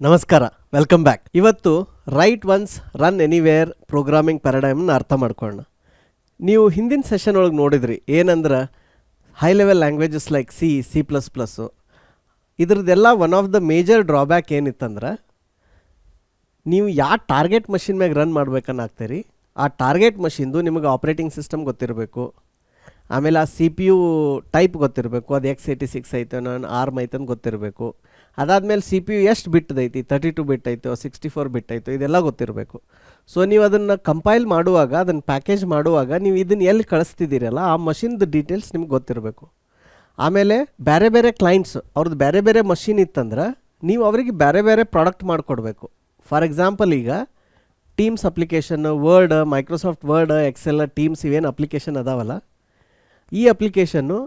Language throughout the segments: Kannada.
ನಮಸ್ಕಾರ, ವೆಲ್ಕಮ್ ಬ್ಯಾಕ್. ಇವತ್ತು write once run anywhere programming ಪ್ಯಾರಾಡೈಮ್ನ ಅರ್ಥ ಮಾಡ್ಕೊಳ್ಳೋಣ. ನೀವು ಹಿಂದಿನ ಸೆಷನ್ ಒಳಗೆ ನೋಡಿದ್ರಿ ಏನಂದ್ರೆ ಹೈ ಲೆವೆಲ್ ಲ್ಯಾಂಗ್ವೇಜಸ್ ಲೈಕ್ ಸಿ++. ಇದ್ರದ್ದೆಲ್ಲ one of the major drawback ಏನಿತ್ತಂದ್ರೆ ನೀವು ಯಾವ ಟಾರ್ಗೆಟ್ ಮಷಿನ್ ಮ್ಯಾಗ ರನ್ ಮಾಡ್ಬೇಕನ್ನಾಗ್ತೀರಿ, ಆ ಟಾರ್ಗೆಟ್ ಮಷಿನ್ದು ನಿಮಗೆ ಆಪ್ರೇಟಿಂಗ್ ಸಿಸ್ಟಮ್ ಗೊತ್ತಿರಬೇಕು. ಆಮೇಲೆ ಆ CPU ಟೈಪ್ ಗೊತ್ತಿರಬೇಕು, ಅದು x86 ಐತೆ ನಾನು ARM ಐತೆ ಅಂತ ಗೊತ್ತಿರಬೇಕು. ಅದಾದಮೇಲೆ CPU ಎಷ್ಟು ಬಿಟ್ಟದೈತಿ, 32 ಬಿಟ್ ಐತೋ 64 ಬಿಟ್ ಐತೋ ಇದೆಲ್ಲ ಗೊತ್ತಿರಬೇಕು. ಸೊ ನೀವು ಅದನ್ನು ಕಂಪೈಲ್ ಮಾಡುವಾಗ, ಅದನ್ನು ಪ್ಯಾಕೇಜ್ ಮಾಡುವಾಗ ನೀವು ಇದನ್ನು ಎಲ್ಲಿ ಕಳಿಸ್ತಿದ್ದೀರಲ್ಲ ಆ ಮಷಿನ್ದು ಡೀಟೇಲ್ಸ್ ನಿಮ್ಗೆ ಗೊತ್ತಿರಬೇಕು. ಆಮೇಲೆ ಬೇರೆ ಬೇರೆ ಕ್ಲೈಂಟ್ಸ್ ಅವ್ರದ್ದು ಬೇರೆ ಬೇರೆ ಮಷಿನ್ ಇತ್ತಂದ್ರೆ ನೀವು ಅವರಿಗೆ ಬೇರೆ ಬೇರೆ ಪ್ರಾಡಕ್ಟ್ ಮಾಡಿಕೊಡ್ಬೇಕು. ಫಾರ್ ಎಕ್ಸಾಂಪಲ್, ಈಗ Teams application, Word, Microsoft Word, Excel, Teams ಇವೇನು ಅಪ್ಲಿಕೇಶನ್ ಅದಾವಲ್ಲ, ಈ ಅಪ್ಲಿಕೇಶನ್ನು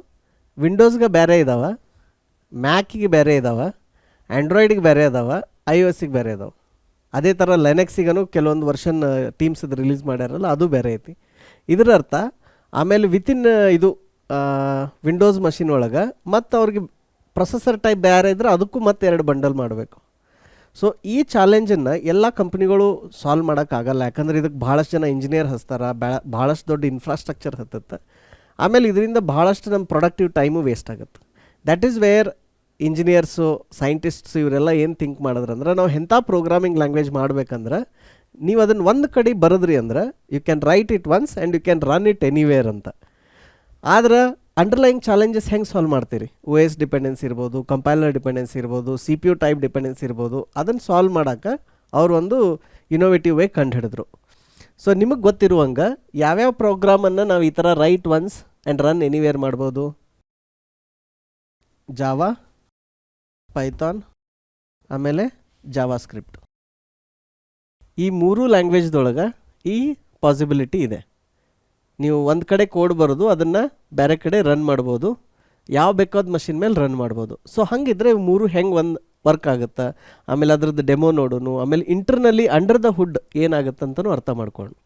ವಿಂಡೋಸ್ಗೆ ಬೇರೆ ಇದ್ದಾವೆ, ಮ್ಯಾಕಿಗೆ ಬೇರೆ ಇದ್ದಾವೆ, ಆ್ಯಂಡ್ರಾಯ್ಡಿಗೆ ಬೇರೆ ಅದಾವೆ, iOS-ಗೆ ಬೇರೆ ಇದಾವೆ. ಅದೇ ಥರ ಲೆನೆಕ್ಸಿಗೂ ಕೆಲವೊಂದು ವರ್ಷನ್ ಟೀಮ್ಸದು ರಿಲೀಸ್ ಮಾಡ್ಯಾರಲ್ಲ ಅದು ಬೇರೆ ಐತಿ. ಇದರ ಅರ್ಥ ಆಮೇಲೆ ವಿತಿನ್ ಇದು ವಿಂಡೋಸ್ ಮಷಿನ್ ಒಳಗೆ ಮತ್ತು ಅವ್ರಿಗೆ ಪ್ರೊಸೆಸರ್ ಟೈಪ್ ಬೇರೆ ಇದ್ದರೆ ಅದಕ್ಕೂ ಮತ್ತೆ 2 ಬಂಡಲ್ ಮಾಡಬೇಕು. ಸೊ ಈ ಚಾಲೆಂಜನ್ನು ಎಲ್ಲ ಕಂಪ್ನಿಗಳು ಸಾಲ್ವ್ ಮಾಡೋಕ್ಕಾಗಲ್ಲ. ಯಾಕಂದರೆ ಇದಕ್ಕೆ ಭಾಳಷ್ಟು ಜನ ಇಂಜಿನಿಯರ್ ಹಚ್ತಾರೆ, ಭಾಳಷ್ಟು ದೊಡ್ಡ ಇನ್ಫ್ರಾಸ್ಟ್ರಕ್ಚರ್ ಹತ್ತುತ್ತೆ. ಆಮೇಲೆ ಇದರಿಂದ ಭಾಳಷ್ಟು ನಮ್ಮ ಪ್ರೊಡಕ್ಟಿವ್ ಟೈಮು ವೇಸ್ಟ್ ಆಗುತ್ತೆ. That is where engineers, scientists ಇವರೆಲ್ಲ ಏನು ಥಿಂಕ್ ಮಾಡಿದ್ರಂದ್ರೆ ನಾವು ಎಂಥ ಪ್ರೋಗ್ರಾಮಿಂಗ್ ಲ್ಯಾಂಗ್ವೇಜ್ ಮಾಡ್ಬೇಕಂದ್ರೆ ನೀವು ಅದನ್ನು ಒಂದು ಕಡೆ ಬರೆದ್ರಿ ಅಂದ್ರೆ you can write it once and you can run it anywhere ಅಂತ. ಆದ್ರೆ ಅಂಡರ್ಲೈಯಿಂಗ್ ಚಾಲೆಂಜಸ್ ಹೆಂಗೆ ಸಾಲ್ವ್ ಮಾಡ್ತೀರಿ? OS ಡಿಪೆಂಡೆನ್ಸಿ ಇರ್ಬೋದು, ಕಂಪೈಲರ್ ಡಿಪೆಂಡೆನ್ಸಿ ಇರ್ಬೋದು, CPU ಟೈಪ್ ಡಿಪೆಂಡೆನ್ಸಿ ಇರ್ಬೋದು. ಅದನ್ನು ಸಾಲ್ವ್ ಮಾಡೋಕ್ಕೆ ಅವರು ಒಂದು ಇನೋವೇಟಿವ್ ವೇ ಕಂಡು ಹಿಡಿದ್ರು. ಸೊ ನಿಮಗೆ ಗೊತ್ತಿರುವಂಗೆ ಯಾವ್ಯಾವ ಪ್ರೋಗ್ರಾಮನ್ನು ನಾವು ಈ ಥರ right once and run anywhere ಮಾಡ್ಬೋದು? ಜಾವಾ, ಪೈಥಾನ್, ಆಮೇಲೆ ಜಾವಾಸ್ಕ್ರಿಪ್ಟ್. ಈ 3 ಲ್ಯಾಂಗ್ವೇಜ್ದೊಳಗೆ ಈ ಪಾಸಿಬಿಲಿಟಿ ಇದೆ. ನೀವು ಒಂದು ಕಡೆ ಕೋಡ್ ಬರೋದು ಅದನ್ನು ಬೇರೆ ಕಡೆ ರನ್ ಮಾಡ್ಬೋದು, ಯಾವ ಬೇಕಾದ ಮಷಿನ್ ಮೇಲೆ ರನ್ ಮಾಡ್ಬೋದು. ಸೊ ಹಾಗಿದ್ರೆ 3 ಹೆಂಗೆ ಒಂದು ವರ್ಕ್ ಆಗುತ್ತೆ, ಆಮೇಲೆ ಅದ್ರದ್ದು ಡೆಮೋ ನೋಡೋನು, ಆಮೇಲೆ ಇಂಟರ್ನಲ್ಲಿ ಅಂಡರ್ ದ ಹುಡ್ ಏನಾಗುತ್ತೆ ಅಂತಲೂ ಅರ್ಥ ಮಾಡ್ಕೊಂಡು.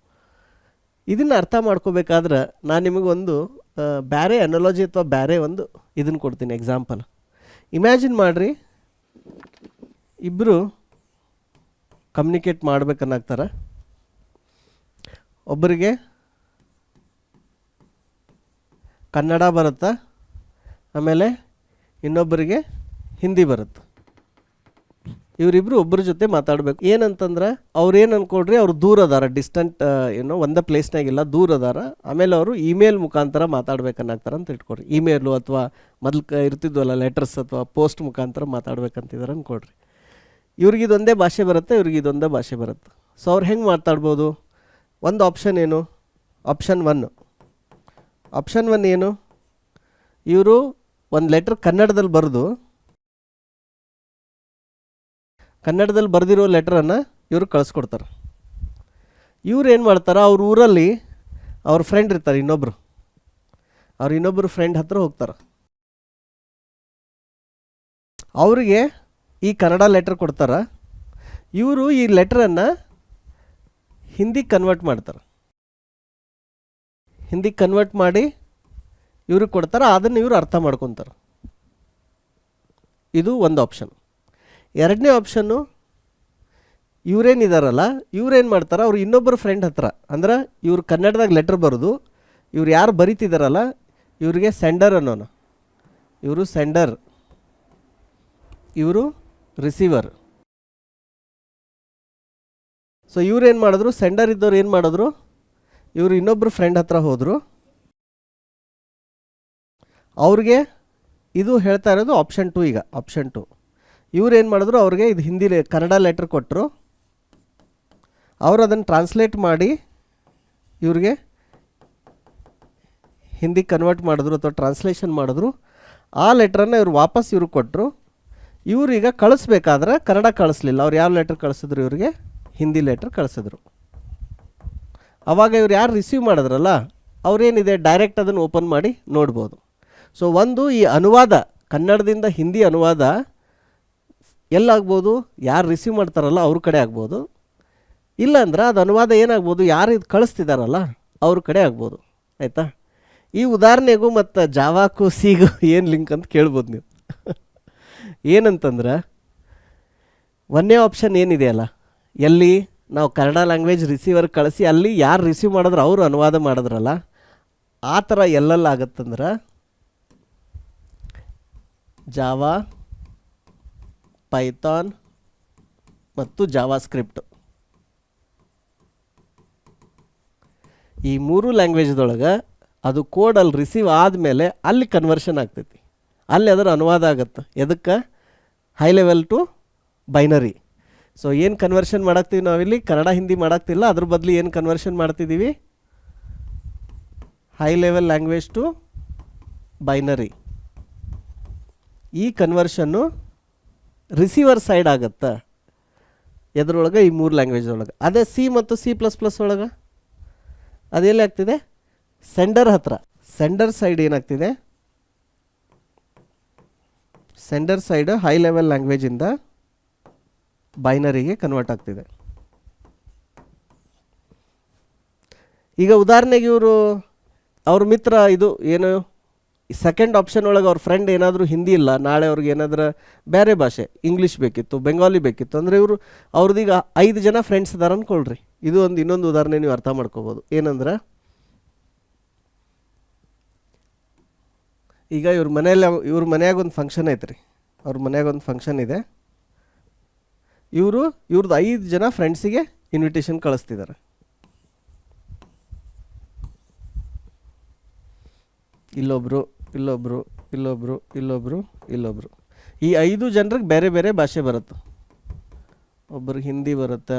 ಇದನ್ನು ಅರ್ಥ ಮಾಡ್ಕೋಬೇಕಾದ್ರೆ ನಾನು ನಿಮಗೊಂದು ಬೇರೆ ಅನಾಲಜಿ ಅಥವಾ ಬೇರೆ ಒಂದು ಇದನ್ನು ಕೊಡ್ತೀನಿ, ಎಕ್ಸಾಂಪಲ್. ಇಮ್ಯಾಜಿನ್ ಮಾಡಿರಿ, ಇಬ್ಬರು ಕಮ್ಯುನಿಕೇಟ್ ಮಾಡ್ಬೇಕನ್ನಾಗ್ತಾರೆ. ಒಬ್ಬರಿಗೆ ಕನ್ನಡ ಬರುತ್ತೆ, ಆಮೇಲೆ ಇನ್ನೊಬ್ಬರಿಗೆ ಹಿಂದಿ ಬರುತ್ತೆ. ಇವರಿಬ್ಬರು ಒಬ್ಬರ ಜೊತೆ ಮಾತಾಡಬೇಕು. ಏನಂತಂದ್ರೆ ಅವ್ರೇನು ಅಂದ್ಕೊಳ್ರಿ, ಅವ್ರು ದೂರ ಅದಾರ, ಡಿಸ್ಟೆಂಟ್, ಒಂದೇ ಪ್ಲೇಸ್ನಾಗಿಲ್ಲ, ದೂರ ಅದಾರ. ಆಮೇಲೆ ಅವರು ಇಮೇಲ್ ಮುಖಾಂತರ ಮಾತಾಡ್ಬೇಕನ್ನಾಗ್ತಾರೆ ಅಂತ ಇಟ್ಕೊಡ್ರಿ. ಇಮೇಲು ಅಥವಾ ಮೊದಲು ಇರ್ತಿದ್ವಲ್ಲ ಲೆಟರ್ಸ್ ಅಥವಾ ಪೋಸ್ಟ್ ಮುಖಾಂತರ ಮಾತಾಡ್ಬೇಕಂತಿದ್ದಾರೆ ಅಂದ್ಕೊಡ್ರಿ. ಇವ್ರಿಗೆ ಇದೊಂದೇ ಭಾಷೆ ಬರುತ್ತೆ, ಇವ್ರಿಗೆ ಇದೊಂದೇ ಭಾಷೆ ಬರುತ್ತೆ. ಸೊ ಅವ್ರು ಹೆಂಗೆ ಮಾತಾಡ್ಬೋದು? ಒಂದು ಆಪ್ಷನ್ ಏನು? ಆಪ್ಷನ್ 1 ಏನು? ಇವರು ಒಂದು ಲೆಟ್ರ್ ಕನ್ನಡದಲ್ಲಿ ಬರೆದಿರೋ ಲೆಟ್ರನ್ನು ಇವರು ಕಳಿಸ್ಕೊಡ್ತಾರೆ. ಇವ್ರು ಏನು ಮಾಡ್ತಾರೆ, ಅವ್ರ ಊರಲ್ಲಿ ಅವ್ರ ಫ್ರೆಂಡ್ ಇರ್ತಾರೆ, ಇನ್ನೊಬ್ಬರು ಫ್ರೆಂಡ್ ಹತ್ರ ಹೋಗ್ತಾರೆ. ಅವರಿಗೆ ಈ ಕನ್ನಡ ಲೆಟ್ರ್ ಕೊಡ್ತಾರೆ. ಇವರು ಈ ಲೆಟ್ರನ್ನು ಹಿಂದಿಗೆ ಕನ್ವರ್ಟ್ ಮಾಡ್ತಾರೆ. ಹಿಂದಿಗೆ ಕನ್ವರ್ಟ್ ಮಾಡಿ ಇವ್ರಿಗೆ ಕೊಡ್ತಾರೆ, ಅದನ್ನು ಇವರು ಅರ್ಥ ಮಾಡ್ಕೊತಾರೆ. ಇದು ಒಂದು ಆಪ್ಷನ್. ಎರಡನೇ ಆಪ್ಷನ್ನು, ಇವರೇನಿದಾರಲ್ಲ ಇವ್ರೇನು ಮಾಡ್ತಾರೆ, ಅವ್ರು ಇನ್ನೊಬ್ಬರು ಫ್ರೆಂಡ್ ಹತ್ರ, ಅಂದ್ರೆ ಇವ್ರು ಕನ್ನಡದಾಗ ಲೆಟ್ರ್ ಬರೋದು, ಇವ್ರು ಯಾರು ಬರೀತಿದಾರಲ್ಲ ಇವ್ರಿಗೆ ಸೆಂಡರ್ ಅನ್ನೋನು. ಇವರು ಸೆಂಡರ್, ಇವರು ರಿಸೀವರ್. ಸೊ ಇವ್ರೇನು ಮಾಡಿದ್ರು, ಸೆಂಡರ್ ಇದ್ದವ್ರು ಏನು ಮಾಡಿದ್ರು, ಇವರು ಇನ್ನೊಬ್ಬರು ಫ್ರೆಂಡ್ ಹತ್ರ ಹೋದರು. ಅವ್ರಿಗೆ ಇದು ಹೇಳ್ತಾ ಇರೋದು ಆಪ್ಷನ್ 2. ಈಗ ಆಪ್ಷನ್ 2 ಇವ್ರೇನು ಮಾಡಿದ್ರು, ಅವ್ರಿಗೆ ಇದು ಹಿಂದಿ ಕನ್ನಡ ಲೆಟ್ರ್ ಕೊಟ್ಟರು. ಅವರು ಅದನ್ನು ಟ್ರಾನ್ಸ್ಲೇಟ್ ಮಾಡಿ ಇವ್ರಿಗೆ ಹಿಂದಿ ಕನ್ವರ್ಟ್ ಮಾಡಿದ್ರು ಅಥವಾ ಟ್ರಾನ್ಸ್ಲೇಷನ್ ಮಾಡಿದ್ರು. ಆ ಲೆಟ್ರನ್ನು ಇವ್ರು ವಾಪಸ್ ಇವ್ರಿಗೆ ಕೊಟ್ಟರು. ಇವ್ರೀಗ ಕಳಿಸ್ಬೇಕಾದ್ರೆ ಕನ್ನಡ ಕಳಿಸ್ಲಿಲ್ಲ, ಅವ್ರು ಯಾವ ಲೆಟ್ರ್ ಕಳಿಸಿದ್ರು, ಇವ್ರಿಗೆ ಹಿಂದಿ ಲೆಟ್ರ್ ಕಳಿಸಿದ್ರು. ಆವಾಗ ಇವ್ರು ಯಾರು ರಿಸೀವ್ ಮಾಡಿದ್ರಲ್ಲ ಅವ್ರೇನಿದೆ ಡೈರೆಕ್ಟ್ ಅದನ್ನು ಓಪನ್ ಮಾಡಿ ನೋಡ್ಬೋದು. ಸೊ ಒಂದು ಈ ಅನುವಾದ, ಕನ್ನಡದಿಂದ ಹಿಂದಿ ಅನುವಾದ ಎಲ್ಲಾಗ್ಬೋದು, ಯಾರು ರಿಸೀವ್ ಮಾಡ್ತಾರಲ್ಲ ಅವ್ರ ಕಡೆ ಆಗ್ಬೋದು. ಇಲ್ಲಾಂದ್ರೆ ಅದು ಅನುವಾದ ಏನಾಗ್ಬೋದು, ಯಾರು ಇದು ಕಳಿಸ್ತಿದಾರಲ್ಲ ಅವ್ರ ಕಡೆ ಆಗ್ಬೋದು. ಆಯಿತಾ? ಈ ಉದಾಹರಣೆಗೂ ಮತ್ತು ಜಾವಾಕ್ಕೂ ಸಿಗೂ ಏನು ಲಿಂಕ್ ಅಂತ ಕೇಳ್ಬೋದು ನೀವು. ಏನಂತಂದ್ರೆ ಒಂದೇ ಆಪ್ಷನ್ ಏನಿದೆಯಲ್ಲ, ಎಲ್ಲಿ ನಾವು ಕನ್ನಡ ಲ್ಯಾಂಗ್ವೇಜ್ ರಿಸೀವರ್ ಕಳಿಸಿ ಅಲ್ಲಿ ಯಾರು ರಿಸೀವ್ ಮಾಡಿದ್ರು ಅವರು ಅನುವಾದ ಮಾಡಿದ್ರಲ್ಲ, ಆ ಥರ ಎಲ್ಲೆಲ್ಲ ಆಗುತ್ತಂದ್ರೆ ಜಾವಾ, ಪೈಥಾನ್ ಮತ್ತು ಜಾವಾ ಸ್ಕ್ರಿಪ್ಟ್, ಈ ಮೂರು ಲ್ಯಾಂಗ್ವೇಜ್ದೊಳಗೆ ಅದು ಕೋಡ್ ಅಲ್ಲಿ ರಿಸೀವ್ ಆದಮೇಲೆ ಅಲ್ಲಿ ಕನ್ವರ್ಷನ್ ಆಗ್ತೈತಿ, ಅಲ್ಲಿ ಅದರ ಅನುವಾದ ಆಗುತ್ತೆ. ಎದಕ್ಕೆ? High level to binary. So ಏನು ಕನ್ವರ್ಷನ್ ಮಾಡಾಕ್ತೀವಿ ನಾವಿಲ್ಲಿ, ಕನ್ನಡ ಹಿಂದಿ ಮಾಡಾಕ್ತಿಲ್ಲ, ಅದ್ರ ಬದಲು ಏನು ಕನ್ವರ್ಷನ್ ಮಾಡ್ತಿದ್ದೀವಿ, high level language to binary. ಈ ಕನ್ವರ್ಷನ್ನು ರಿಸೀವರ್ ಸೈಡ್ ಆಗುತ್ತೆ ಎದ್ರೊಳಗೆ, ಈ ಮೂರು ಲ್ಯಾಂಗ್ವೇಜ್ ಒಳಗೆ. ಅದೇ ಸಿ ಮತ್ತು C++ ಒಳಗೆ ಅದೆಲ್ಲಿ ಆಗ್ತಿದೆ, ಸೆಂಡರ್ ಹತ್ರ. ಸೆಂಡರ್ ಸೈಡ್ ಏನಾಗ್ತಿದೆ, ಸೆಂಡರ್ ಸೈಡ್ ಹೈ ಲೆವೆಲ್ ಲ್ಯಾಂಗ್ವೇಜಿಂದ ಬೈನರಿಗೆ ಕನ್ವರ್ಟ್ ಆಗ್ತಿದೆ. ಈಗ ಉದಾಹರಣೆಗೆ ಇವರು ಅವ್ರ ಮಿತ್ರ ಇದು ಏನು ಸೆಕೆಂಡ್ ಆಪ್ಷನ್ ಒಳಗೆ ಅವ್ರ ಫ್ರೆಂಡ್ ಏನಾದರೂ ಹಿಂದಿ ಇಲ್ಲ, ನಾಳೆ ಅವ್ರಿಗೆ ಏನಾದರೂ ಬೇರೆ ಭಾಷೆ ಇಂಗ್ಲೀಷ್ ಬೇಕಿತ್ತು, ಬೆಂಗಾಲಿ ಬೇಕಿತ್ತು ಅಂದರೆ ಅವ್ರದ್ದೀಗ 5 ಜನ ಫ್ರೆಂಡ್ಸ್ ಇದಾರೆ ಅಂದ್ಕೊಳ್ರಿ. ಇದು ಇನ್ನೊಂದು ಉದಾಹರಣೆ ನೀವು ಅರ್ಥ ಮಾಡ್ಕೋಬೋದು. ಏನಂದ್ರೆ ಈಗ ಇವ್ರ ಮನ್ಯಾಗ ಒಂದು ಫಂಕ್ಷನ್ ಐತ್ರಿ, ಅವ್ರ ಮನ್ಯಾಗ ಒಂದು ಫಂಕ್ಷನ್ ಇದೆ. ಇವ್ರದ್ದು 5 ಜನ ಫ್ರೆಂಡ್ಸಿಗೆ ಇನ್ವಿಟೇಷನ್ ಕಳಿಸ್ತಿದ್ದಾರೆ. ಇಲ್ಲೊಬ್ರು, ಈ 5 ಜನರಿಗೆ ಬೇರೆ ಬೇರೆ ಭಾಷೆ ಬರುತ್ತೆ. ಒಬ್ಬರಿಗೆ ಹಿಂದಿ ಬರುತ್ತೆ,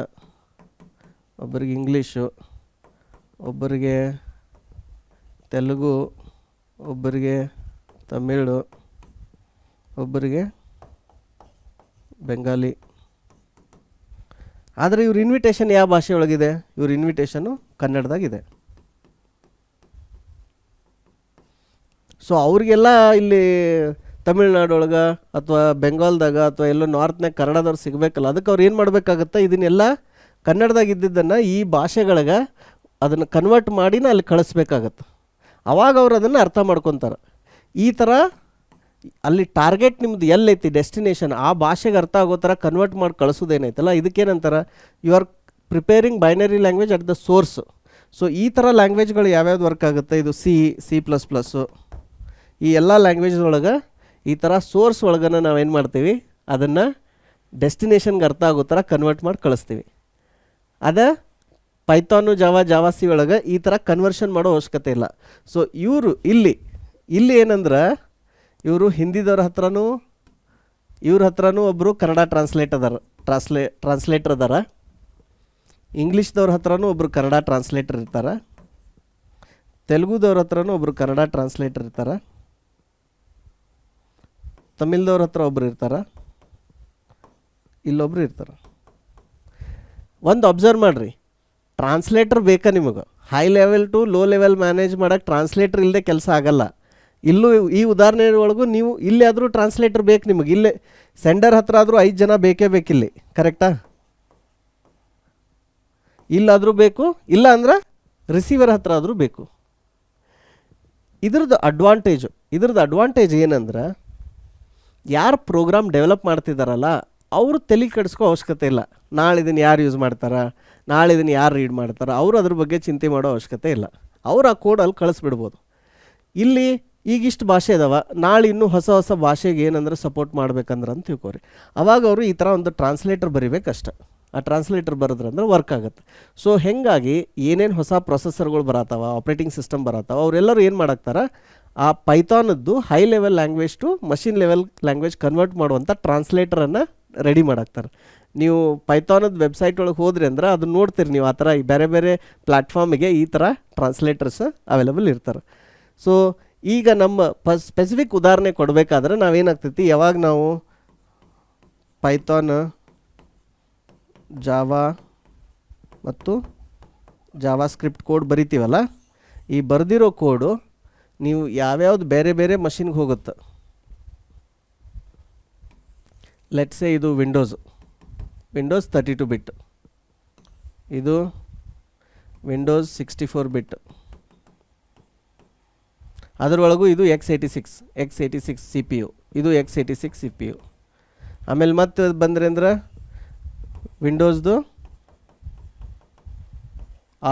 ಒಬ್ಬರಿಗೆ ಇಂಗ್ಲೀಷು, ಒಬ್ಬರಿಗೆ ತೆಲುಗು, ಒಬ್ಬರಿಗೆ ತಮಿಳು, ಒಬ್ಬರಿಗೆ ಬೆಂಗಾಲಿ. ಆದರೆ ಇವ್ರ ಇನ್ವಿಟೇಷನ್ ಯಾವ ಭಾಷೆ ಒಳಗಿದೆ, ಇವ್ರ ಇನ್ವಿಟೇಷನ್ನು ಕನ್ನಡದಾಗಿದೆ. ಸೊ ಅವ್ರಿಗೆಲ್ಲ ಇಲ್ಲಿ ತಮಿಳ್ನಾಡೊಳಗೆ ಅಥವಾ ಬೆಂಗಾಲ್ದಾಗ ಅಥವಾ ಎಲ್ಲೋ ನಾರ್ತ್ನಾಗ ಕನ್ನಡದವ್ರು ಸಿಗಬೇಕಲ್ಲ, ಅದಕ್ಕೆ ಅವ್ರು ಏನು ಮಾಡಬೇಕಾಗತ್ತೆ, ಇದನ್ನೆಲ್ಲ ಕನ್ನಡದಾಗ ಇದ್ದಿದ್ದನ್ನು ಈ ಭಾಷೆಗಳಿಗೆ ಅದನ್ನು ಕನ್ವರ್ಟ್ ಮಾಡಿನ ಅಲ್ಲಿ ಕಳಿಸ್ಬೇಕಾಗತ್ತೆ. ಅವಾಗ ಅವ್ರು ಅದನ್ನು ಅರ್ಥ ಮಾಡ್ಕೊತಾರೆ. ಈ ಥರ ಅಲ್ಲಿ ಟಾರ್ಗೆಟ್ ನಿಮ್ಮದು ಎಲ್ಲೈತಿ ಡೆಸ್ಟಿನೇಷನ್, ಆ ಭಾಷೆಗೆ ಅರ್ಥ ಆಗೋ ಥರ ಕನ್ವರ್ಟ್ ಮಾಡಿ ಕಳಿಸೋದೇನೈತಲ್ಲ, ಇದಕ್ಕೇನಂತಾರೆ, you are preparing binary language at the source. So ಈ ಥರ ಲ್ಯಾಂಗ್ವೇಜ್ಗಳು ಯಾವ್ಯಾವ್ದು ವರ್ಕ್ ಆಗುತ್ತೆ, ಇದು C++, ಈ ಎಲ್ಲ ಲ್ಯಾಂಗ್ವೇಜ್ ಒಳಗೆ ಈ ಥರ ಸೋರ್ಸ್ ಒಳಗನ ನಾವೇನು ಮಾಡ್ತೀವಿ, ಅದನ್ನು ಡೆಸ್ಟಿನೇಷನ್ಗೆ ಅರ್ಥ ಆಗೋ ಥರ ಕನ್ವರ್ಟ್ ಮಾಡಿ ಕಳಿಸ್ತೀವಿ. ಅದೇ ಪೈಥಾನು, ಜಾವಾ ಸಿ ಒಳಗೆ ಈ ಥರ ಕನ್ವರ್ಷನ್ ಮಾಡೋ ಅವಶ್ಯಕತೆ ಇಲ್ಲ. ಸೊ ಇವರು ಇಲ್ಲಿ ಏನಂದ್ರೆ, ಇವರು ಹಿಂದಿದವ್ರ ಹತ್ರನೂ ಒಬ್ಬರು ಕನ್ನಡ ಟ್ರಾನ್ಸ್ಲೇಟರ್ ಅದಾರ, ಇಂಗ್ಲೀಷ್ದವ್ರ ಹತ್ರನೂ ಒಬ್ಬರು ಕನ್ನಡ ಟ್ರಾನ್ಸ್ಲೇಟರ್ ಇರ್ತಾರೆ, ತೆಲುಗುದವ್ರ ಹತ್ರನೂ ಒಬ್ಬರು ಕನ್ನಡ ಟ್ರಾನ್ಸ್ಲೇಟರ್ ಇರ್ತಾರೆ, ತಮಿಳ್ದವ್ರ ಹತ್ರ ಒಬ್ರು ಇರ್ತಾರೆ, ಇಲ್ಲೊಬ್ರು ಇರ್ತಾರೆ. ಒಂದು ಅಬ್ಸರ್ವ್ ಮಾಡಿರಿ, ಟ್ರಾನ್ಸ್ಲೇಟರ್ ಬೇಕಾ ನಿಮಗೆ? High level to low level manage ಮಾಡೋಕ್ಕೆ ಟ್ರಾನ್ಸ್ಲೇಟರ್ ಇಲ್ಲದೆ ಕೆಲಸ ಆಗಲ್ಲ. ಇಲ್ಲೂ ಈ ಉದಾಹರಣೆ ಒಳಗೂ ನೀವು ಇಲ್ಲೇ ಆದರೂ ಟ್ರಾನ್ಸ್ಲೇಟರ್ ಬೇಕು ನಿಮಗೆ. ಇಲ್ಲೇ ಸೆಂಡರ್ ಹತ್ರ ಆದರೂ 5 ಜನ ಬೇಕೇ ಬೇಕಿಲ್ಲಿ, ಕರೆಕ್ಟಾ? ಇಲ್ಲಾದರೂ ಬೇಕು, ಇಲ್ಲ ಅಂದ್ರೆ ರಿಸೀವರ್ ಹತ್ರ ಆದರೂ ಬೇಕು. ಇದ್ರದ್ದು ಅಡ್ವಾಂಟೇಜ್ ಏನಂದ್ರೆ, ಯಾರು ಪ್ರೋಗ್ರಾಮ್ ಡೆವಲಪ್ ಮಾಡ್ತಿದ್ದಾರಲ್ಲ ಅವರು ತಲೆ ಕೆಡಿಸ್ಕೋ ಅವಶ್ಯಕತೆ ಇಲ್ಲ. ನಾಳೆ ಇದನ್ನು ಯಾರು ಯೂಸ್ ಮಾಡ್ತಾರೆ, ನಾಳೆ ಇದನ್ನು ಯಾರು ರೀಡ್ ಮಾಡ್ತಾರೆ, ಅವರು ಅದ್ರ ಬಗ್ಗೆ ಚಿಂತೆ ಮಾಡೋ ಅವಶ್ಯಕತೆ ಇಲ್ಲ. ಅವ್ರು ಆ ಕೋಡಲ್ಲಿ ಕಳಿಸ್ಬಿಡ್ಬೋದು. ಇಲ್ಲಿ ಈಗಿಷ್ಟು ಭಾಷೆ ಇದಾವೆ, ನಾಳೆ ಇನ್ನೂ ಹೊಸ ಭಾಷೆಗೆ ಏನಂದ್ರೆ ಸಪೋರ್ಟ್ ಮಾಡ್ಬೇಕಂದ್ರೆ ಅಂತ ತಿಳ್ಕೊರಿ. ಅವಾಗ ಅವರು ಈ ಥರ ಒಂದು ಟ್ರಾನ್ಸ್ಲೇಟರ್ ಬರಿಬೇಕಷ್ಟ. ಆ ಟ್ರಾನ್ಸ್ಲೇಟರ್ ಬರೆದ್ರಂದ್ರೆ ವರ್ಕ್ ಆಗುತ್ತೆ. ಸೊ ಹೀಗಾಗಿ ಏನೇನು ಹೊಸ ಪ್ರೊಸೆಸರ್ಗಳು ಬರತ್ತವ, ಆಪ್ರೇಟಿಂಗ್ ಸಿಸ್ಟಮ್ ಬರತ್ತವ, ಅವರೆಲ್ಲರೂ ಏನು ಮಾಡಾಕ್ತಾರೆ, ಆ ಪೈಥಾನದ್ದು high level language to machine level language convert ಮಾಡುವಂಥ ಟ್ರಾನ್ಸ್ಲೇಟರನ್ನು ರೆಡಿ ಮಾಡಾಕ್ತಾರೆ. ನೀವು ಪೈಥಾನದ ವೆಬ್ಸೈಟ್ ಒಳಗೆ ಹೋದ್ರಿ ಅಂದ್ರೆ ಅದನ್ನ ನೋಡ್ತೀರಿ ನೀವು, ಆ ಥರ ಬೇರೆ ಬೇರೆ ಪ್ಲ್ಯಾಟ್ಫಾರ್ಮಿಗೆ ಈ ಥರ ಟ್ರಾನ್ಸ್ಲೇಟರ್ಸ್ ಅವೈಲಬಲ್ ಇರ್ತಾರೆ. ಸೊ ಈಗ ನಮ್ಮ ಸ್ಪೆಸಿಫಿಕ್ ಉದಾಹರಣೆ ಕೊಡಬೇಕಾದ್ರೆ ನಾವೇನಾಗ್ತೈತಿ, ಯಾವಾಗ ನಾವು ಪೈಥಾನ್, ಜಾವಾ ಮತ್ತು ಜಾವಾ ಸ್ಕ್ರಿಪ್ಟ್ ಕೋಡ್ ಬರಿತೀವಲ್ಲ, ಈ ಬರೆದಿರೋ ಕೋಡು ನೀವು ಯಾವ್ಯಾವ್ದು ಬೇರೆ ಬೇರೆ ಮಷಿನ್ಗೆ ಹೋಗುತ್ತೆ. ಲೆಟ್ಸೆ ಇದು ವಿಂಡೋಸ್ 32 ಬಿಟ್, ಇದು ವಿಂಡೋಸ್ 64 ಬಿಟ್, ಅದರೊಳಗೂ ಇದು x86 ಸಿ ಪಿ ಯು, ಇದು x86 ಸಿ ಪಿ ಯು. ಆಮೇಲೆ ಮತ್ತೆ ಬಂದರೆ ಅಂದ್ರೆ ವಿಂಡೋಸ್ದು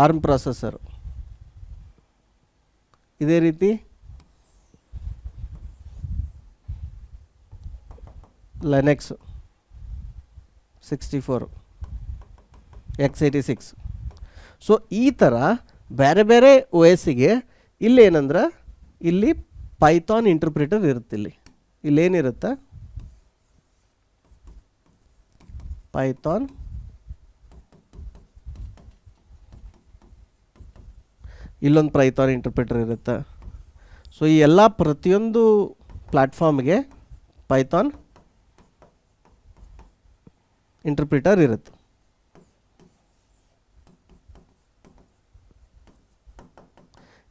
ಆರ್ಮ್ ಪ್ರೊಸೆಸರ್. ಇದೇ ರೀತಿ ಲಿನಕ್ಸ್ 64 x86. ಸೊ ಈ ಥರ ಬೇರೆ ಬೇರೆ ಒ ಎಸ್ಸಿಗೆ ಇಲ್ಲಿ ಏನಂದ್ರೆ ಇಲ್ಲಿ ಪೈಥಾನ್ ಇಂಟರ್ಪ್ರಿಟರ್ ಇರುತ್ತೆ. ಇಲ್ಲೇನಿರುತ್ತೆ, ಪೈಥಾನ್ ಇಲ್ಲೊಂದು ಪೈಥಾನ್ ಇಂಟರ್ಪ್ರಿಟರ್ ಇರುತ್ತೆ. ಸೊ ಈ ಎಲ್ಲ ಪ್ರತಿಯೊಂದು ಪ್ಲ್ಯಾಟ್ಫಾರ್ಮ್ಗೆ ಪೈಥಾನ್ ಇಂಟರ್ಪ್ರಿಟರ್ ಇರುತ್ತೆ.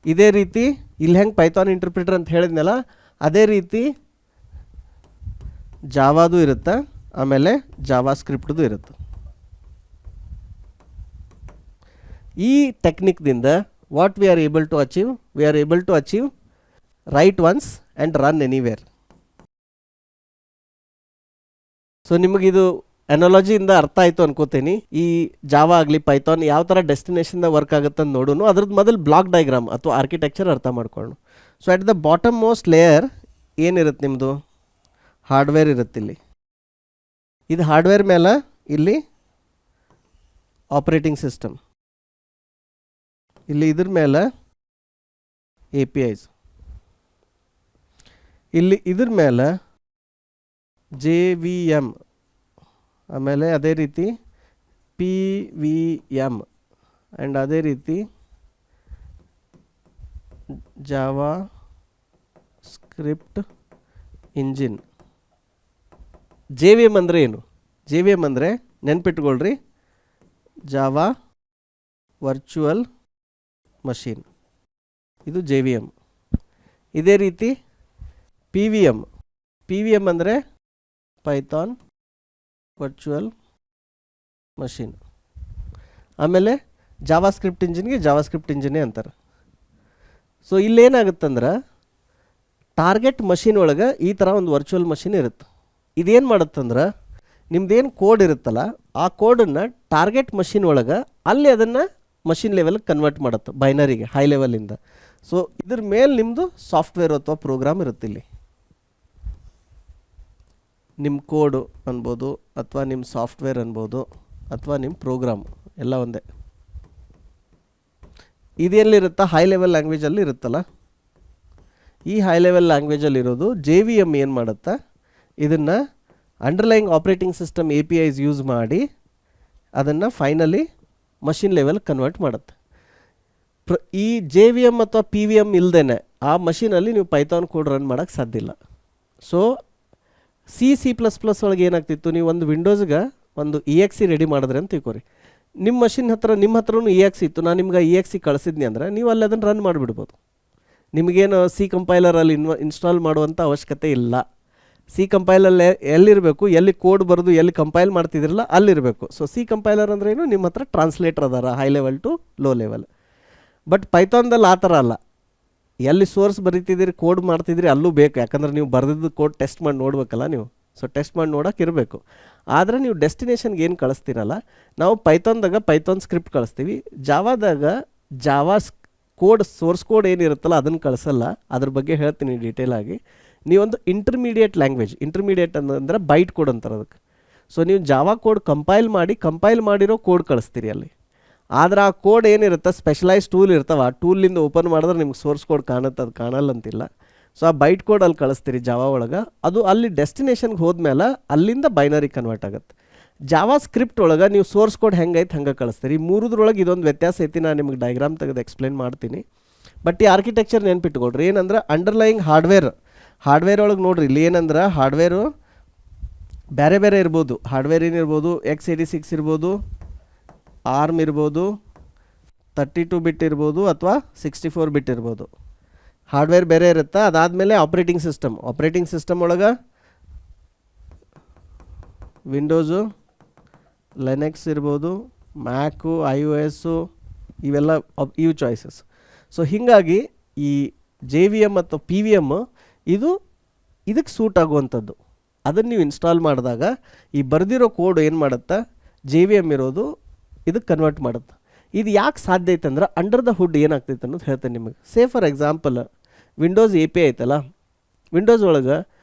ಇದೇ ರೀತಿ ಇಲ್ಲಿ ಹೆಂಗೆ ಪೈಥಾನ್ ಇಂಟರ್ಪ್ರಿಟರ್ ಅಂತ ಹೇಳಿದ್ನಲ್ಲ, ಅದೇ ರೀತಿ ಜಾವಾದು ಇರುತ್ತೆ, ಆಮೇಲೆ ಜಾವಾ ಸ್ಕ್ರಿಪ್ಟ್ದು ಇರುತ್ತೆ. ಈ ಟೆಕ್ನಿಕ್ದಿಂದ what we are able to achieve, we are able to achieve write once and run anywhere. So ನಿಮಗಿದು ಅನಾಲಜಿಯಿಂದ ಅರ್ಥ ಆಯಿತು ಅನ್ಕೋತೀನಿ. ಈ ಜಾವಾ ಆಗಲಿ ಪೈಥಾನ್ ಯಾವ ಥರ ಡೆಸ್ಟಿನೇಷನ್ದ ವರ್ಕ್ ಆಗುತ್ತೆ ಅಂತ ನೋಡೋಣ. ಅದ್ರದ್ದು ಮೊದಲು ಬ್ಲಾಕ್ ಡೈಗ್ರಾಮ್ ಅಥವಾ ಆರ್ಕಿಟೆಕ್ಚರ್ ಅರ್ಥ ಮಾಡ್ಕೊಳ್ಳೋಣ. So at the bottom most layer ಏನಿರುತ್ತೆ, ನಿಮ್ಮದು ಹಾರ್ಡ್ವೇರ್ ಇರುತ್ತೆ. ಇದು ಹಾರ್ಡ್ವೇರ್ ಮೇಲೆ ಇಲ್ಲಿ ಆಪರೇಟಿಂಗ್ ಸಿಸ್ಟಮ್, ಇಲ್ಲಿ ಇದ್ರ ಮೇಲೆ ಎ ಪಿ ಐಸ್, ಇಲ್ಲಿ ಇದ್ರ ಮೇಲೆ ಜೆ ವಿ ಎಮ್, ಆಮೇಲೆ ಅದೇ ರೀತಿ ಪಿ ವಿ ಎಮ್ ಆ್ಯಂಡ್ ಅದೇ ರೀತಿ JavaScript engine. J V M ಅಂದರೆ ಏನು? ಜೆ ವಿ ಎಮ್ ಅಂದರೆ ನೆನ್ಪಿಟ್ಕೊಳ್ರಿ, ಜಾವಾ ವರ್ಚುವಲ್ ಮಷೀನ್, ಇದು ಜೆ ವಿ ಎಮ್. ಇದೇ ರೀತಿ P V M, P V M ಅಂದರೆ ಪೈಥಾನ್ ವರ್ಚುವಲ್ ಮಷೀನ್. ಆಮೇಲೆ ಜಾವಾ ಸ್ಕ್ರಿಪ್ಟ್ ಇಂಜಿನ್ಗೆ ಜಾವಾ ಸ್ಕ್ರಿಪ್ಟ್ ಇಂಜಿನೇ ಅಂತಾರೆ. ಸೊ ಇಲ್ಲೇನಾಗುತ್ತಂದ್ರೆ ಟಾರ್ಗೆಟ್ ಮಷೀನ್ ಒಳಗೆ ಈ ಥರ ಒಂದು ವರ್ಚುವಲ್ ಮಷೀನ್ ಇರುತ್ತೆ. ಇದೇನು ಮಾಡುತ್ತಂದ್ರೆ ನಿಮ್ದೇನು ಕೋಡ್ ಇರುತ್ತಲ್ಲ, ಆ ಕೋಡನ್ನು ಟಾರ್ಗೆಟ್ ಮಷೀನ್ ಒಳಗೆ ಅಲ್ಲಿ ಅದನ್ನು ಮಷೀನ್ ಲೆವೆಲ್ಗೆ ಕನ್ವರ್ಟ್ ಮಾಡುತ್ತೆ, ಬೈನರಿಗೆ, ಹೈ ಲೆವೆಲಿಂದ. ಸೊ ಇದ್ರ ಮೇಲೆ ನಿಮ್ಮದು ಸಾಫ್ಟ್ವೇರ್ ಅಥವಾ ಪ್ರೋಗ್ರಾಮ್ ಇರುತ್ತೆ. ಇಲ್ಲಿ ನಿಮ್ಮ ಕೋಡು ಅನ್ಬೋದು, ಅಥವಾ ನಿಮ್ಮ ಸಾಫ್ಟ್ವೇರ್ ಅನ್ಬೋದು, ಅಥವಾ ನಿಮ್ಮ ಪ್ರೋಗ್ರಾಮ್, ಎಲ್ಲ ಒಂದೇ. ಇದೆಲ್ಲಿರುತ್ತಾ, ಹೈ ಲೆವೆಲ್ ಲ್ಯಾಂಗ್ವೇಜಲ್ಲಿ ಇರುತ್ತಲ್ಲ. ಈ ಹೈ ಲೆವೆಲ್ ಲ್ಯಾಂಗ್ವೇಜಲ್ಲಿರೋದು ಜೆ ವಿ ಎಮ್ ಏನು ಮಾಡುತ್ತಾ, ಇದನ್ನು underlying operating system A P Is use ಮಾಡಿ ಅದನ್ನು ಫೈನಲಿ ಮಷಿನ್ ಲೆವೆಲ್ ಕನ್ವರ್ಟ್ ಮಾಡುತ್ತೆ. ಈ ಜೆ ವಿ ಎಮ್ ಅಥವಾ ಪಿ ವಿ ಎಮ್ ಇಲ್ಲದೇ ಆ ಮಷೀನಲ್ಲಿ ನೀವು ಪೈಥಾನ್ ಕೋಡ್ ರನ್ ಮಾಡೋಕ್ಕೆ ಸಾಧ್ಯ ಇಲ್ಲ. ಸೊ C++ ಒಳಗೆ ಏನಾಗ್ತಿತ್ತು, ನೀವು ಒಂದು ವಿಂಡೋಸ್ಗೆ ಒಂದು ಇ ಎಕ್ಸ್ ಸಿ ರೆಡಿ ಮಾಡಿದ್ರೆ ಅಂತ ತಿಳ್ಕೊರಿ. ನಿಮ್ಮ ಮಷಿನ್ ಹತ್ರ, ನಿಮ್ಮ ಹತ್ರನೂ ಇ ಎಕ್ಸ್ ಇತ್ತು, ನಾನು ನಿಮ್ಗೆ ಇ ಎಕ್ಸ್ ಸಿ ಕಳಿಸಿದ್ನಿ ಅಂದರೆ ನೀವು ಅಲ್ಲಿ ಅದನ್ನು ರನ್ ಮಾಡಿಬಿಡ್ಬೋದು. ನಿಮಗೇನು ಸಿ ಕಂಪೈಲರಲ್ಲಿ ಇನ್ಸ್ಟಾಲ್ ಮಾಡುವಂಥ ಅವಶ್ಯಕತೆ ಇಲ್ಲ. ಸಿ ಕಂಪೈಲಲ್ಲಿ ಎಲ್ಲಿರಬೇಕು, ಎಲ್ಲಿ ಕೋಡ್ ಬರೆದು ಎಲ್ಲಿ ಕಂಪೈಲ್ ಮಾಡ್ತಿದ್ರಲ್ಲ ಅಲ್ಲಿರಬೇಕು. ಸೊ ಸಿ ಕಂಪೈಲರ್ ಅಂದ್ರೇನು, ನಿಮ್ಮ ಹತ್ರ ಟ್ರಾನ್ಸ್ಲೇಟರ್ ಅದಾರ high level to low level. But ಪೈಥಾನ್ದಲ್ಲಿ ಆ ಥರ ಅಲ್ಲ. ಎಲ್ಲಿ ಸೋರ್ಸ್ ಬರೀತಿದ್ದೀರಿ, ಕೋಡ್ ಮಾಡ್ತಿದ್ರಿ ಅಲ್ಲೂ ಬೇಕು, ಯಾಕಂದ್ರೆ ನೀವು ಬರೆದಿದ್ದು ಕೋಡ್ ಟೆಸ್ಟ್ ಮಾಡಿ ನೋಡ್ಬೇಕಲ್ಲ ನೀವು. ಸೊ ಟೆಸ್ಟ್ ಮಾಡಿ ನೋಡೋಕೆ ಇರಬೇಕು. ಆದರೆ ನೀವು ಡೆಸ್ಟಿನೇಷನ್ಗೆ ಏನು ಕಳಿಸ್ತೀರಲ್ಲ, ನಾವು ಪೈಥಾನ್ದಾಗ ಪೈಥಾನ್ ಸ್ಕ್ರಿಪ್ಟ್ ಕಳಿಸ್ತೀವಿ, ಜಾವಾದಾಗ ಜಾವಾ ಕೋಡ್, ಸೋರ್ಸ್ ಕೋಡ್ ಏನಿರುತ್ತಲ್ಲ ಅದನ್ನು ಕಳಿಸಲ್ಲ. ಅದ್ರ ಬಗ್ಗೆ ಹೇಳ್ತೀನಿ ಡೀಟೇಲಾಗಿ. ನೀವೊಂದು ಇಂಟರ್ಮೀಡಿಯೇಟ್ ಲ್ಯಾಂಗ್ವೇಜ್, ಇಂಟರ್ಮೀಡಿಯೇಟ್ ಅಂದರೆ ಬೈಟ್ ಕೋಡ್ ಅಂತಾರೆ ಅದಕ್ಕೆ. ಸೊ ನೀವು ಜಾವಾ ಕೋಡ್ ಕಂಪೈಲ್ ಮಾಡಿರೋ ಕೋಡ್ ಕಳಿಸ್ತೀರಿ ಅಲ್ಲಿ. ಆದರೆ ಆ ಕೋಡ್ ಏನಿರುತ್ತೆ, ಸ್ಪೆಷಲೈಸ್ ಟೂಲ್ ಇರ್ತಾವೆ, ಆ ಟೂಲಿಂದ ಓಪನ್ ಮಾಡಿದ್ರೆ ನಿಮ್ಗೆ ಸೋರ್ಸ್ ಕೋಡ್ ಕಾಣುತ್ತೆ, ಅದು ಕಾಣಲ್ಲ ಅಂತಿಲ್ಲ. ಸೊ ಆ ಬೈಟ್ ಕೋಡ್ ಅಲ್ಲಿ ಕಳಿಸ್ತೀರಿ ಜಾವಾ ಒಳಗೆ, ಅದು ಅಲ್ಲಿ ಡೆಸ್ಟಿನೇಷನ್ಗೆ ಹೋದ್ಮೇಲೆ ಅಲ್ಲಿಂದ ಬೈನರಿ ಕನ್ವರ್ಟ್ ಆಗುತ್ತೆ. ಜಾವಾ ಸ್ಕ್ರಿಪ್ಟ್ ಒಳಗೆ ನೀವು ಸೋರ್ಸ್ ಕೋಡ್ ಹೆಂಗೈತೆ ಹಂಗೆ ಕಳಿಸ್ತೀರಿ. ಮೂರದ್ರೊಳಗೆ ಇದೊಂದು ವ್ಯತ್ಯಾಸ ಐತಿ, ನಾನು ನಿಮಗೆ ಡಯಾಗ್ರಾಮ್ ತೆಗೆದು ಎಕ್ಸ್ಪ್ಲೇನ್ ಮಾಡ್ತೀನಿ. ಬಟ್ ಈ ಆರ್ಕಿಟೆಕ್ಚರ್ ನೆನ್ಪಿಟ್ಕೊಳ್ರಿ. ಏನಂದ್ರೆ ಅಂಡರ್ಲೈಯಿಂಗ್ ಹಾರ್ಡ್ವೇರ್ ಒಳಗೆ ನೋಡ್ರಿ, ಇಲ್ಲಿ ಏನಂದ್ರೆ ಹಾರ್ಡ್ವೇರು ಬೇರೆ ಬೇರೆ ಇರ್ಬೋದು. ಹಾರ್ಡ್ವೇರ್ ಏನಿರ್ಬೋದು, x86 ಇರ್ಬೋದು, ಆರ್ಮ್ ಇರ್ಬೋದು, 32 ಬಿಟ್ ಇರ್ಬೋದು, ಅಥವಾ 64 ಬಿಟ್ ಇರ್ಬೋದು. ಹಾರ್ಡ್ವೇರ್ ಬೇರೆ ಇರುತ್ತೆ. ಅದಾದಮೇಲೆ ಆಪ್ರೇಟಿಂಗ್ ಸಿಸ್ಟಮ್ ಒಳಗೆ ವಿಂಡೋಸು, ಲಿನಕ್ಸ್ ಇರ್ಬೋದು, ಮ್ಯಾಕು, iOS, ಇವೆಲ್ಲ ಇವು ಚಾಯ್ಸಸ್. ಸೊ ಹೀಗಾಗಿ ಈ ಜೆ ವಿ ಎಮ್ ಮತ್ತು ಪಿ ವಿ ಎಮ್ ಇದಕ್ಕೆ ಸೂಟ್ ಆಗುವಂಥದ್ದು. ಅದನ್ನು ನೀವು ಇನ್ಸ್ಟಾಲ್ ಮಾಡಿದಾಗ ಈ ಬರೆದಿರೋ ಕೋಡ್ ಏನು ಮಾಡುತ್ತೆ, ಜೆ ವಿ ಎಮ್ ಇರೋದು ಇದಕ್ಕೆ ಕನ್ವರ್ಟ್ ಮಾಡುತ್ತೆ. ಇದು ಯಾಕೆ ಸಾಧ್ಯ ಐತೆ ಅಂದ್ರೆ ಅಂಡರ್ ದ ಹುಡ್ ಏನಾಗ್ತೈತೆ ಅನ್ನೋದು ಹೇಳ್ತೇನೆ ನಿಮಗೆ. Say for example Windows A P I ಐತಲ್ಲ, ವಿಂಡೋಸ್ ಒಳಗೆ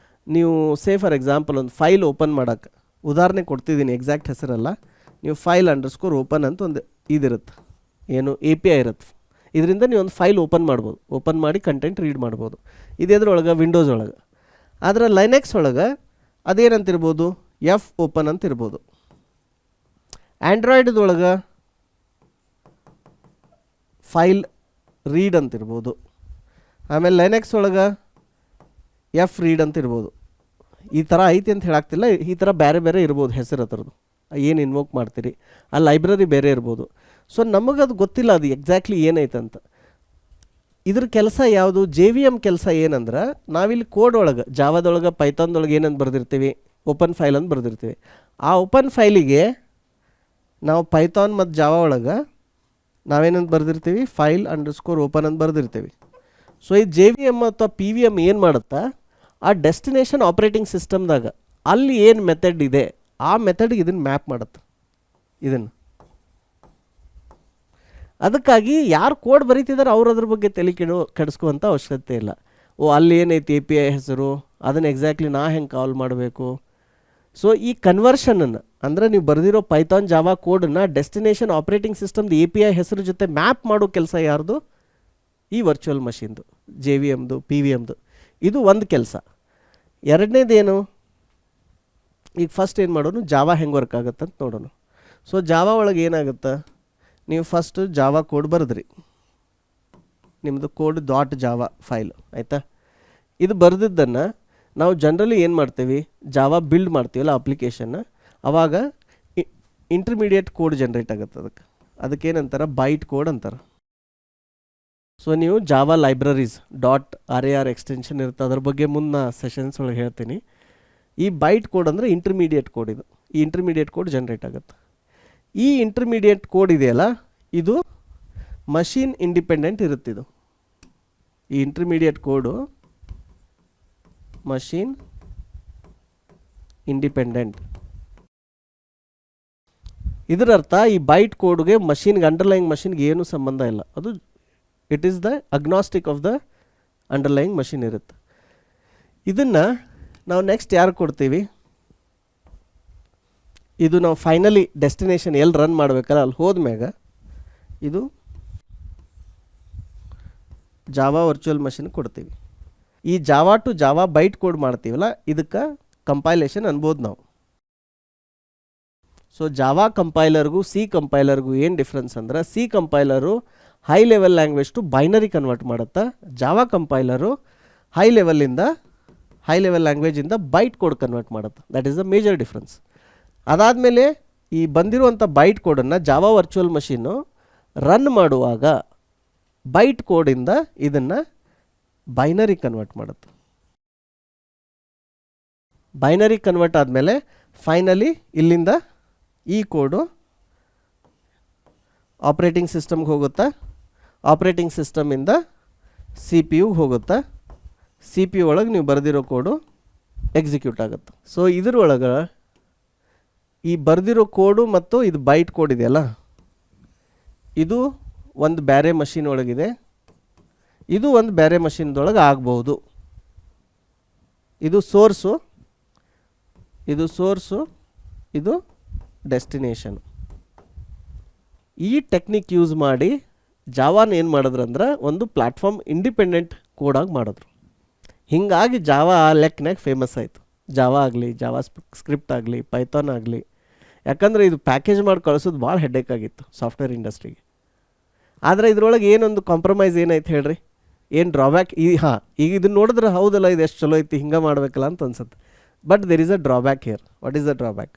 ನೀವು ಸೇ ಫಾರ್ ಎಕ್ಸಾಂಪಲ್ ಒಂದು ಫೈಲ್ ಓಪನ್ ಮಾಡೋಕ್ಕೆ ಉದಾಹರಣೆ ಕೊಡ್ತಿದ್ದೀನಿ, ಎಕ್ಸಾಕ್ಟ್ ಹೆಸರಲ್ಲ, ನೀವು ಫೈಲ್ ಅಂಡರ್ಸ್ಕೋರ್ ಓಪನ್ ಅಂತ ಒಂದು ಇದಿರುತ್ತೆ, ಏನು ಎ ಪಿ ಐ ಇರುತ್ತೆ. ಇದರಿಂದ ನೀವು ಒಂದು ಫೈಲ್ ಓಪನ್ ಮಾಡ್ಬೋದು, ಓಪನ್ ಮಾಡಿ ಕಂಟೆಂಟ್ ರೀಡ್ ಮಾಡ್ಬೋದು. ಇದೇದ್ರೊಳಗೆ ವಿಂಡೋಸ್ ಒಳಗೆ. ಆದರೆ ಲೈನೆಕ್ಸ್ ಒಳಗೆ ಅದೇನಂತಿರ್ಬೋದು, ಎಫ್ ಓಪನ್ ಅಂತ ಇರ್ಬೋದು. ಆ್ಯಂಡ್ರಾಯ್ಡ್ದೊಳಗೆ ಫೈಲ್ ರೀಡ್ ಅಂತಿರ್ಬೋದು. ಆಮೇಲೆ ಲೈನೆಕ್ಸ್ ಒಳಗೆ ಎಫ್ ರೀಡ್ ಅಂತ ಇರ್ಬೋದು. ಈ ಥರ ಐತಿ ಅಂತ ಹೇಳಾಗ್ತಿಲ್ಲ, ಈ ಥರ ಬೇರೆ ಬೇರೆ ಇರ್ಬೋದು ಹೆಸರು ಅದರದ್ದು, ಏನು ಇನ್ವೋಕ್ ಮಾಡ್ತೀರಿ, ಆ ಲೈಬ್ರರಿ ಬೇರೆ ಇರ್ಬೋದು. ಸೊ ನಮಗದು ಗೊತ್ತಿಲ್ಲ ಅದು ಎಕ್ಸಾಕ್ಟ್ಲಿ ಏನೈತೆ ಅಂತ. ಇದ್ರ ಕೆಲಸ ಯಾವುದು, ಜೆ ವಿ ಎಮ್ ಕೆಲಸ ಏನಂದ್ರೆ, ನಾವಿಲ್ಲಿ ಕೋಡ್ ಒಳಗೆ ಜಾವಾದೊಳಗೆ ಪೈಥಾನ್ದೊಳಗೆ ಏನಂತ ಬರೆದಿರ್ತೀವಿ, ಓಪನ್ ಫೈಲ್ ಅಂತ ಬರೆದಿರ್ತೀವಿ. ಆ ಓಪನ್ ಫೈಲಿಗೆ ನಾವು ಪೈಥಾನ್ ಮತ್ತು ಜಾವಾ ಒಳಗೆ ನಾವೇನಂತ ಬರೆದಿರ್ತೀವಿ, ಫೈಲ್ ಅಂಡರ್ಸ್ಕೋರ್ ಓಪನ್ ಅಂತ ಬರೆದಿರ್ತೀವಿ. ಸೊ ಈ ಜೆ ವಿ ಎಮ್ ಅಥವಾ ಪಿ ವಿ ಎಮ್ ಏನು ಮಾಡುತ್ತಾ, ಆ ಡೆಸ್ಟಿನೇಷನ್ ಆಪ್ರೇಟಿಂಗ್ ಸಿಸ್ಟಮ್ದಾಗ ಅಲ್ಲಿ ಏನು ಮೆಥಡ್ ಇದೆ ಆ ಮೆಥಡ್ಗೆ ಇದನ್ನು ಮ್ಯಾಪ್ ಮಾಡುತ್ತೆ. ಇದನ್ನು ಅದಕ್ಕಾಗಿ ಯಾರು ಕೋಡ್ ಬರೀತಿದ್ದಾರೆ ಅವ್ರು ಅದ್ರ ಬಗ್ಗೆ ತಲೆ ಕೆಡಿಸ್ಕುವಂಥ ಅವಶ್ಯಕತೆ ಇಲ್ಲ. ಓ ಅಲ್ಲಿ ಏನೈತಿ ಎ ಪಿ ಐ ಹೆಸರು, ಅದನ್ನು ಎಕ್ಸಾಕ್ಟ್ಲಿ ನಾ ಹೆಂಗೆ ಕಾಲ್ ಮಾಡಬೇಕು. ಸೊ ಈ ಕನ್ವರ್ಷನನ್ನು ಅಂದರೆ ನೀವು ಬರೆದಿರೋ ಪೈಥಾನ್ ಜಾವಾ ಕೋಡನ್ನು ಡೆಸ್ಟಿನೇಷನ್ ಆಪ್ರೇಟಿಂಗ್ ಸಿಸ್ಟಮ್ದು ಎ ಪಿ ಐ ಹೆಸರು ಜೊತೆ ಮ್ಯಾಪ್ ಮಾಡೋ ಕೆಲಸ ಯಾರ್ದು, ಈ ವರ್ಚುವಲ್ ಮಷೀನ್ದು, ಜೆ ವಿ ಎಮ್ದು, ಪಿ ವಿ ಎಮ್ದು. ಇದು ಒಂದು ಕೆಲಸ. ಎರಡನೇದೇನು, ಈಗ ಫಸ್ಟ್ ಏನು ಮಾಡೋನು, ಜಾವಾ ಹೆಂಗೆ ವರ್ಕ್ ಆಗುತ್ತೆ ಅಂತ ನೋಡೋಣ. ಸೊ ಜಾವಾ ಒಳಗೆ ಏನಾಗುತ್ತೆ, ನೀವು ಫಸ್ಟು ಜಾವಾ ಕೋಡ್ ಬರೆದ್ರಿ, ನಿಮ್ಮದು ಕೋಡ್ ಡಾಟ್ ಜಾವಾ ಫೈಲ್ ಆಯಿತಾ. ಇದು ಬರೆದಿದ್ದನ್ನು ನಾವು ಜನರಲಿ ಏನು ಮಾಡ್ತೀವಿ, ಜಾವಾ ಬಿಲ್ಡ್ ಮಾಡ್ತೀವಲ್ಲ ಅಪ್ಲಿಕೇಶನ್ನ, ಆವಾಗ ಇಂಟರ್ಮೀಡಿಯೇಟ್ ಕೋಡ್ ಜನ್ರೇಟ್ ಆಗುತ್ತೆ. ಅದಕ್ಕೇನಂತಾರೆ, ಬೈಟ್ ಕೋಡ್ ಅಂತಾರೆ. ಸೊ ನೀವು Java libraries dot R A R extension ಇರುತ್ತೆ, ಅದ್ರ ಬಗ್ಗೆ ಮುನ್ನ ಸೆಷನ್ಸ್ ಒಳಗೆ ಹೇಳ್ತೀನಿ. ಈ ಬೈಟ್ ಕೋಡ್ ಅಂದರೆ ಇಂಟರ್ಮೀಡಿಯೇಟ್ ಕೋಡ್. ಇದು ಈ ಇಂಟರ್ಮೀಡಿಯೇಟ್ ಕೋಡ್ ಜನ್ರೇಟ್ ಆಗುತ್ತೆ. ಈ ಇಂಟರ್ಮೀಡಿಯೇಟ್ ಕೋಡ್ ಇದೆಯಲ್ಲ, ಇದು ಮಷೀನ್ ಇಂಡಿಪೆಂಡೆಂಟ್ ಇರುತ್ತೆ. ಇದು ಈ ಇಂಟರ್ಮೀಡಿಯೇಟ್ ಕೋಡು ಮಷೀನ್ ಇಂಡಿಪೆಂಡೆಂಟ್. ಇದರ ಅರ್ಥ ಈ ಬೈಟ್ ಕೋಡ್ಗೆ ಮಷೀನ್ಗೆ, ಅಂಡರ್ಲೈಯಿಂಗ್ ಮಷೀನ್ಗೆ ಏನೂ ಸಂಬಂಧ ಇಲ್ಲ. ಅದು it is the agnostic of the underlying machine ಇರುತ್ತೆ. ಇದನ್ನು ನಾವು ನೆಕ್ಸ್ಟ್ ಯಾರು ಕೊಡ್ತೀವಿ, ಇದು ನಾವು ಫೈನಲಿ ಡೆಸ್ಟಿನೇಷನ್ ಎಲ್ಲಿ ರನ್ ಮಾಡಬೇಕಲ್ಲ ಅಲ್ಲಿ ಹೋದ್ಮ್ಯಾಗ ಇದು ಜಾವಾ ವರ್ಚುವಲ್ ಮಷೀನ್ ಕೊಡ್ತೀವಿ. ಈ Java to Java byte code ಮಾಡ್ತೀವಲ್ಲ, ಇದಕ್ಕೆ ಕಂಪೈಲೇಷನ್ ಅನ್ಬೋದು ನಾವು. ಸೊ ಜಾವಾ ಕಂಪೈಲರ್ಗೂ ಸಿ ಕಂಪೈಲರ್ಗೂ ಏನು ಡಿಫ್ರೆನ್ಸ್ ಅಂದ್ರೆ, C compiler high level language to binary convert ಮಾಡುತ್ತಾ, ಜಾವಾ ಕಂಪೈಲರು ಹೈ ಲೆವೆಲ್ ಲ್ಯಾಂಗ್ವೇಜಿಂದ ಬೈಟ್ ಕೋಡ್ ಕನ್ವರ್ಟ್ ಮಾಡುತ್ತೆ. That is the major difference. ಅದಾದಮೇಲೆ ಈ ಬಂದಿರುವಂಥ ಬೈಟ್ ಕೋಡನ್ನು ಜಾವಾ ವರ್ಚುವಲ್ ಮಷೀನು ರನ್ ಮಾಡುವಾಗ ಬೈಟ್ ಕೋಡಿಂದ ಇದನ್ನು ಬೈನರಿ ಕನ್ವರ್ಟ್ ಮಾಡುತ್ತೆ. ಬೈನರಿ ಕನ್ವರ್ಟ್ ಆದಮೇಲೆ ಫೈನಲಿ ಇಲ್ಲಿಂದ ಈ ಕೋಡು ಆಪ್ರೇಟಿಂಗ್ ಸಿಸ್ಟಮ್ಗೆ ಹೋಗುತ್ತಾ, ಆಪ್ರೇಟಿಂಗ್ ಸಿಸ್ಟಮಿಂದ ಸಿ ಪಿ ಯುಗೆ ಹೋಗುತ್ತಾ, ಸಿ ಪಿ ಯು ಒಳಗೆ ನೀವು ಬರೆದಿರೋ ಕೋಡು ಎಕ್ಸಿಕ್ಯೂಟ್ ಆಗುತ್ತೆ. ಸೊ ಇದ್ರೊಳಗೆ ಈ ಬರೆದಿರೋ ಕೋಡು ಮತ್ತು ಇದು ಬೈಟ್ ಕೋಡ್ ಇದೆಯಲ್ಲ, ಇದು ಒಂದು ಬೇರೆ ಮಷೀನ್ ಒಳಗಿದೆ, ಇದು ಒಂದು ಬೇರೆ ಮಷೀನ್ದೊಳಗೆ ಆಗ್ಬೋದು. ಇದು ಸೋರ್ಸು, ಇದು ಡೆಸ್ಟಿನೇಷನ್. ಈ ಟೆಕ್ನಿಕ್ ಯೂಸ್ ಮಾಡಿ ಜಾವಾನ ಏನು ಮಾಡಿದ್ರು ಅಂದ್ರೆ ಒಂದು ಪ್ಲ್ಯಾಟ್ಫಾರ್ಮ್ ಇಂಡಿಪೆಂಡೆಂಟ್ ಕೋಡಾಗಿ ಮಾಡಿದ್ರು. ಹೀಗಾಗಿ ಜಾವಾ ಆ ಲೆಕ್ಕನಾಗ ಫೇಮಸ್ ಆಯಿತು. ಜಾವಾ ಆಗಲಿ, ಜಾವಾ ಸ್ಕ್ರಿಪ್ಟ್ ಆಗಲಿ, ಪೈಥಾನ್ ಆಗಲಿ. ಯಾಕಂದರೆ ಇದು ಪ್ಯಾಕೇಜ್ ಮಾಡಿ ಕಳಿಸೋದು ಭಾಳ ಹೆಡ್ಡೇಕ್ ಆಗಿತ್ತು ಸಾಫ್ಟ್ವೇರ್ ಇಂಡಸ್ಟ್ರಿಗೆ. ಆದರೆ ಇದರೊಳಗೆ ಏನೊಂದು ಕಾಂಪ್ರಮೈಸ್ ಏನಾಯ್ತು ಹೇಳ್ರಿ, ಏನು ಡ್ರಾಬ್ಯಾಕ್ ಈಗ ಇದನ್ನು ನೋಡಿದ್ರೆ ಹೌದಲ್ಲ ಇದು ಎಷ್ಟು ಚಲೋ ಐತಿ, ಹಿಂಗೆ ಮಾಡಬೇಕಲ್ಲ ಅಂತ ಅನ್ಸುತ್ತೆ. But there is a drawback here. What is the drawback?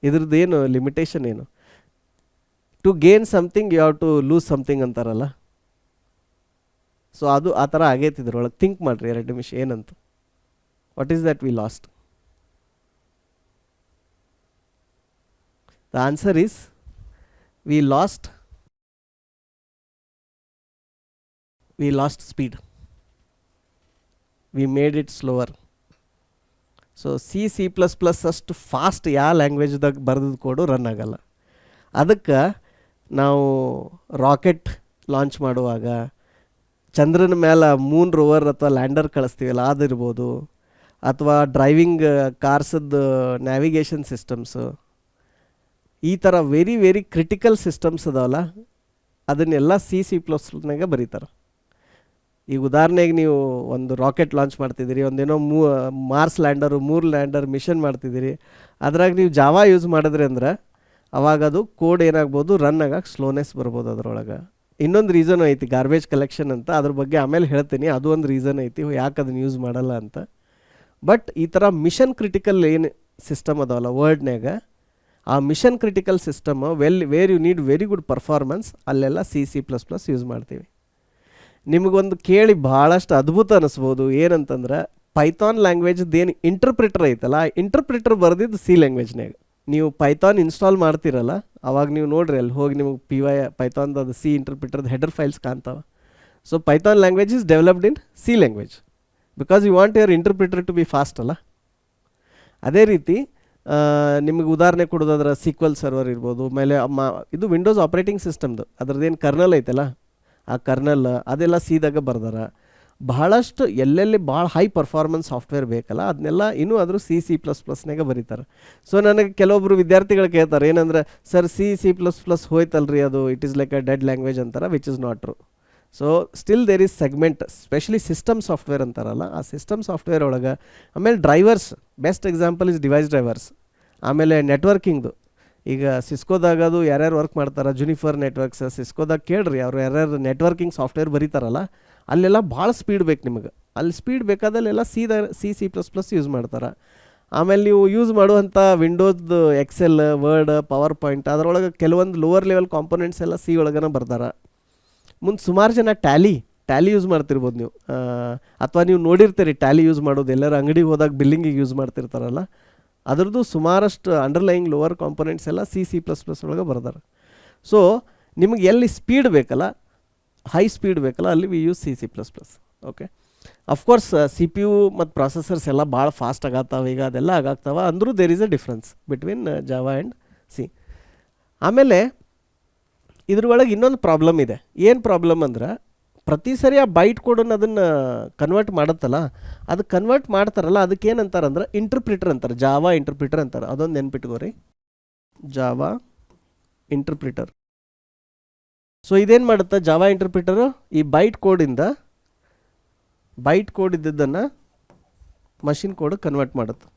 ಇದ್ರದ್ದು ಏನು ಲಿಮಿಟೇಷನ್ ಏನು? To gain something you have to lose something ಅಂತಾರಲ್ಲ. ಸೊ ಅದು ಆ ಥರ ಆಗೈತಿ ಇದ್ರೊಳಗೆ. ಥಿಂಕ್ ಮಾಡಿರಿ 2 ನಿಮಿಷ ಏನಂತ. What is that we last? The answer is V last speed. We made it slower. So C++ ಅಷ್ಟು ಫಾಸ್ಟ್ ಯಾವ ಲ್ಯಾಂಗ್ವೇಜ್ದಾಗ ಬರೆದ ಕೋಡು ರನ್ ಆಗಲ್ಲ. ಅದಕ್ಕೆ ನಾವು ರಾಕೆಟ್ ಲಾಂಚ್ ಮಾಡುವಾಗ ಚಂದ್ರನ ಮೇಲೆ ಮೂನ್ ರೋವರ್ ಅಥವಾ ಲ್ಯಾಂಡರ್ ಕಳಿಸ್ತೀವಲ್ಲ ಅದಿರ್ಬೋದು, ಅಥವಾ ಡ್ರೈವಿಂಗ್ ಕಾರ್ಸದ್ದು ನ್ಯಾವಿಗೇಷನ್ ಸಿಸ್ಟಮ್ಸು, ಈ ಥರ ವೆರಿ ವೆರಿ ಕ್ರಿಟಿಕಲ್ ಸಿಸ್ಟಮ್ಸ್ ಅದಾವಲ್ಲ ಅದನ್ನೆಲ್ಲ C++ನಾಗ ಬರೀತಾರೆ. ಈಗ ಉದಾಹರಣೆಗೆ ನೀವು ಒಂದು ರಾಕೆಟ್ ಲಾಂಚ್ ಮಾಡ್ತಿದ್ದೀರಿ, ಒಂದೇನೋ ಮಾರ್ಸ್ ಲ್ಯಾಂಡರು 3 ಲ್ಯಾಂಡರ್ ಮಿಷನ್ ಮಾಡ್ತಿದ್ದೀರಿ, ಅದ್ರಾಗ ನೀವು ಜಾವಾ ಯೂಸ್ ಮಾಡಿದ್ರಿ ಅಂದ್ರೆ ಅವಾಗ ಅದು ಕೋಡ್ ಏನಾಗ್ಬೋದು, ರನ್ ಆಗಕ್ಕೆ ಸ್ಲೋನೆಸ್ ಬರ್ಬೋದು ಅದರೊಳಗೆ. ಇನ್ನೊಂದು ರೀಸನ್ ಐತಿ ಗಾರ್ಬೇಜ್ ಕಲೆಕ್ಷನ್ ಅಂತ, ಅದ್ರ ಬಗ್ಗೆ ಆಮೇಲೆ ಹೇಳ್ತೀನಿ. ಅದು ಒಂದು ರೀಸನ್ ಐತಿ ಯಾಕೆ ಅದನ್ನು ಯೂಸ್ ಮಾಡಲ್ಲ ಅಂತ. ಬಟ್ ಈ ಥರ ಮಿಷನ್ ಕ್ರಿಟಿಕಲ್ ಏನು ಸಿಸ್ಟಮ್ ಅದಾವಲ್ಲ ವರ್ಡ್ನ್ಯಾಗ, ಆ mission critical system where you need very good performance, ಅಲ್ಲೆಲ್ಲ C++ ಯೂಸ್ ಮಾಡ್ತೀವಿ. ನಿಮಗೊಂದು ಕೇಳಿ ಭಾಳಷ್ಟು ಅದ್ಭುತ ಅನ್ನಿಸ್ಬೋದು. ಏನಂತಂದ್ರೆ ಪೈಥಾನ್ ಲ್ಯಾಂಗ್ವೇಜ್ದು ಏನು ಇಂಟರ್ಪ್ರಿಟರ್ ಐತಲ್ಲ, ಆ ಇಂಟರ್ಪ್ರಿಟರ್ ಬರೆದಿದ್ದು C ಲ್ಯಾಂಗ್ವೇಜ್ನಾಗ. ನೀವು ಪೈಥಾನ್ ಇನ್ಸ್ಟಾಲ್ ಮಾಡ್ತಿರಲ್ಲ ಅವಾಗ ನೀವು ನೋಡ್ರಿ ಅಲ್ಲಿ ಹೋಗಿ ನಿಮಗೆ ಪೈಥಾನ್ದು ಅದು C ಇಂಟರ್ಪ್ರಿಟರ್ದು ಹೆಡರ್ ಫೈಲ್ಸ್ ಕಾಣ್ತಾವೆ. So Python language is developed in C language because you want your interpreter to be fast ಅಲ್ಲ. ಅದೇ ರೀತಿ ನಿಮಗೆ ಉದಾಹರಣೆ ಕೊಡೋದಾದ್ರೆ SQL ಸರ್ವರ್ ಇರ್ಬೋದು, ಆಮೇಲೆ ಇದು ವಿಂಡೋಸ್ ಆಪ್ರೇಟಿಂಗ್ ಸಿಸ್ಟಮ್ದು ಅದ್ರದ್ದೇನು ಕರ್ನಲ್ ಐತಲ್ಲ ಆ ಕರ್ನಲ್ ಅದೆಲ್ಲ ಸಿದಾಗ ಬರ್ದಾರ. ಬಹಳಷ್ಟು ಎಲ್ಲೆಲ್ಲಿ ಭಾಳ ಹೈ ಪರ್ಫಾರ್ಮೆನ್ಸ್ ಸಾಫ್ಟ್ವೇರ್ ಬೇಕಲ್ಲ ಅದನ್ನೆಲ್ಲ ಇನ್ನೂ ಆದರೂ C++ನಾಗ ಬರೀತಾರೆ. ಸೊ ನನಗೆ ಕೆಲವೊಬ್ಬರು ವಿದ್ಯಾರ್ಥಿಗಳು ಕೇಳ್ತಾರೆ ಏನಂದ್ರೆ, ಸರ್ C++ ಹೋಯ್ತಲ್ರಿ ಅದು it is like a dead language ಅಂತಾರೆ, which is not true. So still there is segment, specially system software ಅಂತಾರಲ್ಲ, ಆ ಸಿಸ್ಟಮ್ ಸಾಫ್ಟ್ವೇರ್ ಒಳಗೆ ಆಮೇಲೆ drivers, best example is device drivers. ಆಮೇಲೆ ನೆಟ್ವರ್ಕಿಂಗ್ದು, ಈಗ ಸಿಸ್ಕೋದಾಗ ಅದು ಯಾರ್ಯಾರು ವರ್ಕ್ ಮಾಡ್ತಾರೆ, ಜುನಿಫರ್ ನೆಟ್ವರ್ಕ್ಸ್, ಸಿಸ್ಕೋದಾಗ ಕೇಳ್ರಿ ಅವ್ರು ಯಾರ್ಯಾರು ನೆಟ್ವರ್ಕಿಂಗ್ ಸಾಫ್ಟ್ವೇರ್ ಬರೀತಾರಲ್ಲ ಅಲ್ಲೆಲ್ಲ ಭಾಳ ಸ್ಪೀಡ್ ಬೇಕು ನಿಮಗೆ. ಅಲ್ಲಿ ಸ್ಪೀಡ್ ಬೇಕಾದಲ್ಲೆಲ್ಲ C++ ಯೂಸ್ ಮಾಡ್ತಾರೆ. ಆಮೇಲೆ ನೀವು ಯೂಸ್ ಮಾಡುವಂಥ ವಿಂಡೋಸ್ದು ಎಕ್ಸೆಲ್, ವರ್ಡ್, ಪವರ್ ಪಾಯಿಂಟ್ ಅದರೊಳಗೆ ಕೆಲವೊಂದು ಲೋವರ್ ಲೆವೆಲ್ ಕಾಂಪೊನೆಂಟ್ಸ್ ಎಲ್ಲ C ಒಳಗನ ಬರ್ತಾರೆ. ಮುಂದೆ ಸುಮಾರು ಜನ ಟ್ಯಾಲಿ ಯೂಸ್ ಮಾಡ್ತಿರ್ಬೋದು ನೀವು, ಅಥವಾ ನೀವು ನೋಡಿರ್ತೀರಿ ಟ್ಯಾಲಿ ಯೂಸ್ ಮಾಡೋದು ಎಲ್ಲರ ಅಂಗಡಿಗೆ ಹೋದಾಗ ಬಿಲ್ಲಿಂಗಿಗೆ ಯೂಸ್ ಮಾಡ್ತಿರ್ತಾರಲ್ಲ, ಅದ್ರದ್ದು ಸುಮಾರಷ್ಟು ಅಂಡರ್ಲೈಯಿಂಗ್ ಲೋವರ್ ಕಾಂಪೊನೆಂಟ್ಸ್ ಎಲ್ಲ C++ ಒಳಗೆ ಬರ್ತಾರೆ. ಸೊ ನಿಮಗೆ ಎಲ್ಲಿ ಸ್ಪೀಡ್ ಬೇಕಲ್ಲ, ಹೈ ಸ್ಪೀಡ್ ಬೇಕಲ್ಲ, ಅಲ್ಲಿ we use C++. Okay, of course CPU ಮತ್ತು ಪ್ರೊಸೆಸರ್ಸ್ ಎಲ್ಲ ಭಾಳ ಫಾಸ್ಟ್ ಆಗತ್ತಾವೆ ಈಗ, ಅದೆಲ್ಲ ಆಗಾಗ್ತಾವೆ. ಅಂದರೂ there is a difference between Java and C. ಆಮೇಲೆ ಇದ್ರೊಳಗೆ ಇನ್ನೊಂದು ಪ್ರಾಬ್ಲಮ್ ಇದೆ. ಏನು ಪ್ರಾಬ್ಲಮ್ ಅಂದ್ರೆ, ಪ್ರತಿ ಸರಿ ಆ ಬೈಟ್ ಕೋಡನ್ನು ಅದನ್ನು ಕನ್ವರ್ಟ್ ಮಾಡುತ್ತಲ್ಲ, ಅದು ಕನ್ವರ್ಟ್ ಮಾಡ್ತಾರಲ್ಲ ಅದಕ್ಕೆ ಏನಂತಾರಂದ್ರೆ ಇಂಟರ್ಪ್ರಿಟರ್ ಅಂತಾರೆ, ಜಾವಾ ಇಂಟರ್ಪ್ರಿಟರ್ ಅಂತಾರೆ. ಅದೊಂದು ನೆನ್ಪಿಟ್ಕೋರಿ, ಜಾವಾ ಇಂಟರ್ಪ್ರಿಟರ್. ಸೊ ಇದೇನು ಮಾಡುತ್ತೆ ಜಾವಾ ಇಂಟರ್ಪ್ರಿಟರು, ಈ ಬೈಟ್ ಕೋಡ್ ಇದ್ದದ್ದನ್ನು ಮಷಿನ್ ಕೋಡ್ ಕನ್ವರ್ಟ್ ಮಾಡುತ್ತೆ.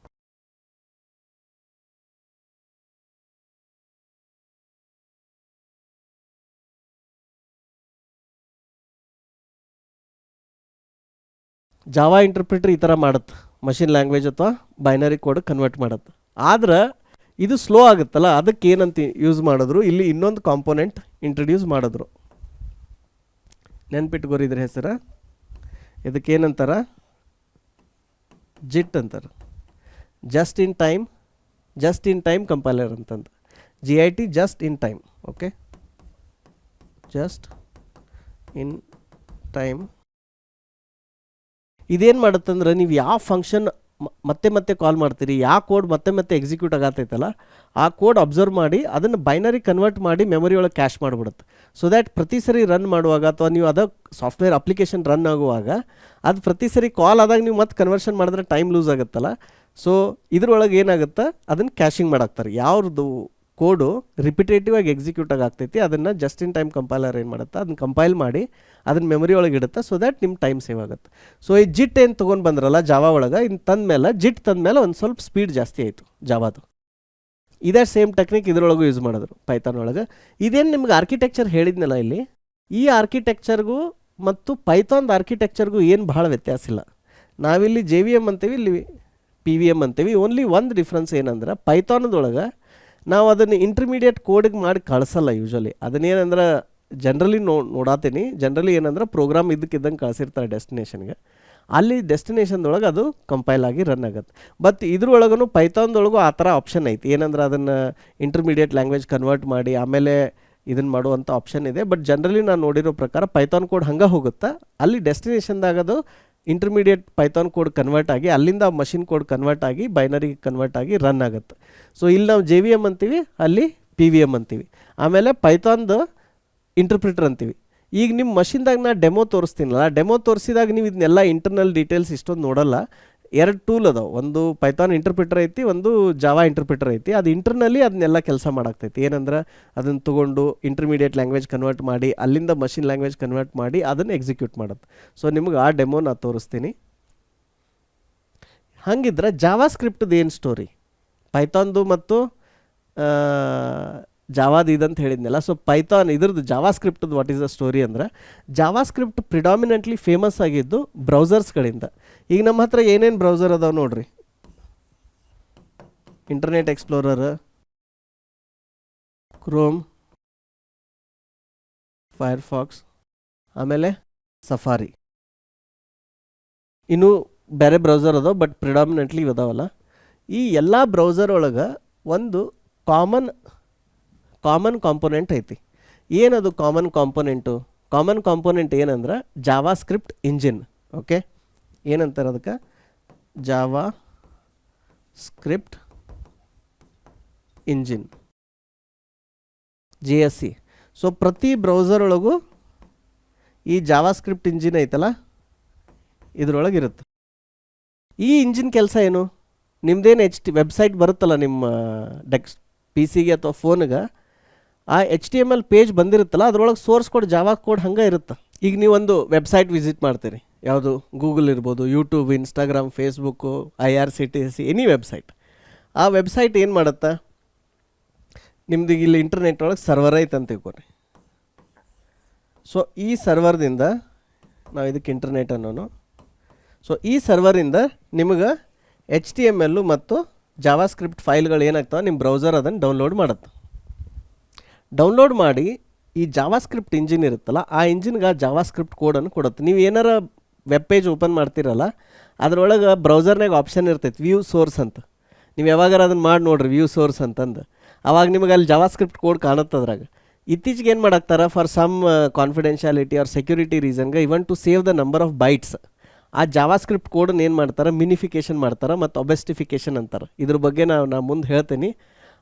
ಜಾವಾ ಇಂಟರ್ಪ್ರಿಟರ್ ಈ ಥರ ಮಾಡುತ್ತೆ, ಮಷಿನ್ ಲ್ಯಾಂಗ್ವೇಜ್ ಅಥವಾ ಬೈನರಿ ಕೋಡ್ ಕನ್ವರ್ಟ್ ಮಾಡುತ್ತೆ. ಆದ್ರೆ ಇದು ಸ್ಲೋ ಆಗುತ್ತಲ್ಲ, ಅದಕ್ಕೆ ಏನಂತ ಯೂಸ್ ಮಾಡಿದ್ರು, ಇಲ್ಲಿ ಇನ್ನೊಂದು ಕಾಂಪೊನೆಂಟ್ ಇಂಟ್ರಡ್ಯೂಸ್ ಮಾಡಿದ್ರು. ನೆನ್ಪಿಟ್ಕೋರಿ ಇದ್ರ ಹೆಸರು, ಇದಕ್ಕೇನಂತಾರೆ, ಜಿಟ್ ಅಂತಾರೆ, ಜಸ್ಟ್ ಇನ್ ಟೈಮ್ ಕಂಪೈಲರ್ ಅಂತಂದು, GIT just in time. Okay, just in time. ಇದೇನು ಮಾಡುತ್ತಂದ್ರೆ, ನೀವು ಯಾವ ಫಂಕ್ಷನ್ ಮತ್ತೆ ಕಾಲ್ ಮಾಡ್ತೀರಿ, ಯಾವ ಕೋಡ್ ಮತ್ತೆ ಎಕ್ಸಿಕ್ಯೂಟ್ ಆಗತ್ತೈತಲ್ಲ ಆ ಕೋಡ್ ಅಬ್ಸರ್ವ್ ಮಾಡಿ ಅದನ್ನು ಬೈನರಿ ಕನ್ವರ್ಟ್ ಮಾಡಿ ಮೆಮೊರಿ ಒಳಗೆ ಕ್ಯಾಶ್ ಮಾಡಿಬಿಡುತ್ತೆ. ಸೊ ದ್ಯಾಟ್ ಪ್ರತಿ ಸರಿ ರನ್ ಮಾಡುವಾಗ ಅಥವಾ ನೀವು ಅದ ಸಾಫ್ಟ್ವೇರ್ ಅಪ್ಲಿಕೇಶನ್ ರನ್ ಆಗುವಾಗ ಅದು ಪ್ರತಿ ಸರಿ ಕಾಲ್ ಆದಾಗ ನೀವು ಮತ್ತೆ ಕನ್ವರ್ಷನ್ ಮಾಡಿದ್ರೆ ಟೈಮ್ ಲೂಸ್ ಆಗುತ್ತಲ್ಲ. ಸೊ ಇದ್ರೊಳಗೆ ಏನಾಗುತ್ತೆ, ಅದನ್ನು ಕ್ಯಾಶಿಂಗ್ ಮಾಡಾಕ್ತಾರೆ. ಯಾವ್ದು ಕೋಡು ರಿಪಿಟೇಟಿವ್ ಆಗಿ ಎಕ್ಸಿಕ್ಯೂಟ್ ಆಗ್ತೈತಿ ಅದನ್ನು ಜಸ್ಟ್ ಇನ್ ಟೈಮ್ ಕಂಪೈಲರ್ ಏನು ಮಾಡುತ್ತೆ, ಅದನ್ನು ಕಂಪೈಲ್ ಮಾಡಿ ಅದನ್ನ ಮೆಮೊರಿ ಒಳಗೆ ಇಡುತ್ತೆ. ಸೊ ದ್ಯಾಟ್ ನಿಮ್ಮ ಟೈಮ್ ಸೇವ್ ಆಗುತ್ತೆ. ಸೊ ಈ ಜಿಟ್ ಏನು ತೊಗೊಂಡು ಬಂದ್ರಲ್ಲ ಜಾವಾ ಒಳಗೆ, ಇನ್ನು ಜಿಟ್ ತಂದಮೇಲೆ ಒಂದು ಸ್ವಲ್ಪ ಸ್ಪೀಡ್ ಜಾಸ್ತಿ ಆಯಿತು ಜಾವಾದು. ಇದೇ ಸೇಮ್ ಟೆಕ್ನಿಕ್ ಇದರೊಳಗೂ ಯೂಸ್ ಮಾಡಿದ್ರು ಪೈಥಾನ್ ಒಳಗೆ. ಇದೇನು ನಿಮ್ಗೆ ಆರ್ಕಿಟೆಕ್ಚರ್ ಹೇಳಿದ್ನಲ್ಲ ಇಲ್ಲಿ, ಈ ಆರ್ಕಿಟೆಕ್ಚರ್ಗೂ ಮತ್ತು ಪೈಥಾನ್ದು ಆರ್ಕಿಟೆಕ್ಚರ್ಗೂ ಏನು ಭಾಳ ವ್ಯತ್ಯಾಸ ಇಲ್ಲ. ನಾವಿಲ್ಲಿ JVM ಅಂತೀವಿ, ಇಲ್ಲಿ PVM ಅಂತೀವಿ. ಓನ್ಲಿ ಒಂದು ಡಿಫ್ರೆನ್ಸ್ ಏನಂದ್ರೆ, ಪೈಥಾನದೊಳಗೆ ನಾವು ಅದನ್ನು ಇಂಟರ್ಮೀಡಿಯೇಟ್ ಕೋಡಿಗೆ ಮಾಡಿ ಕಳಿಸಲ್ಲ ಯೂಶ್ವಲಿ. ಅದನ್ನೇನಂದ್ರೆ ಜನರಲಿ ನೋಡಾತೀನಿ, ಜನರಲಿ ಏನಂದ್ರೆ ಪ್ರೋಗ್ರಾಮ್ ಇದ್ದಕ್ಕಿದ್ದಂಗೆ ಕಳಿಸಿರ್ತಾರೆ ಡೆಸ್ಟಿನೇಷನ್ಗೆ, ಅಲ್ಲಿ ಡೆಸ್ಟಿನೇಷನ್ದೊಳಗೆ ಅದು ಕಂಪೈಲ್ ಆಗಿ ರನ್ ಆಗುತ್ತೆ. ಬಟ್ ಇದ್ರೊಳಗೂ ಪೈಥಾನ್ದೊಳಗೂ ಆ ಥರ ಆಪ್ಷನ್ ಐತಿ, ಏನಂದ್ರೆ ಅದನ್ನು ಇಂಟರ್ಮೀಡಿಯೇಟ್ ಲ್ಯಾಂಗ್ವೇಜ್ ಕನ್ವರ್ಟ್ ಮಾಡಿ ಆಮೇಲೆ ಇದನ್ನು ಮಾಡುವಂಥ ಆಪ್ಷನ್ ಇದೆ. ಬಟ್ ಜನರಲಿ ನಾನು ನೋಡಿರೋ ಪ್ರಕಾರ ಪೈಥಾನ್ ಕೋಡ್ ಹಂಗೆ ಹೋಗುತ್ತೆ, ಅಲ್ಲಿ ಡೆಸ್ಟಿನೇಷನ್ದಾಗ ಅದು ಇಂಟರ್ಮೀಡಿಯೇಟ್ ಪೈಥಾನ್ ಕೋಡ್ ಕನ್ವರ್ಟ್ ಆಗಿ ಅಲ್ಲಿಂದ ಮಷಿನ್ ಕೋಡ್ ಕನ್ವರ್ಟ್ ಆಗಿ ಬೈನರಿ ಕನ್ವರ್ಟ್ ಆಗಿ ರನ್ ಆಗುತ್ತೆ. ಸೊ ಇಲ್ಲಿ ನಾವು JVM ಅಂತೀವಿ, ಅಲ್ಲಿ PVM ಅಂತೀವಿ. ಆಮೇಲೆ ಪೈಥಾನ್ದು ಇಂಟರ್ಪ್ರಿಟರ್ ಅಂತೀವಿ. ಈಗ ನಿಮ್ಮ ಮಷಿನ್ದಾಗ ನಾ ಡೆಮೋ ತೋರಿಸ್ತೀನಲ್ಲ, ಡೆಮೋ ತೋರಿಸಿದಾಗ ನೀವು ಇದನ್ನೆಲ್ಲ ಇಂಟರ್ನಲ್ ಡೀಟೇಲ್ಸ್ ಇಷ್ಟೊಂದು ನೋಡಲ್ಲ. 2 ಟೂಲ್ ಅದಾವೆ, ಒಂದು ಪೈಥಾನ್ ಇಂಟರ್ಪ್ರಿಟರ್ ಐತಿ, ಒಂದು ಜಾವಾ ಇಂಟರ್ಪ್ರಿಟರ್ ಐತಿ. ಅದು ಇಂಟರ್ನಲ್ಲಿ ಅದನ್ನೆಲ್ಲ ಕೆಲಸ ಮಾಡಾಕ್ತೈತಿ. ಏನಂದ್ರೆ ಅದನ್ನು ತೊಗೊಂಡು ಇಂಟರ್ಮೀಡಿಯೇಟ್ ಲ್ಯಾಂಗ್ವೇಜ್ ಕನ್ವರ್ಟ್ ಮಾಡಿ ಅಲ್ಲಿಂದ ಮಷಿನ್ ಲ್ಯಾಂಗ್ವೇಜ್ ಕನ್ವರ್ಟ್ ಮಾಡಿ ಅದನ್ನು ಎಕ್ಸಿಕ್ಯೂಟ್ ಮಾಡುತ್ತೆ. ಸೊ ನಿಮ್ಗೆ ಆ ಡೆಮೋ ನಾ ತೋರಿಸ್ತೀನಿ. ಹಾಗಿದ್ರೆ ಜಾವಾ ಸ್ಕ್ರಿಪ್ಟ್ದು ಏನು ಸ್ಟೋರಿ, ಪೈಥಾನ್ದು ಮತ್ತು ಜಾವಾದ ಇದಂತ ಹೇಳಿದ್ನಲ್ಲ. ಸೊ ಪೈಥಾನ್ ಇದ್ರದ್ದು ಜಾವಾ ಸ್ಕ್ರಿಪ್ಟ್ದು ವಾಟ್ ಈಸ್ ದ ಸ್ಟೋರಿ ಅಂದ್ರೆ, ಜಾವಾ ಸ್ಕ್ರಿಪ್ಟ್ ಪ್ರಿಡಾಮಿನೆಂಟ್ಲಿ ಫೇಮಸ್ ಆಗಿದ್ದು ಬ್ರೌಸರ್ಸ್ಗಳಿಂದ. ಈಗ ನಮ್ಮ ಹತ್ರ ಏನೇನು ಬ್ರೌಸರ್ ಅದಾವೆ ನೋಡ್ರಿ, ಇಂಟರ್ನೆಟ್ ಎಕ್ಸ್ಪ್ಲೋರರ್, ಕ್ರೋಮ್, ಫೈರ್ಫಾಕ್ಸ್, ಆಮೇಲೆ ಸಫಾರಿ, ಇನ್ನೂ ಬೇರೆ ಬ್ರೌಸರ್ ಅದಾವೆ, ಬಟ್ ಪ್ರಿಡಾಮಿನೆಂಟ್ಲಿ ಇದಾವಲ್ಲ. ಈ ಎಲ್ಲ ಬ್ರೌಸರ್ ಒಳಗೆ ಒಂದು ಕಾಮನ್ ಕಾಂಪೊನೆಂಟ್ ಐತಿ. ಏನದು ಕಾಮನ್ ಕಾಂಪೊನೆಂಟ್ ಏನಂದ್ರೆ ಜಾವಾ ಸ್ಕ್ರಿಪ್ಟ್ ಇಂಜಿನ್. ಓಕೆ, ಏನಂತಾರೆ ಅದಕ್ಕೆ, Java script engine, JSE. So ಪ್ರತಿ ಬ್ರೌಸರ್ ಒಳಗೂ ಈ ಜಾವಾ ಸ್ಕ್ರಿಪ್ಟ್ ಇಂಜಿನ್ ಐತಲ್ಲ, ಇದ್ರೊಳಗಿರುತ್ತೆ. ಈ ಇಂಜಿನ್ ಕೆಲಸ ಏನು, ನಿಮ್ದೇನು ವೆಬ್ಸೈಟ್ ಬರುತ್ತಲ್ಲ ನಿಮ್ಮ PC ಗೆ ಅಥವಾ ಫೋನ್ಗೆ, ಆ HTML ಪೇಜ್ ಬಂದಿರುತ್ತಲ್ಲ, ಅದ್ರೊಳಗೆ ಸೋರ್ಸ್ ಕೋಡ್ ಜಾವಾ ಕೋಡ್ ಹಂಗೆ ಇರುತ್ತೆ. ಈಗ ನೀವೊಂದು ವೆಬ್ಸೈಟ್ ವಿಸಿಟ್ ಮಾಡ್ತೀರಿ, ಯಾವುದು ಗೂಗಲ್ ಇರ್ಬೋದು, YouTube, Instagram, Facebook, IRCTC, any website. ಆ ವೆಬ್ಸೈಟ್ ಏನು ಮಾಡುತ್ತಾ, ನಿಮ್ದು ಇಲ್ಲಿ ಇಂಟರ್ನೆಟ್ ಒಳಗೆ ಸರ್ವರ್ ಐತೆ ಅಂತ ತಿಳ್ಕೊರಿ. ಸೊ ಈ ಸರ್ವರ್ದಿಂದ ನಾವು ಇದಕ್ಕೆ ಇಂಟರ್ನೆಟ್ ಅನ್ನೋನು. ಸೊ ಈ ಸರ್ವರಿಂದ ನಿಮಗೆ HTML ಮತ್ತು ಜಾವಾ ಸ್ಕ್ರಿಪ್ಟ್ ಫೈಲ್ಗಳು ಏನಾಗ್ತವೆ, ನಿಮ್ಮ ಬ್ರೌಸರ್ ಅದನ್ನು ಡೌನ್ಲೋಡ್ ಮಾಡುತ್ತೆ. ಡೌನ್ಲೋಡ್ ಮಾಡಿ ಈ ಜಾವಾ ಸ್ಕ್ರಿಪ್ಟ್ ಇಂಜಿನ್ ಇರುತ್ತಲ್ಲ, ಆ ಇಂಜಿನ್ಗೆ ಜಾವಾ ಸ್ಕ್ರಿಪ್ಟ್ ಕೋಡನ್ನು ಕೊಡುತ್ತೆ. ನೀವು ಏನಾರ ವೆಬ್ ಪೇಜ್ ಓಪನ್ ಮಾಡ್ತಿರಲ್ಲ, ಅದರೊಳಗೆ ಬ್ರೌಸರ್ನಾಗ ಆಪ್ಷನ್ ಇರ್ತೈತೆ ವ್ಯೂ ಸೋರ್ಸ್ ಅಂತ. ನೀವು ಯಾವಾಗಾರ ಅದನ್ನು ಮಾಡಿ ನೋಡ್ರಿ, ವ್ಯೂ ಸೋರ್ಸ್ ಅಂತಂದು, ಅವಾಗ ನಿಮಗೆ ಅಲ್ಲಿ ಜಾವಾ ಸ್ಕ್ರಿಪ್ಟ್ ಕೋಡ್ ಕಾಣುತ್ತೆ. ಅದ್ರಾಗ ಇತ್ತೀಚೆಗೆ ಏನು ಮಾಡಾಕ್ತಾರೆ, for some confidentiality or security ರೀಸನ್ಗೆ, even to save the number of bytes, ಆ ಜಾವಾ ಸ್ಕ್ರಿಪ್ಟ್ ಕೋಡನ್ನು ಏನು ಮಾಡ್ತಾರೆ, ಮಿನಿಫಿಕೇಷನ್ ಮಾಡ್ತಾರೆ ಮತ್ತು ಒಬೆಸ್ಟಿಫಿಕೇಷನ್ ಅಂತಾರೆ. ಇದ್ರ ಬಗ್ಗೆ ನಾನು ಮುಂದೆ ಹೇಳ್ತೀನಿ.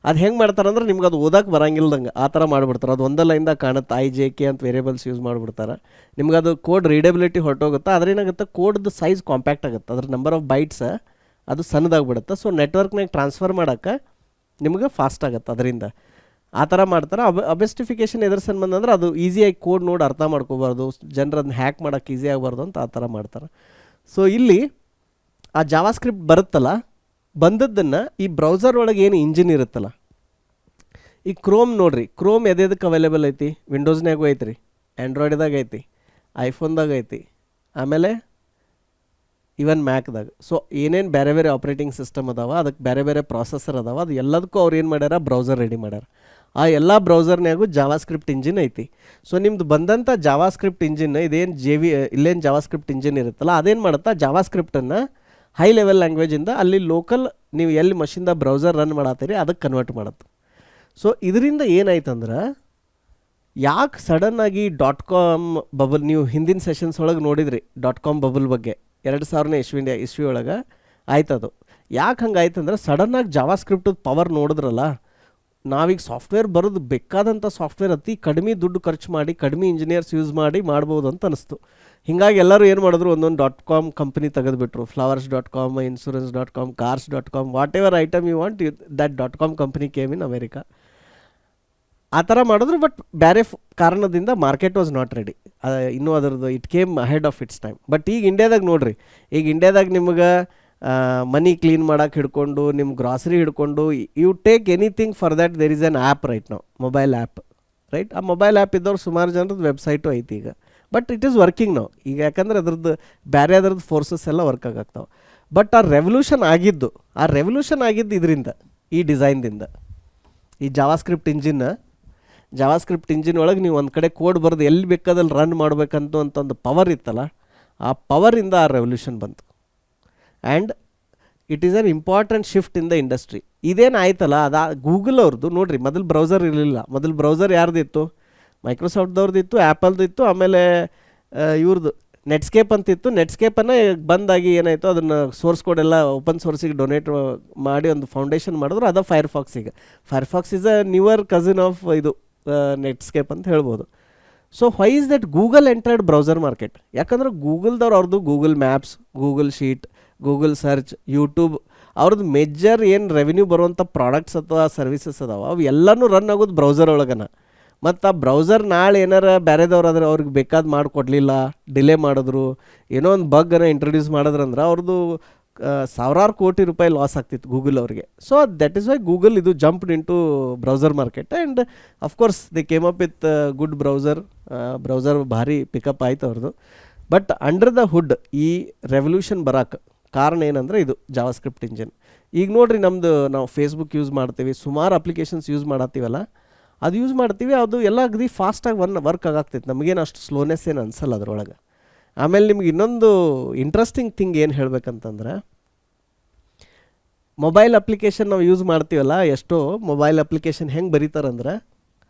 ಅದು ಹೆಂಗೆ ಮಾಡ್ತಾರೆ ಅಂದ್ರೆ, ನಿಮ್ಗೆ ಅದು ಓದಕ್ಕೆ ಬರಂಗಿಲ್ಲದಂಗೆ ಆ ಥರ ಮಾಡಿಬಿಡ್ತಾರೆ. ಅದು ಒಂದೇ ಲೈನ್ದಾಗ ಕಾಣುತ್ತೆ, IJK ಅಂತ ವೇರಿಯೇಬಲ್ಸ್ ಯೂಸ್ ಮಾಡಿಬಿಡ್ತಾರೆ. ನಿಮ್ಗೆ ಅದು ಕೋಡ್ ರೀಡೇಬಿಲಿಟಿ ಹೊರಟೋಗುತ್ತೆ. ಅದ್ರೇನಾಗುತ್ತೆ, ಕೋಡ್ದು ಸೈಜ್ ಕಾಂಪ್ಯಾಕ್ಟ್ ಆಗುತ್ತೆ, ಅದ್ರ ನಂಬರ್ ಆಫ್ ಬೈಟ್ಸ್ ಅದು ಸಣ್ಣದಾಗ್ಬಿಡುತ್ತೆ. ಸೊ ನೆಟ್ವರ್ಕ್ನಾಗ ಟ್ರಾನ್ಸ್ಫರ್ ಮಾಡೋಕ್ಕೆ ನಿಮ್ಗೆ ಫಾಸ್ಟ್ ಆಗುತ್ತೆ ಅದರಿಂದ. ಆ ಥರ ಮಾಡ್ತಾರೆ. ಒಬೆಸ್ಟಿಫಿಕೇಷನ್ ಎದ್ರ ಸಂಬಂಧ ಅಂದ್ರೆ, ಅದು ಈಸಿಯಾಗಿ ಕೋಡ್ ನೋಡಿ ಅರ್ಥ ಮಾಡ್ಕೋಬಾರ್ದು, ಜನರು ಅದನ್ನ ಹ್ಯಾಕ್ ಮಾಡೋಕ್ಕೆ ಈಸಿ ಆಗಬಾರ್ದು ಅಂತ ಆ ಥರ ಮಾಡ್ತಾರೆ. ಸೊ ಇಲ್ಲಿ ಆ ಜಾವಾ ಸ್ಕ್ರಿಪ್ಟ್ ಬರುತ್ತಲ್ಲ, ಬಂದದ್ದನ್ನು ಈ ಬ್ರೌಸರ್ ಒಳಗೆ ಏನು ಇಂಜಿನ್ ಇರುತ್ತಲ್ಲ, ಈ ಕ್ರೋಮ್ ನೋಡ್ರಿ, ಕ್ರೋಮ್ ಎದಕ್ಕೆ ಅವೈಲೇಬಲ್ ಐತಿ, ವಿಂಡೋಸ್ನಾಗೂ ಐತ್ರಿ, ಆ್ಯಂಡ್ರಾಯ್ಡ್ದಾಗ ಐತಿ, ಐಫೋನ್ದಾಗ ಐತಿ, ಆಮೇಲೆ ಇವನ್ ಮ್ಯಾಕ್ದಾಗ. ಸೊ ಏನೇನು ಬೇರೆ ಬೇರೆ ಆಪ್ರೇಟಿಂಗ್ ಸಿಸ್ಟಮ್ ಅದಾವ, ಅದಕ್ಕೆ ಬೇರೆ ಬೇರೆ ಪ್ರಾಸೆಸರ್ ಅದಾವ, ಅದು ಎಲ್ಲದಕ್ಕೂ ಅವ್ರು ಏನು ಮಾಡ್ಯಾರ, ಬ್ರೌಸರ್ ರೆಡಿ ಮಾಡ್ಯಾರ. ಆ ಎಲ್ಲ ಬ್ರೌಸರ್ನಾಗೂ ಜಾವಾ ಸ್ಕ್ರಿಪ್ಟ್ ಇಂಜಿನ್ ಐತಿ. ಸೊ ನಿಮ್ದು ಬಂದಂಥ ಜಾವಾ ಸ್ಕ್ರಿಪ್ಟ್ ಇಂಜಿನ್, ಇದೇನು ಇಲ್ಲೇನು ಜಾವಾ ಸ್ಕ್ರಿಪ್ಟ್ ಇಂಜಿನ್ ಇರುತ್ತಲ್ಲ, ಅದೇನು ಮಾಡುತ್ತಾ, ಜಾವಾ ಸ್ಕ್ರಿಪ್ಟನ್ನು ಹೈ ಲೆವೆಲ್ ಲ್ಯಾಂಗ್ವೇಜಿಂದ ಅಲ್ಲಿ ಲೋಕಲ್ ನೀವು ಎಲ್ಲಿ ಮಷಿನ್ದ ಬ್ರೌಸರ್ ರನ್ ಮಾಡತ್ತೀರಿ ಅದಕ್ಕೆ ಕನ್ವರ್ಟ್ ಮಾಡುತ್ತೆ. ಸೊ ಇದರಿಂದ ಏನಾಯ್ತಂದ್ರೆ, ಯಾಕೆ ಸಡನ್ನಾಗಿ .com ಬಬಲ್, ನೀವು ಹಿಂದಿನ ಸೆಷನ್ಸ್ ಒಳಗೆ ನೋಡಿದ್ರಿ .com ಬಬಲ್ ಬಗ್ಗೆ, 2000 ಇಸ್ವಿ ಒಳಗೆ ಆಯ್ತದು. ಯಾಕೆ ಹಂಗೆ ಆಯ್ತಂದ್ರೆ, ಸಡನ್ನಾಗಿ ಜಾವಾ ಸ್ಕ್ರಿಪ್ಟದ ಪವರ್ ನೋಡಿದ್ರಲ್ಲ, ನಾವೀಗ ಸಾಫ್ಟ್ವೇರ್ ಬರೋದು ಬೇಕಾದಂಥ ಸಾಫ್ಟ್ವೇರ್ ಅತಿ ಕಡಿಮೆ ದುಡ್ಡು ಖರ್ಚು ಮಾಡಿ, ಕಡಿಮೆ ಇಂಜಿನಿಯರ್ಸ್ ಯೂಸ್ ಮಾಡಿ ಮಾಡ್ಬೋದು ಅಂತ ಅನಿಸ್ತು. ಹೀಗಾಗಿ ಎಲ್ಲರೂ ಏನು ಮಾಡಿದ್ರು, ಒಂದೊಂದು .com ಕಂಪ್ನಿ ತೆಗೆದುಬಿಟ್ರು. flowers.com, insurance.com, cars.com, whatever item you want, that .com company came in America. ಆ ಥರ ಮಾಡಿದ್ರು. ಬಟ್ ಬೇರೆ ಕಾರಣದಿಂದ ಮಾರ್ಕೆಟ್ ವಾಸ್ ನಾಟ್ ರೆಡಿ. ಇನ್ನೂ ಅದರದ್ದು it came ahead of it's time. But ಈಗ ಇಂಡಿಯಾದಾಗ ನೋಡ್ರಿ, ಈಗ ಇಂಡಿಯಾದಾಗ ನಿಮ್ಗೆ ಮನಿ ಕ್ಲೀನ್ ಮಾಡೋಕೆ ಹಿಡ್ಕೊಂಡು, ನಿಮ್ಮ ಗ್ರಾಸರಿ ಹಿಡ್ಕೊಂಡು, you take anything for that there is an app right ನಾವು, ಮೊಬೈಲ್ ಆ್ಯಪ್ ರೈಟ್. ಆ ಮೊಬೈಲ್ ಆ್ಯಪ್ ಇದ್ದವ್ರು ಸುಮಾರು ಜನರದ್ದು ವೆಬ್ಸೈಟು ಐತಿ ಈಗ. ಬಟ್ ಇಟ್ ಈಸ್ ವರ್ಕಿಂಗ್ ನಾವು ಈಗ, ಯಾಕಂದರೆ ಅದ್ರದ್ದು ಬೇರೆ ಅದರದ್ದು ಫೋರ್ಸಸ್ ಎಲ್ಲ ವರ್ಕ್ ಆಗಾಗ್ತಾವೆ. ಬಟ್ ಆ ರೆವಲ್ಯೂಷನ್ ಆಗಿದ್ದು ಇದರಿಂದ, ಈ ಡಿಸೈನ್ದಿಂದ, ಈ ಜಾವಾ ಸ್ಕ್ರಿಪ್ಟ್ ಇಂಜಿನ್ ಒಳಗೆ ನೀವು ಒಂದು ಕಡೆ ಕೋಡ್ ಬರೆದು ಎಲ್ಲಿ ಬೇಕಾದಲ್ಲಿ ರನ್ ಮಾಡಬೇಕಂತ ಒಂದು ಪವರ್ ಇತ್ತಲ್ಲ, ಆ ಪವರಿಂದ ಆ ರೆವಲ್ಯೂಷನ್ ಬಂತು. And it is on important shift in the industry. ಇದೇನು ಆಯ್ತಲ್ಲ, ಅದು ಗೂಗಲ್ ಅವ್ರದ್ದು ನೋಡಿರಿ, ಮೊದಲು ಬ್ರೌಸರ್ ಇರಲಿಲ್ಲ. ಮೊದಲು ಬ್ರೌಸರ್ ಯಾರ್ದಿತ್ತು, ಮೈಕ್ರೋಸಾಫ್ಟ್ದವ್ರದ್ದಿತ್ತು, ಆ್ಯಪಲ್ದಿತ್ತು, ಆಮೇಲೆ ಇವ್ರದ್ದು ನೆಟ್ಸ್ಕೇಪ್ ಅಂತಿತ್ತು. ನೆಟ್ಸ್ಕೇಪನ್ನು ಬಂದಾಗಿ ಏನಾಯಿತು, ಅದನ್ನು ಸೋರ್ಸ್ ಕೋಡ್ ಎಲ್ಲ ಓಪನ್ ಸೋರ್ಸಿಗೆ ಡೊನೇಟ್ ಮಾಡಿ ಒಂದು ಫೌಂಡೇಶನ್ ಮಾಡಿದ್ರು. ಅದು ಫೈರ್ಫಾಕ್ಸಿಗೆ. Firefox is a newer cousin of ಇದು ನೆಟ್ಸ್ಕೇಪ್ ಅಂತ ಹೇಳ್ಬೋದು. So why is that Google entered browser market? ಯಾಕಂದ್ರೆ ಗೂಗಲ್ದವ್ರು ಅವ್ರದ್ದು Google Maps, Google Sheet, Google Search, YouTube, ಅವ್ರದ್ದು ಮೇಜರ್ ಏನು ರೆವಿನ್ಯೂ ಬರುವಂಥ ಪ್ರಾಡಕ್ಟ್ಸ್ ಅಥವಾ ಸರ್ವಿಸಸ್ ಅದಾವ ಅವು ಎಲ್ಲನೂ ರನ್ ಆಗೋದು ಬ್ರೌಸರ್ ಒಳಗನ. ಮತ್ತು ಆ ಬ್ರೌಸರ್ ನಾಳೆ ಏನಾರ ಬೇರೆದವ್ರು ಆದ್ರೆ ಅವ್ರಿಗೆ ಬೇಕಾದ ಮಾಡಿಕೊಡ್ಲಿಲ್ಲ, ಡಿಲೇ ಮಾಡಿದ್ರು, ಏನೋ ಒಂದು ಬಗ್ಗನ್ನು ಇಂಟ್ರೊಡ್ಯೂಸ್ ಮಾಡಿದ್ರಂದ್ರೆ ಅವ್ರದ್ದು ಸಾವಿರಾರು ಕೋಟಿ ರೂಪಾಯಿ ಲಾಸ್ ಆಗ್ತಿತ್ತು ಗೂಗಲ್ ಅವ್ರಿಗೆ. So that is why Google ಇದು jumped in to browser market. And of course they came up with good browser ಭಾರಿ ಪಿಕಪ್ ಆಯ್ತು ಅವ್ರದ್ದು. ಬಟ್ ಅಂಡರ್ ದ ಹುಡ್ ಈ ರೆವಲ್ಯೂಷನ್ ಬರೋಕ್ಕೆ ಕಾರಣ ಏನಂದರೆ ಇದು ಜಾವಾಸ್ಕ್ರಿಪ್ಟ್ ಇಂಜಿನ್. ಈಗ ನೋಡಿರಿ, ನಾವು ಫೇಸ್ಬುಕ್ ಯೂಸ್ ಮಾಡ್ತೀವಿ, ಸುಮಾರು ಅಪ್ಲಿಕೇಶನ್ಸ್ ಯೂಸ್ ಮಾಡತ್ತೀವಲ್ಲ, ಅದು ಯೂಸ್ ಮಾಡ್ತೀವಿ, ಅದು ಎಲ್ಲ ಅಗದಿ ಫಾಸ್ಟಾಗಿ ವರ್ಕ್ ಆಗಾಗ್ತೈತೆ. ನಮಗೇನು ಅಷ್ಟು ಸ್ಲೋನೆಸ್ ಏನು ಅನಿಸಲ್ಲ ಅದ್ರೊಳಗೆ. ಆಮೇಲೆ ನಿಮ್ಗೆ ಇನ್ನೊಂದು ಇಂಟ್ರೆಸ್ಟಿಂಗ್ ಥಿಂಗ್ ಏನು ಹೇಳ್ಬೇಕಂತಂದ್ರೆ, ಮೊಬೈಲ್ ಅಪ್ಲಿಕೇಶನ್ ನಾವು ಯೂಸ್ ಮಾಡ್ತೀವಲ್ಲ, ಎಷ್ಟೋ ಮೊಬೈಲ್ ಅಪ್ಲಿಕೇಶನ್ ಹೆಂಗೆ ಬರೀತಾರಂದ್ರೆ,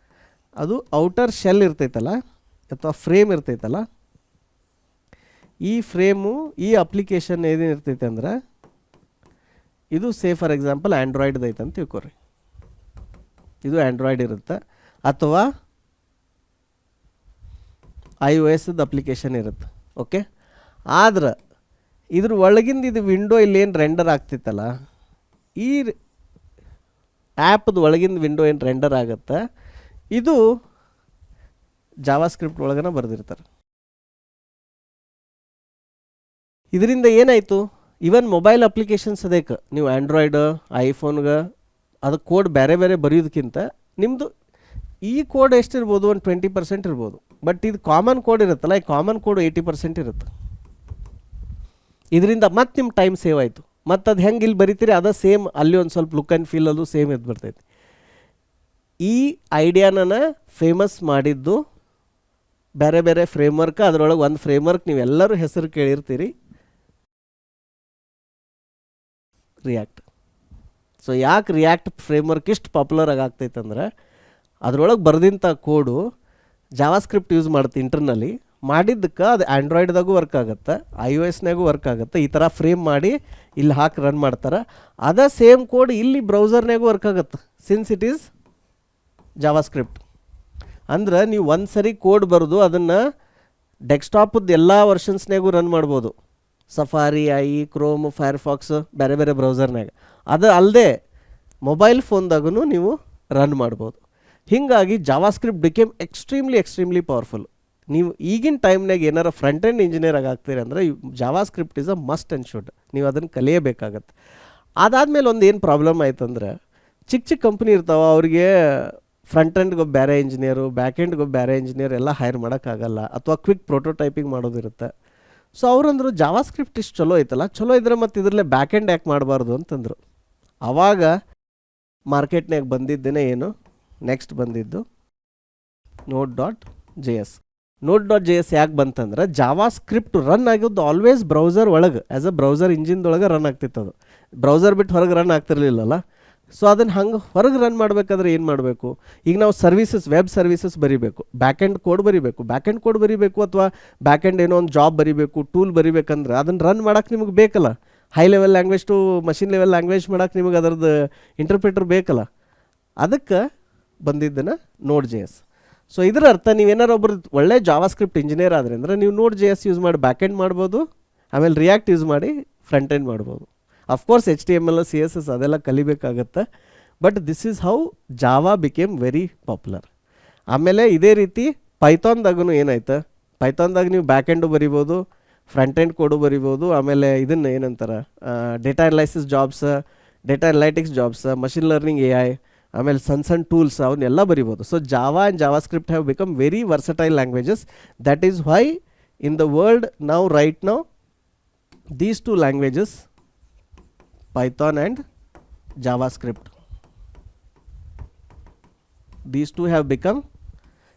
ಅದು ಔಟರ್ ಶೆಲ್ ಇರ್ತೈತಲ್ಲ ಅಥವಾ ಫ್ರೇಮ್ ಇರ್ತೈತಲ್ಲ, ಈ ಫ್ರೇಮು ಈ ಅಪ್ಲಿಕೇಶನ್ ಏನೇನಿರ್ತೈತೆ ಅಂದ್ರೆ, ಇದು ಫಾರ್ ಎಕ್ಸಾಂಪಲ್ ಆ್ಯಂಡ್ರಾಯ್ಡ್ದು ಐತೆ ಅಂತ ತಿಳ್ಕೊರಿ. ಇದು ಆ್ಯಂಡ್ರಾಯ್ಡ್ ಇರುತ್ತೆ ಅಥವಾ iOS ಅಪ್ಲಿಕೇಶನ್ ಇರುತ್ತೆ. ಓಕೆ, ಆದ್ರೆ ಇದ್ರ ಒಳಗಿಂದ ಇದು ವಿಂಡೋ ಇಲ್ಲೇನು ರೆಂಡರ್ ಆಗ್ತಿತ್ತಲ್ಲ, ಈ ಆ್ಯಪ್ದು ಒಳಗಿಂದ ವಿಂಡೋ ಏನು ರೆಂಡರ್ ಆಗುತ್ತೆ, ಇದು ಜಾವಾಸ್ಕ್ರಿಪ್ಟ್ ಒಳಗನ ಬರೆದಿರ್ತಾರೆ. ಇದರಿಂದ ಏನಾಯಿತು, ಈವನ್ ಮೊಬೈಲ್ ಅಪ್ಲಿಕೇಶನ್ಸ್ ಅದಕ್ಕೆ ನೀವು ಆ್ಯಂಡ್ರಾಯ್ಡ್, ಐಫೋನ್ಗೆ ಅದು ಕೋಡ್ ಬೇರೆ ಬೇರೆ ಬರೆಯೋದಕ್ಕಿಂತ ನಿಮ್ಮದು ಈ ಕೋಡ್ ಎಷ್ಟಿರ್ಬೋದು, ಒಂದು 20% ಇರ್ಬೋದು. ಬಟ್ ಇದು ಕಾಮನ್ ಕೋಡ್ ಇರುತ್ತಲ್ಲ, ಈ ಕಾಮನ್ ಕೋಡ್ 80% ಇರುತ್ತೆ. ಇದರಿಂದ ಮತ್ತೆ ನಿಮ್ಮ ಟೈಮ್ ಸೇವ್ ಆಯಿತು. ಮತ್ತು ಅದು ಹೆಂಗೆ ಇಲ್ಲಿ ಬರಿತೀರಿ ಅದು ಸೇಮ್ ಅಲ್ಲಿ ಒಂದು ಸ್ವಲ್ಪ ಲುಕ್ ಆ್ಯಂಡ್ ಫೀಲ್ ಅದು ಸೇಮ್ ಇದು ಬರ್ತೈತಿ. ಈ ಐಡಿಯಾನ ಫೇಮಸ್ ಮಾಡಿದ್ದು ಬೇರೆ ಬೇರೆ ಫ್ರೇಮ್ವರ್ಕ್. ಅದರೊಳಗೆ ಒಂದು ಫ್ರೇಮ್ವರ್ಕ್ ನೀವೆಲ್ಲರೂ ಹೆಸರು ಕೇಳಿರ್ತೀರಿ, ರಿಯಾಕ್ಟ್. ಸೊ ಯಾಕೆ ರಿಯಾಕ್ಟ್ ಫ್ರೇಮ್ವರ್ಕ್ ಇಷ್ಟು ಪಾಪ್ಯುಲರ್ ಆಗ್ತೈತೆ ಅಂದ್ರೆ, ಅದರೊಳಗೆ ಬರೆದಿಂಥ ಕೋಡು ಜಾವಾಸ್ಕ್ರಿಪ್ಟ್ ಯೂಸ್ ಮಾಡುತ್ತೆ ಇಂಟರ್ನಲ್ಲಿ. ಮಾಡಿದ್ದಕ್ಕೆ ಅದು ಆ್ಯಂಡ್ರಾಯ್ಡ್ದಾಗೂ ವರ್ಕ್ ಆಗುತ್ತೆ, iOSನಾಗೂ ವರ್ಕ್ ಆಗುತ್ತೆ. ಈ ಥರ ಫ್ರೇಮ್ ಮಾಡಿ ಇಲ್ಲಿ ಹಾಕಿ ರನ್ ಮಾಡ್ತಾರೆ. ಅದೇ ಸೇಮ್ ಕೋಡ್ ಇಲ್ಲಿ ಬ್ರೌಸರ್ನಾಗೂ ವರ್ಕ್ ಆಗುತ್ತೆ, ಸಿನ್ಸ್ ಇಟ್ ಈಸ್ ಜಾವಾಸ್ಕ್ರಿಪ್ಟ್. ಅಂದ್ರೆ ನೀವು ಒಂದು ಸರಿ ಕೋಡ್ ಬರೆದು ಅದನ್ನು ಡೆಸ್ಕ್ಟಾಪದ್ದು ಎಲ್ಲ ವರ್ಷನ್ಸ್ನಾಗೂ ರನ್ ಮಾಡ್ಬೋದು. ಸಫಾರಿ, ಕ್ರೋಮ್, ಫೈರ್ಫಾಕ್ಸ್, ಬೇರೆ ಬೇರೆ ಬ್ರೌಸರ್ನಾಗ. ಅದು ಅಲ್ಲದೆ ಮೊಬೈಲ್ ಫೋನ್ದಾಗೂ ನೀವು ರನ್ ಮಾಡ್ಬೋದು. ಹೀಗಾಗಿ ಜಾವಾಸ್ಕ್ರಿಪ್ಟ್ ಬಿಕೇಮ್ ಎಕ್ಸ್ಟ್ರೀಮ್ಲಿ ಪವರ್ಫುಲ್. ನೀವು ಈಗಿನ ಟೈಮ್ನಾಗ ಏನಾರ ಫ್ರಂಟ್ ಎಂಡ್ ಇಂಜಿನಿಯರ್ ಆಗ್ತೀರಿ ಅಂದರೆ JavaScript is a must and should. ನೀವು ಅದನ್ನು ಕಲಿಯಬೇಕಾಗತ್ತೆ. ಅದಾದಮೇಲೆ ಒಂದು ಏನು ಪ್ರಾಬ್ಲಮ್ ಆಯ್ತಂದ್ರೆ, ಚಿಕ್ಕ ಕಂಪ್ನಿ ಇರ್ತಾವೆ, ಅವ್ರಿಗೆ ಫ್ರಂಟ್ ಎಂಡ್ಗೆ ಬೇರೆ ಇಂಜಿನಿಯರು, ಬ್ಯಾಕ್ ಎಂಡ್ಗೆ ಬೇರೆ ಇಂಜಿನಿಯರ್ ಎಲ್ಲ ಹೈರ್ ಮಾಡೋಕ್ಕಾಗಲ್ಲ, ಅಥವಾ ಕ್ವಿಕ್ ಪ್ರೋಟೋಟೈಪಿಂಗ್ ಮಾಡೋದಿರುತ್ತೆ. ಸೊ ಅವರಂದ್ರು ಜಾವಾಸ್ಕ್ರಿಪ್ಟ್ ಇಷ್ಟು ಚಲೋ ಐತಲ್ಲ, ಚಲೋ ಇದ್ರೆ ಮತ್ತು ಇದರಲ್ಲೇ ಬ್ಯಾಕ್ ಎಂಡ್ ಯಾಕೆ ಮಾಡಬಾರ್ದು ಅಂತಂದರು. ಆವಾಗ ಮಾರ್ಕೆಟ್ನಾಗ ಬಂದಿದ್ದೇನೆ ಏನು ನೆಕ್ಸ್ಟ್ ಬಂದಿದ್ದು Node.js. Node.js ಯಾಕೆ ಬಂತಂದ್ರೆ, ಜಾವಾಸ್ಕ್ರಿಪ್ಟ್ ರನ್ ಆಗಿದ್ದು ಆಲ್ವೇಸ್ ಬ್ರೌಸರ್ ಒಳಗೆ ಆ್ಯಸ್ ಅ ಬ್ರೌಸರ್ ಇಂಜಿನ್ದೊಳಗೆ ರನ್ ಆಗ್ತಿತ್ತು. ಅದು ಬ್ರೌಸರ್ ಬಿಟ್ಟು ಹೊರಗೆ ರನ್ ಆಗ್ತಿರ್ಲಿಲ್ಲಲ್ಲ. ಸೊ ಅದನ್ನು ಹಂಗೆ ಹೊರಗೆ ರನ್ ಮಾಡಬೇಕಾದ್ರೆ ಏನು ಮಾಡಬೇಕು, ಈಗ ನಾವು ವೆಬ್ ಸರ್ವಿಸಸ್ ಬರೀಬೇಕು, ಬ್ಯಾಕ್ ಎಂಡ್ ಕೋಡ್ ಬರೀಬೇಕು ಅಥವಾ ಬ್ಯಾಕ್ ಎಂಡ್ ಏನೋ ಒಂದು ಜಾಬ್ ಬರೀಬೇಕು, ಟೂಲ್ ಬರೀಬೇಕಂದ್ರೆ ಅದನ್ನು ರನ್ ಮಾಡೋಕ್ಕೆ ನಿಮಗೆ ಬೇಕಲ್ಲ. High level language to machine level language ಮಾಡೋಕ್ಕೆ ನಿಮಗೆ ಅದರದ್ದು ಇಂಟರ್ಪ್ರಿಟರ್ ಬೇಕಲ್ಲ. ಅದಕ್ಕೆ ಬಂದಿದ್ದನ್ನು Node.js. ಸೊ ಇದರ ಅರ್ಥ, ನೀವೇನಾರು ಒಬ್ಬರು ಒಳ್ಳೆ ಜಾವಾಸ್ಕ್ರಿಪ್ಟ್ ಇಂಜಿನಿಯರ್ ಆದರೆ ಅಂದರೆ ನೀವು Node.js ಯೂಸ್ ಮಾಡಿ ಬ್ಯಾಕ್ ಎಂಡ್ ಮಾಡ್ಬೋದು, ಆಮೇಲೆ ರಿಯಾಕ್ಟ್ ಯೂಸ್ ಮಾಡಿ ಫ್ರಂಟ್ ಎಂಡ್ ಮಾಡ್ಬೋದು. ಅಫ್ಕೋರ್ಸ್ HTML, CSS ಅದೆಲ್ಲ ಕಲಿಬೇಕಾಗತ್ತೆ. But this is how Java became very popular. ಆಮೇಲೆ ಇದೇ ರೀತಿ ಪೈಥಾನ್ದಾಗೂ ಏನಾಯ್ತು, ಪೈಥಾನ್ದಾಗ ನೀವು ಬ್ಯಾಕ್ ಎಂಡು ಬರಿಬೋದು, ಫ್ರಂಟ್ ಎಂಡ್ ಕೋಡು ಬರಿಬೋದು. ಆಮೇಲೆ ಇದನ್ನು ಏನಂತಾರೆ, data analytics jobs, machine learning AI, ಆಮೇಲೆ ಸಣ್ಣ ಟೂಲ್ಸ್ ಅವನ್ನೆಲ್ಲ ಬರಿಬೋದು. So Java and JavaScript have become very versatile languages. That is why in the world right now these to languages, Python and JavaScript, these two have become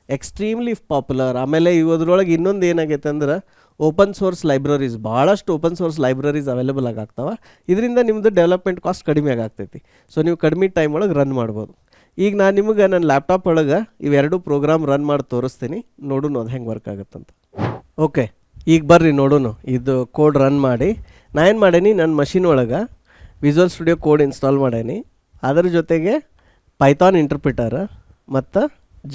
extremely popular. ಆಮೇಲೆ ಇವದ್ರೊಳಗೆ ಇನ್ನೊಂದು ಏನಾಗೈತೆ ಅಂದ್ರೆ, ಓಪನ್ ಸೋರ್ಸ್ ಲೈಬ್ರರೀಸ್, ಭಾಳಷ್ಟು ಓಪನ್ ಸೋರ್ಸ್ ಲೈಬ್ರರೀಸ್ ಅವೈಲೇಬಲ್ ಆಗ್ತಾವೆ. ಇದರಿಂದ ನಿಮ್ಮದು ಡೆವಲಪ್ಮೆಂಟ್ ಕಾಸ್ಟ್ ಕಡಿಮೆ ಆಗ್ತೈತಿ. ಸೊ ನೀವು ಕಡಿಮೆ ಟೈಮ್ ಒಳಗೆ ರನ್ ಮಾಡ್ಬೋದು. ಈಗ ನಾನು ನಿಮಗೆ ನನ್ನ ಲ್ಯಾಪ್ಟಾಪ್ ಒಳಗೆ ಇವೆರಡು ಪ್ರೋಗ್ರಾಮ್ ರನ್ ಮಾಡಿ ತೋರಿಸ್ತೀನಿ, ನೋಡೋಣ ಅದು ಹೆಂಗೆ ವರ್ಕ್ ಆಗುತ್ತಂತ. ಓಕೆ, ಈಗ ಬರ್ರಿ ನೋಡೋಣ ಇದು ಕೋಡ್ ರನ್ ಮಾಡಿ. ನಾ ಏನು ಮಾಡೀನಿ, ನನ್ನ ಮಷಿನ್ ಒಳಗೆ ವಿಜುವಲ್ ಸ್ಟುಡಿಯೋ ಕೋಡ್ ಇನ್ಸ್ಟಾಲ್ ಮಾಡೀನಿ. ಅದ್ರ ಜೊತೆಗೆ ಪೈಥಾನ್ ಇಂಟರ್ಪ್ರಿಟರ್ ಮತ್ತು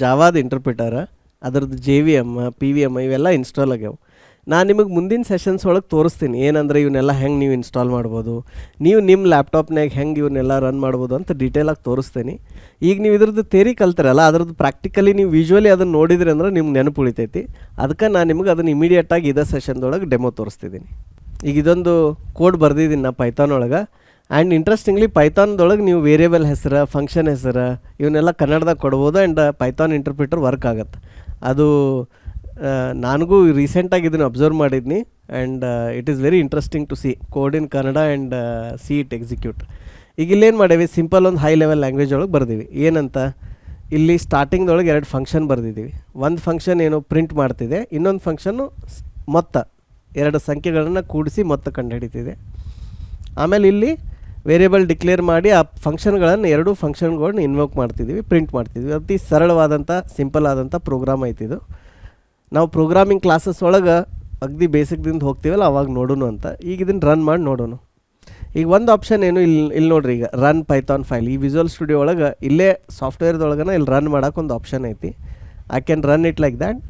ಜಾವಾದ ಇಂಟರ್ಪ್ರಿಟರ್, ಅದ್ರದ್ದು JVM, PVM ಇವೆಲ್ಲ ಇನ್ಸ್ಟಾಲ್ ಆಗ್ಯಾವ. ನಾನು ನಿಮಗೆ ಮುಂದಿನ ಸೆಷನ್ಸ್ ಒಳಗೆ ತೋರಿಸ್ತೀನಿ ಏನಂದರೆ ಇವನ್ನೆಲ್ಲ ಹೆಂಗೆ ನೀವು ಇನ್ಸ್ಟಾಲ್ ಮಾಡ್ಬೋದು, ನೀವು ನಿಮ್ಮ ಲ್ಯಾಪ್ಟಾಪ್ನಾಗ ಹೆಂಗೆ ಇವನ್ನೆಲ್ಲ ರನ್ ಮಾಡ್ಬೋದು ಅಂತ ಡೀಟೇಲಾಗಿ ತೋರಿಸ್ತೀನಿ. ಈಗ ನೀವು ಇದ್ರದ್ದು ಥೇರಿ ಕಲ್ತಿರಲ್ಲ, ಅದ್ರದ್ದು ಪ್ರಾಕ್ಟಿಕಲಿ ನೀವು ವಿಜುವಲಿ ಅದನ್ನು ನೋಡಿದ್ರಿ ಅಂದ್ರೆ ನಿಮ್ಗೆ ನೆನಪು ಉಳಿತೈತಿ. ಅದಕ್ಕೆ ನಾನು ನಿಮಗೆ ಅದನ್ನು ಇಮಿಡಿಯೇಟಾಗಿ ಇದೇ ಸೆಷನ್ದೊಳಗೆ ಡೆಮೋ ತೋರಿಸ್ತಿದ್ದೀನಿ. ಈಗ ಇದೊಂದು ಕೋಡ್ ಬರ್ದಿದ್ದೀನಿ ನಾ ಪೈಥಾನ್ ಒಳಗೆ. ಆ್ಯಂಡ್ ಇಂಟ್ರೆಸ್ಟಿಂಗ್ಲಿ ಪೈಥಾನ್ದೊಳಗೆ ನೀವು ವೇರಿಯೇಬಲ್ ಹೆಸರು, ಫಂಕ್ಷನ್ ಹೆಸರು ಇವನ್ನೆಲ್ಲ ಕನ್ನಡದಾಗ ಕೊಡ್ಬೋದು. ಆ್ಯಂಡ್ ಪೈಥಾನ್ ಇಂಟರ್ಪ್ರಿಟರ್ ವರ್ಕ್ ಆಗುತ್ತೆ. ಅದು ನನಗೂ ರೀಸೆಂಟಾಗಿ ಇದನ್ನು ಅಬ್ಸರ್ವ್ ಮಾಡಿದ್ನಿ. And it is very interesting to see code in Kannada and see it execute. ಈಗ ಇಲ್ಲೇನು ಮಾಡೀವಿ, ಸಿಂಪಲ್ ಒಂದು ಹೈ ಲೆವೆಲ್ ಲ್ಯಾಂಗ್ವೇಜ್ ಒಳಗೆ ಬರ್ದೀವಿ. ಏನಂತ ಇಲ್ಲಿ ಸ್ಟಾರ್ಟಿಂಗ್ದೊಳಗೆ 2 ಫಂಕ್ಷನ್ ಬರ್ದಿದ್ದೀವಿ. ಒಂದು ಫಂಕ್ಷನ್ ಏನು ಪ್ರಿಂಟ್ ಮಾಡ್ತಿದೆ, ಇನ್ನೊಂದು ಫಂಕ್ಷನ್ನು ಮೊತ್ತ 2 ಸಂಖ್ಯೆಗಳನ್ನು ಕೂಡಿಸಿ ಮೊತ್ತ ಕಂಡುಹಿಡಿತಿದೆ. ಆಮೇಲೆ ಇಲ್ಲಿ ವೇರಿಯೇಬಲ್ ಡಿಕ್ಲೇರ್ ಮಾಡಿ ಆ ಫಂಕ್ಷನ್ಗಳನ್ನು 2 ಫಂಕ್ಷನ್ಗಳನ್ನ ಇನ್ವೋಕ್ ಮಾಡ್ತಿದ್ದೀವಿ, ಪ್ರಿಂಟ್ ಮಾಡ್ತಿದ್ವಿ. ಅತಿ ಸರಳವಾದಂಥ ಸಿಂಪಲ್ ಆದಂಥ ಪ್ರೋಗ್ರಾಮ್ ಐತಿದು. ನಾವು ಪ್ರೋಗ್ರಾಮಿಂಗ್ ಕ್ಲಾಸಸ್ ಒಳಗೆ ಅಗದಿ ಬೇಸಿಕ್ದಿಂದ ಹೋಗ್ತೀವಲ್ಲ ಅವಾಗ ನೋಡೋಣ ಅಂತ. ಈಗ ಇದನ್ನು ರನ್ ಮಾಡಿ ನೋಡೋಣ. ಈಗ ಒಂದು ಆಪ್ಷನ್ ಏನು ಇಲ್ಲಿ ನೋಡ್ರಿ, ಈಗ ರನ್ ಪೈಥಾನ್ ಫೈಲ್. ಈ ವಿಜುವಲ್ ಸ್ಟುಡಿಯೋ ಒಳಗೆ ಇಲ್ಲೇ ಸಾಫ್ಟ್ವೇರ್ದೊಳಗನ ಇಲ್ಲಿ ರನ್ ಮಾಡೋಕೆ ಒಂದು ಆಪ್ಷನ್ ಐತಿ. I can run it like that.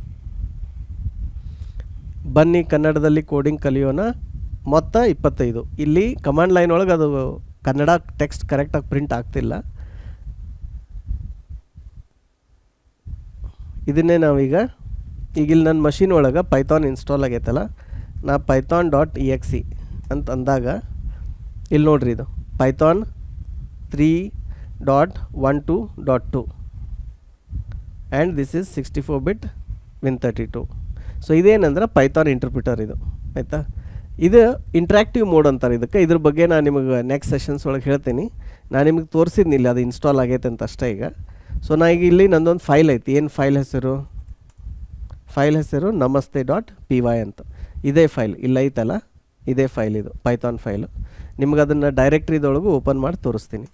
ಬನ್ನಿ ಕನ್ನಡದಲ್ಲಿ ಕೋಡಿಂಗ್ ಕಲಿಯೋಣ. ಮೊತ್ತ 25. ಇಲ್ಲಿ ಕಮಾಂಡ್ ಲೈನ್ ಒಳಗೆ ಅದು ಕನ್ನಡ ಟೆಕ್ಸ್ಟ್ ಕರೆಕ್ಟಾಗಿ ಪ್ರಿಂಟ್ ಆಗ್ತಿಲ್ಲ. ಇದನ್ನೇ ನಾವೀಗ ಇಲ್ಲಿ ನನ್ನ ಮಷಿನ್ ಒಳಗೆ ಪೈಥಾನ್ ಇನ್ಸ್ಟಾಲ್ ಆಗೈತಲ್ಲ, ನಾ python.exe ಅಂತ ಅಂದಾಗ ಇಲ್ಲಿ ನೋಡ್ರಿ, ಇದು python 3.12.2 and this is 64-bit Win32. So ಇದೇನಂದ್ರೆ ಪೈಥಾನ್ ಇಂಟರ್ಪ್ರಿಟರ್ ಇದು, ಆಯಿತಾ. ಇದು ಇಂಟ್ರಾಕ್ಟಿವ್ ಮೋಡ್ ಅಂತಾರೆ ಇದಕ್ಕೆ. ಇದ್ರ ಬಗ್ಗೆ ನಾನು ನಿಮಗೆ ನೆಕ್ಸ್ಟ್ ಸೆಷನ್ಸ್ ಒಳಗೆ ಹೇಳ್ತೀನಿ. ನಾನು ನಿಮಗೆ ತೋರಿಸಿದ್ನಿಲ್ಲ ಅದು ಇನ್ಸ್ಟಾಲ್ ಆಗೈತೆ ಅಂತ ಅಷ್ಟೇ ಈಗ. ಸೊ ನಾ ಈಗ ಇಲ್ಲಿ ನಂದೊಂದು ಫೈಲ್ ಐತಿ. ಏನು ಫೈಲ್ ಹೆಸರು namaste.py ಅಂತ. ಇದೇ ಫೈಲ್ ಇಲ್ಲ ಐತಲ್ಲ, ಇದೇ ಫೈಲ್ ಇದು ಪೈಥಾನ್ ಫೈಲು. ನಿಮ್ಗೆ ಅದನ್ನು ಡೈರೆಕ್ಟ್ರಿದೊಳಗೂ ಓಪನ್ ಮಾಡಿ ತೋರಿಸ್ತೀನಿ.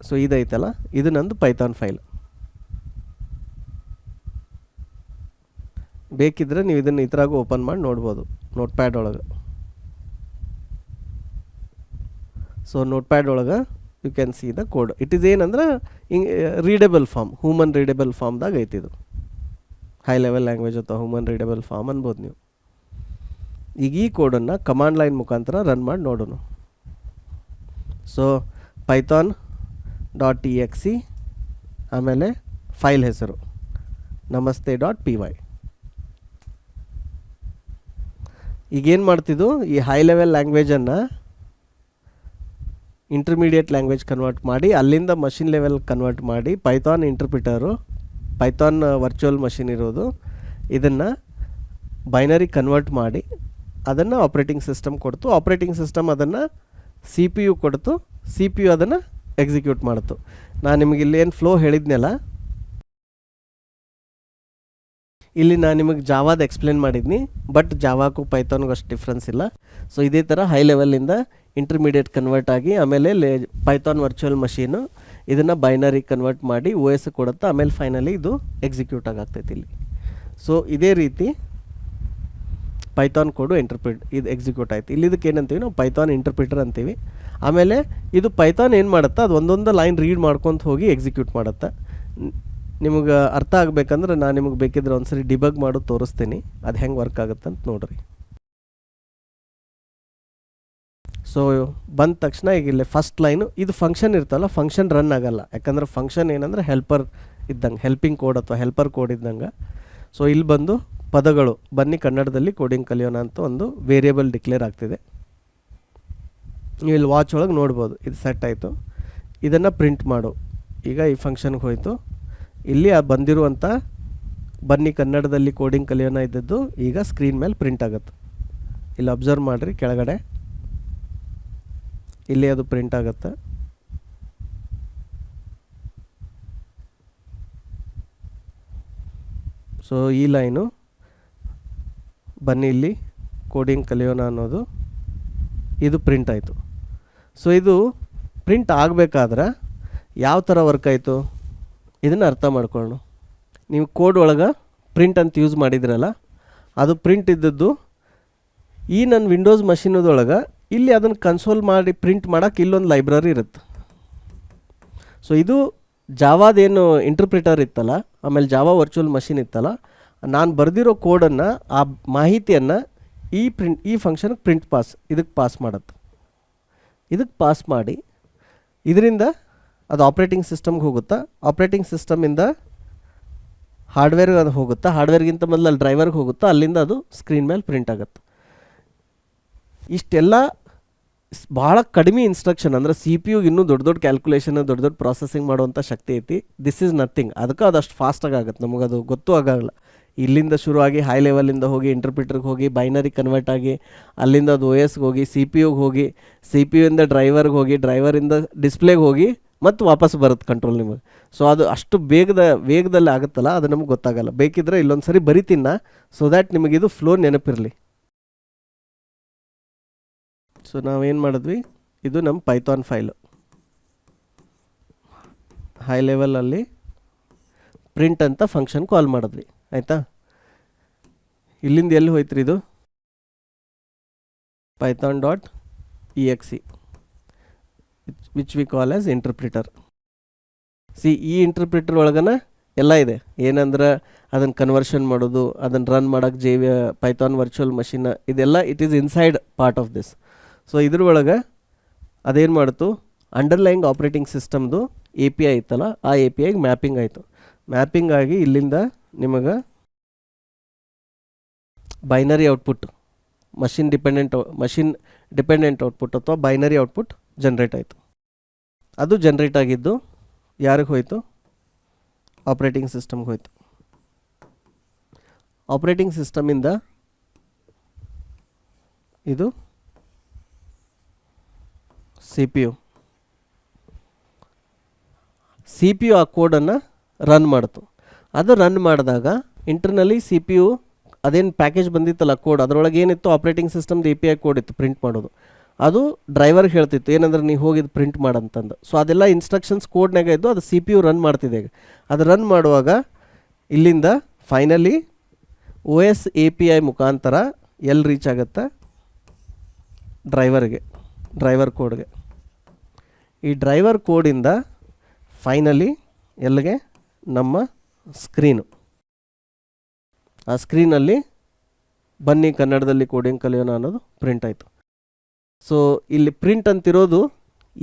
ಸೊ ಇದೈತಲ್ಲ, ಇದು ನಂದು ಪೈಥಾನ್ ಫೈಲ್. ಬೇಕಿದ್ರೆ ನೀವು ಇದನ್ನು ಈ ಥರಾಗೂ ಓಪನ್ ಮಾಡಿ ನೋಡ್ಬೋದು ನೋಟ್ಪ್ಯಾಡ್ ಒಳಗೆ. ಸೊ ನೋಟ್ಪ್ಯಾಡ್ ಒಳಗೆ you can see the code. It is ಏನಂದ್ರೆ ರೀಡೇಬಲ್ ಫಾರ್ಮ್, ಹ್ಯೂಮನ್ ರೀಡೇಬಲ್ ಫಾರ್ಮ್ದಾಗ ಐತಿದು. ಹೈ ಲೆವೆಲ್ ಲ್ಯಾಂಗ್ವೇಜ್ ಅಥವಾ ಹ್ಯೂಮನ್ ರೀಡೇಬಲ್ ಫಾರ್ಮ್ ಅನ್ಬೋದು ನೀವು. ಈಗ ಈ ಕೋಡನ್ನು ಕಮಾಂಡ್ ಲೈನ್ ಮುಖಾಂತರ ರನ್ ಮಾಡಿ ನೋಡೋಣ. ಸೊ python.exe ಆಮೇಲೆ ಫೈಲ್ ಹೆಸರು namaste.py. ಈಗೇನು ಮಾಡ್ತಿದ್ದು, ಈ ಹೈ ಲೆವೆಲ್ ಲ್ಯಾಂಗ್ವೇಜನ್ನು ಇಂಟರ್ಮೀಡಿಯೇಟ್ ಲ್ಯಾಂಗ್ವೇಜ್ ಕನ್ವರ್ಟ್ ಮಾಡಿ ಅಲ್ಲಿಂದ ಮಷಿನ್ ಲೆವೆಲ್ ಕನ್ವರ್ಟ್ ಮಾಡಿ Python interpreter, Python virtual machine ಇರೋದು, ಇದನ್ನು ಬೈನರಿ ಕನ್ವರ್ಟ್ ಮಾಡಿ ಅದನ್ನು ಆಪ್ರೇಟಿಂಗ್ ಸಿಸ್ಟಮ್ ಕೊಡ್ತು. ಆಪ್ರೇಟಿಂಗ್ ಸಿಸ್ಟಮ್ ಅದನ್ನು CPU ಕೊಡ್ತು, CPU ಅದನ್ನು ಎಕ್ಸಿಕ್ಯೂಟ್ ಮಾಡ್ತು. ನಾನು ನಿಮಗೆ ಇಲ್ಲಿ ಏನು ಫ್ಲೋ ಹೇಳಿದ್ನಲ್ಲ, ಇಲ್ಲಿ ನಾನು ನಿಮಗೆ ಜಾವಾದ ಎಕ್ಸ್ಪ್ಲೇನ್ ಮಾಡಿದ್ನಿ. ಬಟ್ ಜಾವಾಕ್ಕೂ ಪೈಥಾನ್ಗೂ ಅಷ್ಟು ಡಿಫ್ರೆನ್ಸ್ ಇಲ್ಲ. ಸೊ ಇದೇ ಥರ ಹೈ ಲೆವೆಲಿಂದ ಇಂಟರ್ಮೀಡಿಯೇಟ್ ಕನ್ವರ್ಟ್ ಆಗಿ ಆಮೇಲೆ ಪೈಥಾನ್ ವರ್ಚುವಲ್ ಮಷೀನು ಇದನ್ನು ಬೈನರಿ ಕನ್ವರ್ಟ್ ಮಾಡಿ OS ಕೊಡುತ್ತೆ. ಆಮೇಲೆ ಫೈನಲಿ ಇದು ಎಕ್ಸಿಕ್ಯೂಟ್ ಆಗ್ತೈತಿ ಇಲ್ಲಿ. ಸೊ ಇದೇ ರೀತಿ ಪೈಥಾನ್ ಕೋಡು ಇದು ಎಕ್ಸಿಕ್ಯೂಟ್ ಆಯ್ತು. ಇಲ್ಲಿ ಇದಕ್ಕೆ ಏನಂತೀವಿ ನಾವು ಪೈಥಾನ್ ಇಂಟರ್ಪ್ರಿಟರ್ ಅಂತೀವಿ. ಆಮೇಲೆ ಇದು ಪೈಥಾನ್ ಏನು ಮಾಡುತ್ತೆ, ಅದು ಒಂದೊಂದು ಲೈನ್ ರೀಡ್ ಮಾಡ್ಕೊತ ಹೋಗಿ ಎಕ್ಸಿಕ್ಯೂಟ್ ಮಾಡುತ್ತೆ. ನಿಮಗೆ ಅರ್ಥ ಆಗಬೇಕಂದ್ರೆ ನಾನು ನಿಮಗೆ ಬೇಕಿದ್ರೆ ಒಂದ್ಸರಿ ಡಿಬಗ್ ಮಾಡೋದು ತೋರಿಸ್ತೀನಿ, ಅದು ಹೆಂಗೆ ವರ್ಕ್ ಆಗುತ್ತೆ ಅಂತ ನೋಡ್ರಿ. ಸೊ ಬಂದ ತಕ್ಷಣ ಈಗ ಇಲ್ಲಿ ಫಸ್ಟ್ ಲೈನು ಇದು ಫಂಕ್ಷನ್ ಇರ್ತಲ್ಲ, ಫಂಕ್ಷನ್ ರನ್ ಆಗಲ್ಲ. ಯಾಕಂದ್ರೆ ಫಂಕ್ಷನ್ ಏನಂದರೆ ಹೆಲ್ಪರ್ ಇದ್ದಂಗೆ, ಹೆಲ್ಪಿಂಗ್ ಕೋಡ್ ಅಥವಾ ಹೆಲ್ಪರ್ ಕೋಡ್ ಇದ್ದಂಗೆ. ಸೊ ಇಲ್ಲಿ ಬಂದು ಪದಗಳು, ಬನ್ನಿ ಕನ್ನಡದಲ್ಲಿ ಕೋಡಿಂಗ್ ಕಲಿಯೋಣ ಅಂತ ಒಂದು ವೇರಿಯೇಬಲ್ ಡಿಕ್ಲೇರ್ ಆಗ್ತಿದೆ. ನೀವು ಇಲ್ಲಿ ವಾಚ್ ಒಳಗೆ ನೋಡ್ಬೋದು, ಇದು ಸೆಟ್ ಆಯಿತು. ಇದನ್ನು ಪ್ರಿಂಟ್ ಮಾಡು. ಈಗ ಈ ಫಂಕ್ಷನ್ಗೆ ಹೋಯಿತು. ಇಲ್ಲಿ ಬಂದಿರುವಂಥ ಬನ್ನಿ ಕನ್ನಡದಲ್ಲಿ ಕೋಡಿಂಗ್ ಕಲಿಯೋಣ ಇದ್ದದ್ದು ಈಗ ಸ್ಕ್ರೀನ್ ಮೇಲೆ ಪ್ರಿಂಟ್ ಆಗುತ್ತೆ. ಇಲ್ಲಿ ಅಬ್ಸರ್ವ್ ಮಾಡಿರಿ, ಕೆಳಗಡೆ ಇಲ್ಲಿ ಅದು ಪ್ರಿಂಟ್ ಆಗುತ್ತೆ. ಸೊ ಈ ಲೈನು ಬನ್ನಿ ಇಲ್ಲಿ ಕೋಡಿಂಗ್ ಕಲಿಯೋಣ ಅನ್ನೋದು ಇದು ಪ್ರಿಂಟ್ ಆಯಿತು. ಸೊ ಇದು ಪ್ರಿಂಟ್ ಆಗಬೇಕಾದ್ರೆ ಯಾವ ಥರ ವರ್ಕ್ ಆಯಿತು ಇದನ್ನು ಅರ್ಥ ಮಾಡ್ಕೊಳ್ಳೋಣ. ನೀವು ಕೋಡ್ ಒಳಗೆ ಪ್ರಿಂಟ್ ಅಂತ ಯೂಸ್ ಮಾಡಿದ್ರಲ್ಲ, ಅದು ಪ್ರಿಂಟ್ ಇದ್ದದ್ದು ಈ ನನ್ನ ವಿಂಡೋಸ್ ಮಷಿನದೊಳಗೆ ಇಲ್ಲಿ ಅದನ್ನು ಕನ್ಸೋಲ್ ಮಾಡಿ ಪ್ರಿಂಟ್ ಮಾಡೋಕೆ ಇಲ್ಲೊಂದು ಲೈಬ್ರರಿ ಇರುತ್ತೆ. ಸೊ ಇದು ಜಾವಾದೇನು ಇಂಟರ್ಪ್ರಿಟರ್ ಇತ್ತಲ್ಲ, ಆಮೇಲೆ ಜಾವಾ ವರ್ಚುವಲ್ ಮಷಿನ್ ಇತ್ತಲ್ಲ, ನಾನು ಬರೆದಿರೋ ಕೋಡನ್ನು ಆ ಮಾಹಿತಿಯನ್ನು ಈ ಫಂಕ್ಷನ್ಗೆ ಇದಕ್ಕೆ ಪಾಸ್ ಮಾಡುತ್ತೆ. ಇದಕ್ಕೆ ಪಾಸ್ ಮಾಡಿ ಇದರಿಂದ ಅದು ಆಪ್ರೇಟಿಂಗ್ ಸಿಸ್ಟಮ್ಗೆ ಹೋಗುತ್ತಾ, ಆಪ್ರೇಟಿಂಗ್ ಸಿಸ್ಟಮಿಂದ ಹಾರ್ಡ್ವೇರ್ಗೆ ಅದು ಹೋಗುತ್ತಾ, ಹಾರ್ಡ್ವೇರ್ಗಿಂತ ಮೊದಲು ಅಲ್ಲಿ ಡ್ರೈವರ್ಗೆ ಹೋಗುತ್ತಾ, ಅಲ್ಲಿಂದ ಅದು ಸ್ಕ್ರೀನ್ ಮೇಲೆ ಪ್ರಿಂಟ್ ಆಗುತ್ತೆ. ಇಷ್ಟೆಲ್ಲ ಭಾಳ ಕಡಿಮೆ ಇನ್ಸ್ಟ್ರಕ್ಷನ್, ಅಂದರೆ ಸಿ ಪಿ ಯುಗೆ ಇನ್ನೂ ದೊಡ್ಡ ದೊಡ್ಡ ಕ್ಯಾಲ್ಕುಲೇಷನ್, ದೊಡ್ಡ ದೊಡ್ಡ ಪ್ರಾಸೆಸಿಂಗ್ ಮಾಡುವಂಥ ಶಕ್ತಿ ಐತಿ. This is nothing. ಅದಕ್ಕೆ ಅದಷ್ಟು ಫಾಸ್ಟಾಗಿ ಆಗುತ್ತೆ, ನಮಗದು ಗೊತ್ತೂ ಆಗೋಲ್ಲ. ಇಲ್ಲಿಂದ ಶುರುವಾಗಿ ಹೈ ಲೆವೆಲಿಂದ ಹೋಗಿ ಇಂಟರ್ಪ್ರಿಟರ್ಗೆ ಹೋಗಿ ಬೈನರಿ ಕನ್ವರ್ಟ್ ಆಗಿ ಅಲ್ಲಿಂದ ಅದು ಓ ಎಸ್ಗೆ ಹೋಗಿ ಸಿ ಪಿ ಯುಗೆ ಹೋಗಿ ಸಿ ಪಿ ಯುಯಿಂದ ಡ್ರೈವರ್ಗೆ ಹೋಗಿ ಡ್ರೈವರಿಂದ ಡಿಸ್ಪ್ಲೇಗೆ ಹೋಗಿ ಮತ್ತು ವಾಪಸ್ ಬರುತ್ತೆ ಕಂಟ್ರೋಲ್ ನಿಮಗೆ. ಸೊ ಅದು ಅಷ್ಟು ವೇಗದಲ್ಲಿ ಆಗುತ್ತಲ್ಲ, ಅದು ನಮ್ಗೆ ಗೊತ್ತಾಗಲ್ಲ. ಬೇಕಿದ್ರೆ ಇಲ್ಲೊಂದು ಸರಿ ಬರಿತೀನ ಸೊ ದ್ಯಾಟ್ ನಿಮಗಿದು ಫ್ಲೋ ನೆನಪಿರಲಿ. ಸೊ ನಾವೇನು ಮಾಡಿದ್ವಿ, ಇದು ನಮ್ಮ ಪೈಥಾನ್ ಫೈಲು ಹೈ ಲೆವೆಲಲ್ಲಿ ಪ್ರಿಂಟ್ ಅಂತ ಫಂಕ್ಷನ್ ಕಾಲ್ ಮಾಡಿದ್ವಿ, ಆಯಿತಾ. ಇಲ್ಲಿಂದ ಎಲ್ಲಿ ಹೋಯ್ತು ಇದು python.exe which we call as interpreter. ಈ ಇಂಟರ್ಪ್ರಿಟರ್ ಒಳಗನ ಎಲ್ಲ ಇದೆ. ಏನಂದ್ರೆ ಅದನ್ನು ಕನ್ವರ್ಷನ್ ಮಾಡೋದು, ಅದನ್ನು ರನ್ ಮಾಡೋಕ್ಕೆ ಪೈಥಾನ್ ವರ್ಚುವಲ್ ಮಷಿನ್, ಇದೆಲ್ಲ it is inside part of this. So ಇದ್ರೊಳಗೆ ಅದೇನು ಮಾಡ್ತು, ಅಂಡರ್ಲೈಂಗ್ ಆಪ್ರೇಟಿಂಗ್ ಸಿಸ್ಟಮ್ದು ಎ ಪಿ ಐ ಇತ್ತಲ್ಲ, ಆ ಎ ಪಿ ಐಗೆ ಮ್ಯಾಪಿಂಗ್ ಆಯಿತು. ಮ್ಯಾಪಿಂಗ್ ಆಗಿ ಇಲ್ಲಿಂದ ನಿಮಗೆ binary output, machine dependent output ಅಥವಾ ಬೈನರಿ ಔಟ್ಪುಟ್ ಜನ್ರೇಟ್ ಆಯಿತು. ಅದು ಜನ್ರೇಟ್ ಆಗಿದ್ದು ಯಾರಿಗೆ ಹೋಯಿತು, ಆಪ್ರೇಟಿಂಗ್ ಸಿಸ್ಟಮ್ಗೆ ಹೋಯಿತು. ಆಪ್ರೇಟಿಂಗ್ ಸಿಸ್ಟಮಿಂದ ಇದು ಸಿ ಪಿ ಯು ಆ ಕೋಡನ್ನು ರನ್ ಮಾಡ್ತು. ಅದು ರನ್ ಮಾಡಿದಾಗ ಇಂಟರ್ನಲ್ಲಿ ಸಿ ಪಿ ಯು ಅದೇನು ಪ್ಯಾಕೇಜ್ ಬಂದಿತ್ತಲ್ಲ ಕೋಡ್, ಅದರೊಳಗೆ ಏನಿತ್ತು ಆಪ್ರೇಟಿಂಗ್ ಸಿಸ್ಟಮ್ದು ಎ ಪಿ ಐ ಕೋಡ್ ಇತ್ತು ಪ್ರಿಂಟ್ ಮಾಡೋದು. ಅದು ಡ್ರೈವರ್ಗೆ ಹೇಳ್ತಿತ್ತು ಏನಂದ್ರೆ ನೀವು ಹೋಗಿದ್ದು ಪ್ರಿಂಟ್ ಮಾಡಂತಂದು. ಸೊ ಅದೆಲ್ಲ ಇನ್ಸ್ಟ್ರಕ್ಷನ್ಸ್ ಕೋಡ್ನಾಗ ಇದ್ದು ಅದು ಸಿ ಪಿ ಯು ರನ್ ಮಾಡ್ತಿದೆ. ಈಗ ಅದು ರನ್ ಮಾಡುವಾಗ ಇಲ್ಲಿಂದ finally O S A P I ಮುಖಾಂತರ ಎಲ್ಲಿ ರೀಚ್ ಆಗುತ್ತೆ, ಡ್ರೈವರ್ ಕೋಡ್ಗೆ. ಈ ಡ್ರೈವರ್ ಕೋಡಿಂದ ಫೈನಲಿ ಎಲ್ಲಿಗೆ, ನಮ್ಮ ಸ್ಕ್ರೀನು. ಆ ಸ್ಕ್ರೀನಲ್ಲಿ ಬನ್ನಿ ಕನ್ನಡದಲ್ಲಿ ಕೋಡಿಂಗ್ ಕಲಿಯೋಣ ಅನ್ನೋದು ಪ್ರಿಂಟ್ ಆಯಿತು. ಸೊ ಇಲ್ಲಿ ಪ್ರಿಂಟ್ ಅಂತಿರೋದು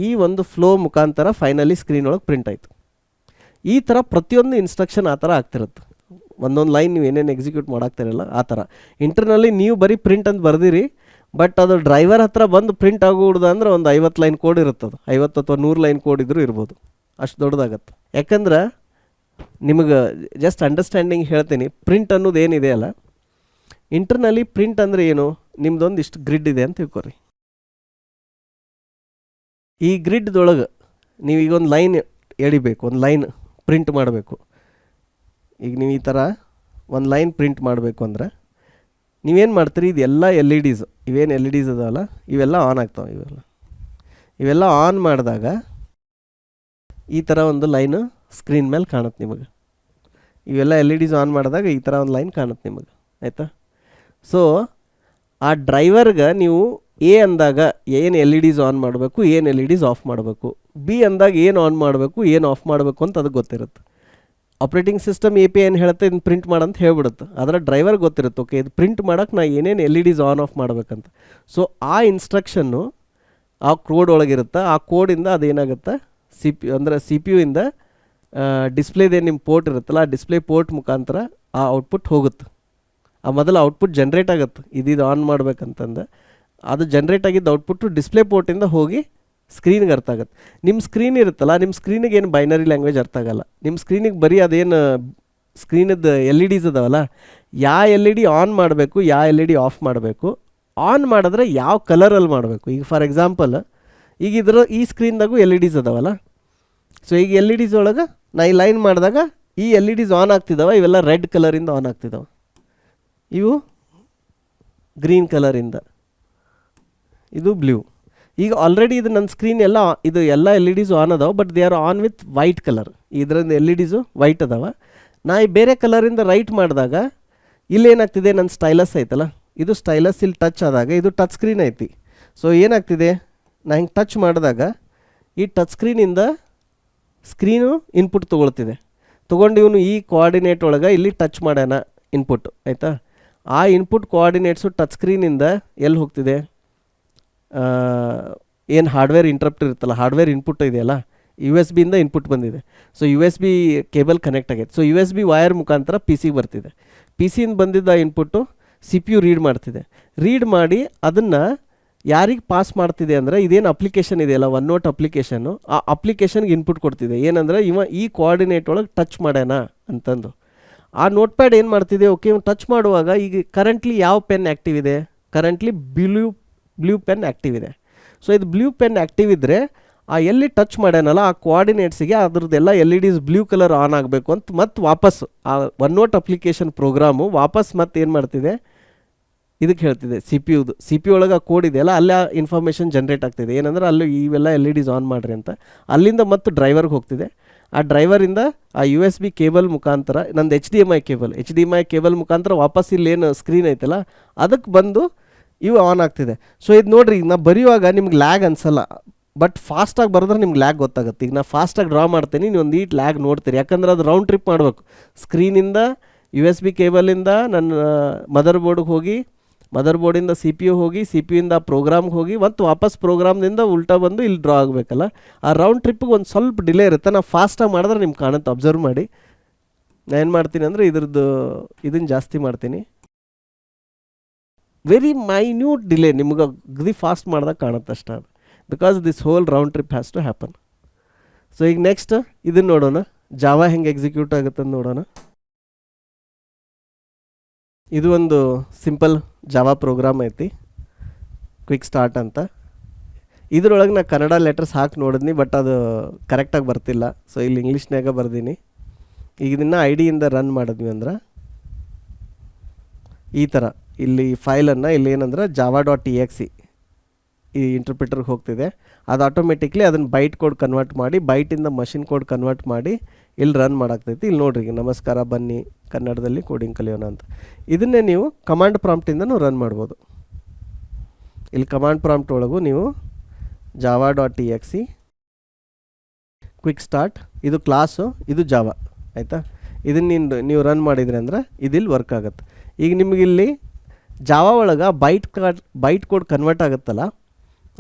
ಈ ಒಂದು ಫ್ಲೋ ಮುಖಾಂತರ ಫೈನಲಿ ಸ್ಕ್ರೀನ್ ಒಳಗೆ ಪ್ರಿಂಟ್ ಆಯಿತು. ಈ ಥರ ಪ್ರತಿಯೊಂದು ಇನ್ಸ್ಟ್ರಕ್ಷನ್ ಆ ಥರ ಆಗ್ತಿರುತ್ತೆ. ಒಂದೊಂದು ಲೈನ್ ನೀವು ಏನೇನು ಎಕ್ಸಿಕ್ಯೂಟ್ ಮಾಡಾಕ್ತಿರಲ್ಲ ಆ ಥರ. ಇಂಟರ್ನಲ್ಲಿ ನೀವು ಬರೀ ಪ್ರಿಂಟ್ ಅಂತ ಬರ್ದಿರಿ, ಬಟ್ ಅದು ಡ್ರೈವರ್ ಹತ್ರ ಬಂದು ಪ್ರಿಂಟ್ ಆಗೋಗ್ಬಿಡ್ದು ಅಂದ್ರೆ ಒಂದು 50 ಲೈನ್ ಕೋಡ್ ಇರುತ್ತದು, 50 ಅಥವಾ 100 ಲೈನ್ ಕೋಡ್ ಇದ್ರೂ ಇರ್ಬೋದು, ಅಷ್ಟು ದೊಡ್ಡದಾಗತ್ತೆ. ಯಾಕಂದ್ರೆ ನಿಮಗೆ ಜಸ್ಟ್ ಅಂಡರ್ಸ್ಟ್ಯಾಂಡಿಂಗ್ ಹೇಳ್ತೀನಿ, ಪ್ರಿಂಟ್ ಅನ್ನೋದು ಏನಿದೆ ಅಲ್ಲ, ಇಂಟರ್ನಲ್ಲಿ ಪ್ರಿಂಟ್ ಅಂದರೆ ಏನು, ನಿಮ್ದೊಂದು ಇಷ್ಟು ಗ್ರಿಡ್ ಇದೆ ಅಂತ ತಿಳ್ಕೊರಿ. ಈ ಗ್ರಿಡ್ದೊಳಗೆ ನೀವು ಈಗ ಒಂದು ಲೈನ್ ಎಳಿಬೇಕು, ಒಂದು ಲೈನ್ ಪ್ರಿಂಟ್ ಮಾಡಬೇಕು. ಈಗ ನೀವು ಈ ಥರ ಒಂದು ಲೈನ್ ಪ್ರಿಂಟ್ ಮಾಡಬೇಕು ಅಂದ್ರೆ ನೀವೇನು ಮಾಡ್ತೀರಿ, ಇದೆಲ್ಲ ಎಲ್ ಇ ಡಿಸ್, ಇವೇನು ಎಲ್ ಇ ಡಿಸ್ ಅದಾವಲ್ಲ ಇವೆಲ್ಲ ಆನ್ ಆಗ್ತಾವೆ. ಇವೆಲ್ಲ ಆನ್ ಮಾಡಿದಾಗ ಈ ಥರ ಒಂದು ಲೈನು ಸ್ಕ್ರೀನ್ ಮೇಲೆ ಕಾಣುತ್ತೆ ನಿಮಗೆ. ಇವೆಲ್ಲ ಎಲ್ ಇ ಡಿಸ್ ಆನ್ ಮಾಡಿದಾಗ ಈ ಥರ ಒಂದು ಲೈನ್ ಕಾಣುತ್ತೆ ನಿಮಗೆ, ಆಯಿತಾ. ಸೊ ಆ ಡ್ರೈವರ್ಗೆ ನೀವು ಎ ಅಂದಾಗ ಏನು ಎಲ್ ಇ ಡಿಸ್ ಆನ್ ಮಾಡಬೇಕು, ಏನು ಎಲ್ ಇ ಡಿಸ್ ಆಫ್ ಮಾಡಬೇಕು, ಬಿ ಅಂದಾಗ ಏನು ಆನ್ ಮಾಡಬೇಕು, ಏನು ಆಫ್ ಮಾಡಬೇಕು ಅಂತ ಅದಕ್ಕೆ ಗೊತ್ತಿರುತ್ತೆ. ಆಪ್ರೇಟಿಂಗ್ ಸಿಸ್ಟಮ್ ಎ ಪಿ ಏನು ಹೇಳುತ್ತೆ, ಇದನ್ನು ಪ್ರಿಂಟ್ ಮಾಡಂತ ಹೇಳ್ಬಿಡುತ್ತೆ. ಅದರ ಡ್ರೈವರ್ ಗೊತ್ತಿರುತ್ತೆ, ಓಕೆ ಇದು ಪ್ರಿಂಟ್ ಮಾಡೋಕ್ಕೆ ನಾ ಏನೇನು LEDs on off ಮಾಡಬೇಕಂತ. ಸೊ ಆ ಇನ್ಸ್ಟ್ರಕ್ಷನ್ನು ಆ ಕೋಡ್ ಒಳಗಿರುತ್ತೆ. ಆ ಕೋಡಿಂದ ಅದೇನಾಗುತ್ತೆ, ಸಿ ಪಿ ಯುಯಿಂದ ಡಿಸ್ಪ್ಲೇದೇನು ನಿಮ್ಮ ಪೋರ್ಟ್ ಇರುತ್ತಲ್ಲ, ಆ ಡಿಸ್ಪ್ಲೇ ಪೋರ್ಟ್ ಮುಖಾಂತರ ಆ ಔಟ್ಪುಟ್ ಹೋಗುತ್ತೆ. ಆ ಮೊದಲು ಔಟ್ಪುಟ್ ಜನ್ರೇಟ್ ಆಗುತ್ತೆ, ಇದು ಆನ್ ಮಾಡ್ಬೇಕಂತಂದು. ಅದು ಜನ್ರೇಟ್ ಆಗಿದ್ದ ಔಟ್ಪುಟ್ಟು ಡಿಸ್ಪ್ಲೇ ಪೋರ್ಟಿಂದ ಹೋಗಿ ಸ್ಕ್ರೀನ್ಗೆ ಅರ್ಥ ಆಗುತ್ತೆ. ನಿಮ್ಮ ಸ್ಕ್ರೀನ್ ಇರುತ್ತಲ್ಲ, ನಿಮ್ಮ ಸ್ಕ್ರೀನಿಗೆ ಏನು ಬೈನರಿ ಲ್ಯಾಂಗ್ವೇಜ್ ಅರ್ಥ ಆಗಲ್ಲ. ನಿಮ್ಮ ಸ್ಕ್ರೀನಿಗೆ ಬರೀ ಅದೇನು ಸ್ಕ್ರೀನದ್ದು ಎಲ್ ಇ ಡಿಸ್ ಅದಾವಲ್ಲ, ಯಾವ ಎಲ್ ಇ ಡಿ ಆನ್ ಮಾಡಬೇಕು, ಯಾವ ಎಲ್ ಇ ಡಿ ಆಫ್ ಮಾಡಬೇಕು, ಆನ್ ಮಾಡಿದ್ರೆ ಯಾವ ಕಲರಲ್ಲಿ ಮಾಡಬೇಕು. ಈಗ ಫಾರ್ ಎಕ್ಸಾಂಪಲ್ ಈಗ ಈ ಸ್ಕ್ರೀನ್ದಾಗೂ ಎಲ್ ಇ ಡಿಸ್ ಅದಾವಲ್ಲ. ಸೊ ಈಗ ಎಲ್ ಇ ಡಿಸ್ ಒಳಗೆ ನಾ ಈ ಲೈನ್ ಮಾಡಿದಾಗ ಈ ಎಲ್ ಇ ಡಿಸ್ ಆನ್ ಆಗ್ತಿದ್ದಾವೆ, ಇವೆಲ್ಲ ರೆಡ್ ಕಲರಿಂದ ಆನ್ ಆಗ್ತಿದ್ದಾವೆ, ಇವು ಗ್ರೀನ್ ಕಲರಿಂದ, ಇದು ಬ್ಲೂ. ಈಗ ಆಲ್ರೆಡಿ ಇದು ನನ್ನ ಸ್ಕ್ರೀನ್ ಎಲ್ಲ ಇದು ಎಲ್ಲ ಎಲ್ ಇ ಡಿಸು ಆನ್ ಅದಾವೆ, but they are on with white colour. ಇದರಿಂದ ಎಲ್ ಇ ಡಿಸು ವೈಟ್ ಅದಾವೆ. ನಾ ಈ ಬೇರೆ ಕಲರಿಂದ ರೈಟ್ ಮಾಡಿದಾಗ ಇಲ್ಲೇನಾಗ್ತಿದೆ, ನನ್ನ ಸ್ಟೈಲಸ್ ಐತಲ್ಲ, ಇದು ಸ್ಟೈಲಸ್ ಇಲ್ಲಿ ಟಚ್ ಆದಾಗ ಇದು ಟಚ್ ಸ್ಕ್ರೀನ್ ಐತಿ. ಸೊ ಏನಾಗ್ತಿದೆ, ನಾ ಹಿಂಗೆ ಟಚ್ ಮಾಡಿದಾಗ ಈ ಟಚ್ ಸ್ಕ್ರೀನಿಂದ ಸ್ಕ್ರೀನು ಇನ್ಪುಟ್ ತೊಗೊಳ್ತಿದೆ. ತೊಗೊಂಡು ಇವನು ಈ ಕೋಆರ್ಡಿನೇಟ್ ಒಳಗೆ ಇಲ್ಲಿ ಟಚ್ ಮಾಡ್ಯಾನ ಇನ್ಪುಟ್ ಆಯಿತಾ. ಆ ಇನ್ಪುಟ್ ಕೋಆರ್ಡಿನೇಟ್ಸು ಟಚ್ ಸ್ಕ್ರೀನಿಂದ ಎಲ್ಲಿ ಹೋಗ್ತಿದೆ, ಏನು ಹಾರ್ಡ್ವೇರ್ ಇಂಟ್ರಪ್ಟ್ ಇರುತ್ತಲ್ಲ, ಹಾರ್ಡ್ವೇರ್ ಇನ್ಪುಟ್ ಇದೆಯಲ್ಲ, ಯು ಎಸ್ ಬಿಯಿಂದ ಇನ್ಪುಟ್ ಬಂದಿದೆ. So U S B cable connect ಆಗೈತೆ. So U S B wire ಮುಖಾಂತರ ಪಿ ಸಿಗೆ ಬರ್ತಿದೆ. ಪಿ ಸಿಯಿಂದ ಬಂದಿದ್ದ input C P U read ಮಾಡ್ತಿದೆ. ರೀಡ್ ಮಾಡಿ ಅದನ್ನು ಯಾರಿಗೆ ಪಾಸ್ ಮಾಡ್ತಿದೆ ಅಂದರೆ, ಇದೇನು ಅಪ್ಲಿಕೇಶನ್ ಇದೆಯಲ್ಲ ಒನ್ ನೋಟ್ ಅಪ್ಲಿಕೇಶನ್ನು, ಆ ಅಪ್ಲಿಕೇಶನ್ಗೆ ಇನ್ಪುಟ್ ಕೊಡ್ತಿದೆ. ಏನಂದರೆ ಈ ಕೋಆರ್ಡಿನೇಟ್ ಒಳಗೆ ಟಚ್ ಮಾಡ್ಯಾನ ಅಂತಂದು. ಆ ನೋಟ್ ಪ್ಯಾಡ್ ಏನು ಮಾಡ್ತಿದೆ, ಓಕೆ ಇವ್ನು ಟಚ್ ಮಾಡುವಾಗ ಈಗ ಕರೆಂಟ್ಲಿ ಯಾವ ಪೆನ್ ಆ್ಯಕ್ಟಿವ್ ಇದೆ, ಕರೆಂಟ್ಲಿ ಬ್ಲೂ ಪೆನ್ ಆ್ಯಕ್ಟಿವ್ ಇದೆ. ಸೊ ಇದು ಬ್ಲೂ ಪೆನ್ ಆ್ಯಕ್ಟಿವ್ ಇದ್ದರೆ ಆ ಎಲ್ಲಿ ಟಚ್ ಮಾಡ್ಯಾನಲ್ಲ ಆ ಕೋಆರ್ಡಿನೇಟ್ಸಿಗೆ ಅದ್ರದ್ದೆಲ್ಲ LEDs ಬ್ಲೂ ಕಲರ್ ಆನ್ ಆಗಬೇಕು ಅಂತ ಮತ್ತೆ ವಾಪಸ್ ಆ ಒನ್ ನೋಟ್ ಅಪ್ಲಿಕೇಶನ್ ಪ್ರೋಗ್ರಾಮು ವಾಪಸ್ ಮತ್ತೆ ಏನು ಮಾಡ್ತಿದೆ, ಇದಕ್ಕೆ ಹೇಳ್ತಿದೆ ಸಿ ಪಿ ಯು ಒಳಗೆ ಆ ಕೋಡ್ ಇದೆಯಲ್ಲ, ಅಲ್ಲೇ ಆ ಇನ್ಫಾರ್ಮೇಷನ್ ಜನ್ರೇಟ್ ಆಗ್ತಿದೆ. ಏನಂದ್ರೆ ಅಲ್ಲಿ ಇವೆಲ್ಲ LEDs ಆನ್ ಮಾಡಿರಿ ಅಂತ. ಅಲ್ಲಿಂದ ಮತ್ತು ಡ್ರೈವರ್ಗೆ ಹೋಗ್ತಿದೆ. ಆ ಡ್ರೈವರಿಂದ ಆ ಯು ಎಸ್ ಬಿ ಕೇಬಲ್ ಮುಖಾಂತರ, ನಂದು H D M I cable ಮುಖಾಂತರ ವಾಪಸ್ ಇಲ್ಲೇನು ಸ್ಕ್ರೀನ್ ಐತಲ್ಲ ಅದಕ್ಕೆ ಬಂದು ಇವು ಆನ್ ಆಗ್ತಿದೆ. ಸೊ ಇದು ನೋಡಿರಿ, ಈಗ ನಾ ಬರೆಯುವಾಗ ನಿಮ್ಗೆ ಲ್ಯಾಗ್ ಅನ್ಸಲ್ಲ, ಬಟ್ ಫಾಸ್ಟಾಗಿ ಬರೆದ್ರೆ ನಿಮ್ಗೆ ಲ್ಯಾಗ್ ಗೊತ್ತಾಗುತ್ತೆ. ಈಗ ನಾ ಫಾಸ್ಟಾಗಿ ಡ್ರಾ ಮಾಡ್ತೀನಿ, ನೀವು ಒಂದು ಈಟ್ ಲ್ಯಾಗ್ ನೋಡ್ತೀರಿ, ಯಾಕಂದ್ರೆ ಅದು ರೌಂಡ್ ಟ್ರಿಪ್ ಮಾಡಬೇಕು. ಸ್ಕ್ರೀನಿಂದ ಯು ಎಸ್ ಬಿ ಕೇಬಲಿಂದ ನನ್ನ ಮದರ್ ಬೋರ್ಡಿಂದ ಸಿ ಪಿ ಯು ಹೋಗಿ, ಸಿ ಪಿ ಯುಯಿಂದ ಪ್ರೋಗ್ರಾಮ್ಗೆ ಹೋಗಿ, ಮತ್ತು ವಾಪಸ್ ಪ್ರೋಗ್ರಾಮ್ದಿಂದ ಉಲ್ಟಾ ಬಂದು ಇಲ್ಲಿ ಡ್ರಾ ಆಗಬೇಕಲ್ಲ. ಆ ರೌಂಡ್ ಟ್ರಿಪ್ಪಿಗೆ ಒಂದು ಸ್ವಲ್ಪ ಡಿಲೇ ಇರುತ್ತೆ. ನಾ ಫಾಸ್ಟಾಗಿ ಮಾಡಿದ್ರೆ ನಿಮ್ಗೆ ಕಾಣುತ್ತೆ, ಅಬ್ಸರ್ವ್ ಮಾಡಿ. ನಾನು ಏನು ಮಾಡ್ತೀನಿ ಅಂದರೆ ಇದನ್ನು ಜಾಸ್ತಿ ಮಾಡ್ತೀನಿ. ವೆರಿ ಮೈನ್ಯೂಟ್ ಡಿಲೇ, ನಿಮ್ಗೆ ಅಗದಿ ಫಾಸ್ಟ್ ಮಾಡಿದಾಗ ಕಾಣುತ್ತೆ ಅಷ್ಟೇ ಅದು, because this whole round trip has to happen. So ಈಗ ನೆಕ್ಸ್ಟ್ ಇದನ್ನು ನೋಡೋಣ, ಜಾವಾ ಹೆಂಗೆ ಎಕ್ಸಿಕ್ಯೂಟ್ ಆಗುತ್ತೆ ಅಂತ ನೋಡೋಣ. ಇದು ಒಂದು ಸಿಂಪಲ್ ಜಾವಾ ಪ್ರೋಗ್ರಾಮ್ ಐತಿ, ಕ್ವಿಕ್ ಸ್ಟಾರ್ಟ್ ಅಂತ. ಇದ್ರೊಳಗೆ ನಾ ಕನ್ನಡ ಲೆಟರ್ಸ್ ಹಾಕಿ ನೋಡಿದ್ನಿ, ಬಟ್ ಅದು ಕರೆಕ್ಟಾಗಿ ಬರ್ತಿಲ್ಲ. ಸೊ ಇಲ್ಲಿ ಇಂಗ್ಲೀಷ್ನಾಗ ಬರ್ದೀನಿ. ಈಗ ಇದನ್ನು ಐಡಿಯಿಂದ ರನ್ ಮಾಡಿದ್ವಿ ಅಂದ್ರೆ ಈ ಥರ ಇಲ್ಲಿ ಫೈಲನ್ನು ಇಲ್ಲಿ ಏನಂದ್ರೆ java.exe ಈ ಇಂಟರ್ಪ್ರಿಟರ್ಗೆ ಹೋಗ್ತಿದೆ. ಅದು ಆಟೋಮೆಟಿಕ್ಲಿ ಅದನ್ನು ಬೈಟ್ ಕೋಡ್ ಕನ್ವರ್ಟ್ ಮಾಡಿ, ಬೈಟಿಂದ ಮಷಿನ್ ಕೋಡ್ ಕನ್ವರ್ಟ್ ಮಾಡಿ ಇಲ್ಲಿ ರನ್ ಮಾಡಾಕ್ತೈತಿ. ಇಲ್ಲಿ ನೋಡ್ರಿ, ನಮಸ್ಕಾರ ಬನ್ನಿ ಕನ್ನಡದಲ್ಲಿ ಕೋಡಿಂಗ್ ಕಲಿಯೋಣ ಅಂತ. ಇದನ್ನೇ ನೀವು ಕಮಾಂಡ್ ಪ್ರಾಂಪ್ಟಿಂದನೂ ರನ್ ಮಾಡ್ಬೋದು. ಇಲ್ಲಿ ಕಮಾಂಡ್ ಪ್ರಾಂಪ್ಟ್ ಒಳಗೂ ನೀವು java.exe ಕ್ವಿಕ್ ಸ್ಟಾರ್ಟ್, ಇದು ಕ್ಲಾಸು, ಇದು ಜಾವಾ ಆಯಿತಾ. ಇದನ್ನು ನೀವು ರನ್ ಮಾಡಿದ್ರಿ ಅಂದ್ರೆ ಇದಿಲ್ಲಿ ವರ್ಕ್ ಆಗುತ್ತೆ. ಈಗ ನಿಮಗಿಲ್ಲಿ ಜಾವಾ ಒಳಗೆ ಬೈಟ್ ಕೋಡ್ ಕನ್ವರ್ಟ್ ಆಗುತ್ತಲ್ಲ,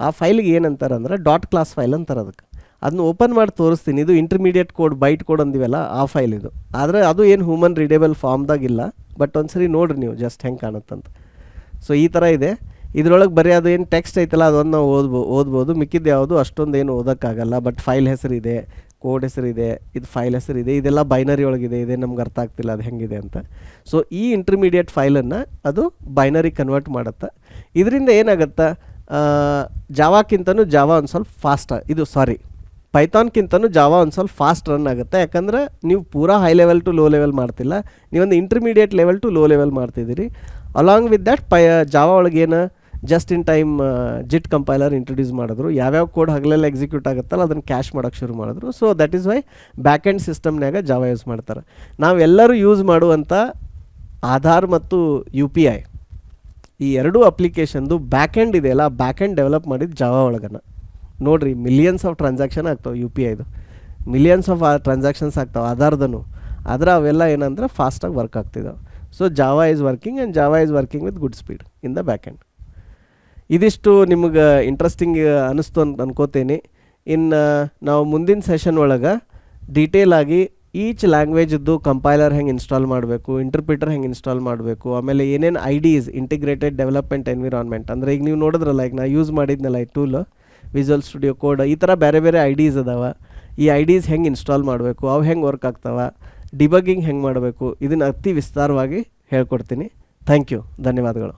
ಆ ಫೈಲಿಗೆ ಏನಂತಾರೆ ಅಂದರೆ .class ಫೈಲ್ ಅಂತಾರೆ. ಅದನ್ನ ಓಪನ್ ಮಾಡಿ ತೋರಿಸ್ತೀನಿ. ಇದು ಇಂಟರ್ಮೀಡಿಯೇಟ್ ಕೋಡ್, ಬೈಟ್ ಕೋಡ್ ಅಂದಿವಲ್ಲ ಆ ಫೈಲ್ ಇದು. ಆದರೆ ಅದು ಏನು ಹ್ಯೂಮನ್ ರೀಡೇಬಲ್ ಫಾರ್ಮ್ದಾಗಿಲ್ಲ, ಬಟ್ ಒಂದ್ಸರಿ ನೋಡಿರಿ ನೀವು ಜಸ್ಟ್ ಹೆಂಗೆ ಕಾಣುತ್ತಂತ. ಸೊ ಈ ಥರ ಇದೆ. ಇದರೊಳಗೆ ಬರೀ ಅದು ಏನು ಟೆಕ್ಸ್ಟ್ ಐತಲ್ಲ ಅದನ್ನು ನಾವು ಓದ್ಬೋದು. ಮಿಕ್ಕಿದ್ದು ಯಾವುದು ಅಷ್ಟೊಂದು ಏನು ಓದೋಕ್ಕಾಗಲ್ಲ. ಬಟ್ ಫೈಲ್ ಹೆಸರಿದೆ, ಕೋಡ್ ಹೆಸರಿದೆ, ಇದು ಫೈಲ್ ಹೆಸರಿದೆ, ಇದೆಲ್ಲ ಬೈನರಿ ಒಳಗಿದೆ. ಇದೇ ನಮ್ಗೆ ಅರ್ಥ ಆಗ್ತಿಲ್ಲ ಅದು ಹೆಂಗಿದೆ ಅಂತ. ಸೊ ಈ ಇಂಟರ್ಮೀಡಿಯೇಟ್ ಫೈಲನ್ನು ಅದು ಬೈನರಿ ಕನ್ವರ್ಟ್ ಮಾಡುತ್ತೆ. ಇದರಿಂದ ಏನಾಗುತ್ತೆ, ಜಾವಾಕ್ಕಿಂತನೂ ಜಾವಾ ಒಂದು ಸ್ವಲ್ಪ ಪೈಥಾನ್ಕಿಂತನೂ ಜಾವಾ ಒಂದು ಸ್ವಲ್ಪ ಫಾಸ್ಟ್ ರನ್ ಆಗುತ್ತೆ. ಯಾಕಂದರೆ ನೀವು ಪೂರಾ high level to low level ಮಾಡ್ತಿಲ್ಲ, ನೀವೊಂದು intermediate level to low level ಮಾಡ್ತಿದ್ದೀರಿ. ಅಲಾಂಗ್ ವಿತ್ ದ್ಯಾಟ್ ಜಾವಾ ಒಳಗೆ ಏನು just in time JIT compiler introduce ಮಾಡಿದ್ರು. ಯಾವ್ಯಾವ ಕೋಡ್ ಹಗಲೆಲ್ಲ ಎಕ್ಸಿಕ್ಯೂಟ್ ಆಗುತ್ತಲ್ಲ ಅದನ್ನು ಕ್ಯಾಶ್ ಮಾಡೋಕ್ಕೆ ಶುರು ಮಾಡಿದ್ರು. So that is why back end ಸಿಸ್ಟಮ್ನಾಗ ಜಾವಾ ಯೂಸ್ ಮಾಡ್ತಾರೆ. ನಾವೆಲ್ಲರೂ ಯೂಸ್ ಮಾಡುವಂಥ ಆಧಾರ್ ಮತ್ತು UPI ಈ ಎರಡೂ ಅಪ್ಲಿಕೇಶನ್ದು ಬ್ಯಾಕ್ ಎಂಡ್ ಇದೆಯಲ್ಲ, ಬ್ಯಾಕ್ ಎಂಡ್ ಡೆವಲಪ್ ಮಾಡಿದ್ದು ಜಾವಾ ಒಳಗನ. ನೋಡಿರಿ, ಮಿಲಿಯನ್ಸ್ ಆಫ್ ಟ್ರಾನ್ಸಾಕ್ಷನ್ ಆಗ್ತಾವೆ UPIದು, ಮಿಲಿಯನ್ಸ್ ಆಫ್ ಟ್ರಾನ್ಸಾಕ್ಷನ್ಸ್ ಆಗ್ತಾವೆ ಆಧಾರ್ದನು. ಆದರೆ ಅವೆಲ್ಲ ಏನಂದ್ರೆ ಫಾಸ್ಟಾಗಿ ವರ್ಕ್ ಆಗ್ತಿದ್ದಾವೆ. So Java is working and Java is working with good speed in the back end. ಇದಿಷ್ಟು ನಿಮಗೆ ಇಂಟ್ರೆಸ್ಟಿಂಗ್ ಅನ್ನಿಸ್ತು ಅಂತ ಅನ್ಕೋತೀನಿ. ಇನ್ನು ನಾವು ಮುಂದಿನ ಸೆಷನ್ ಒಳಗೆ ಡೀಟೇಲ್ ಆಗಿ ಈಚ್ ಲ್ಯಾಂಗ್ವೇಜದ್ದು ಕಂಪೈಲರ್ ಹೆಂಗೆ ಇನ್ಸ್ಟಾಲ್ ಮಾಡಬೇಕು, ಇಂಟರ್ಪ್ರಿಟರ್ ಹೆಂಗೆ ಇನ್ಸ್ಟಾಲ್ ಮಾಡಬೇಕು, ಆಮೇಲೆ ಏನೇನು IDEs ಇಂಟಿಗ್ರೇಟೆಡ್ ಡೆವಲಪ್ಮೆಂಟ್ ಎನ್ವಿರಾನ್ಮೆಂಟ್, ಅಂದರೆ ಈಗ ನೀವು ನೋಡಿದ್ರಲ್ಲ, ಈಗ ನಾ ಯೂಸ್ ಮಾಡಿದ್ನಲ್ಲ ಈ ಟೂಲ್ ವಿಜುವಲ್ ಸ್ಟುಡಿಯೋ ಕೋಡ್, ಈ ಥರ ಬೇರೆ ಬೇರೆ IDEs ಅದಾವೆ. ಈ IDEs ಹೆಂಗೆ ಇನ್ಸ್ಟಾಲ್ ಮಾಡಬೇಕು, ಅವು ಹೆಂಗೆ ವರ್ಕ್ ಆಗ್ತಾವೆ, ಡಿಬಗ್ಗಿಂಗ್ ಹೆಂಗೆ ಮಾಡಬೇಕು, ಇದನ್ನು ಅತಿ ವಿಸ್ತಾರವಾಗಿ ಹೇಳ್ಕೊಡ್ತೀನಿ. ಥ್ಯಾಂಕ್ ಯು, ಧನ್ಯವಾದಗಳು.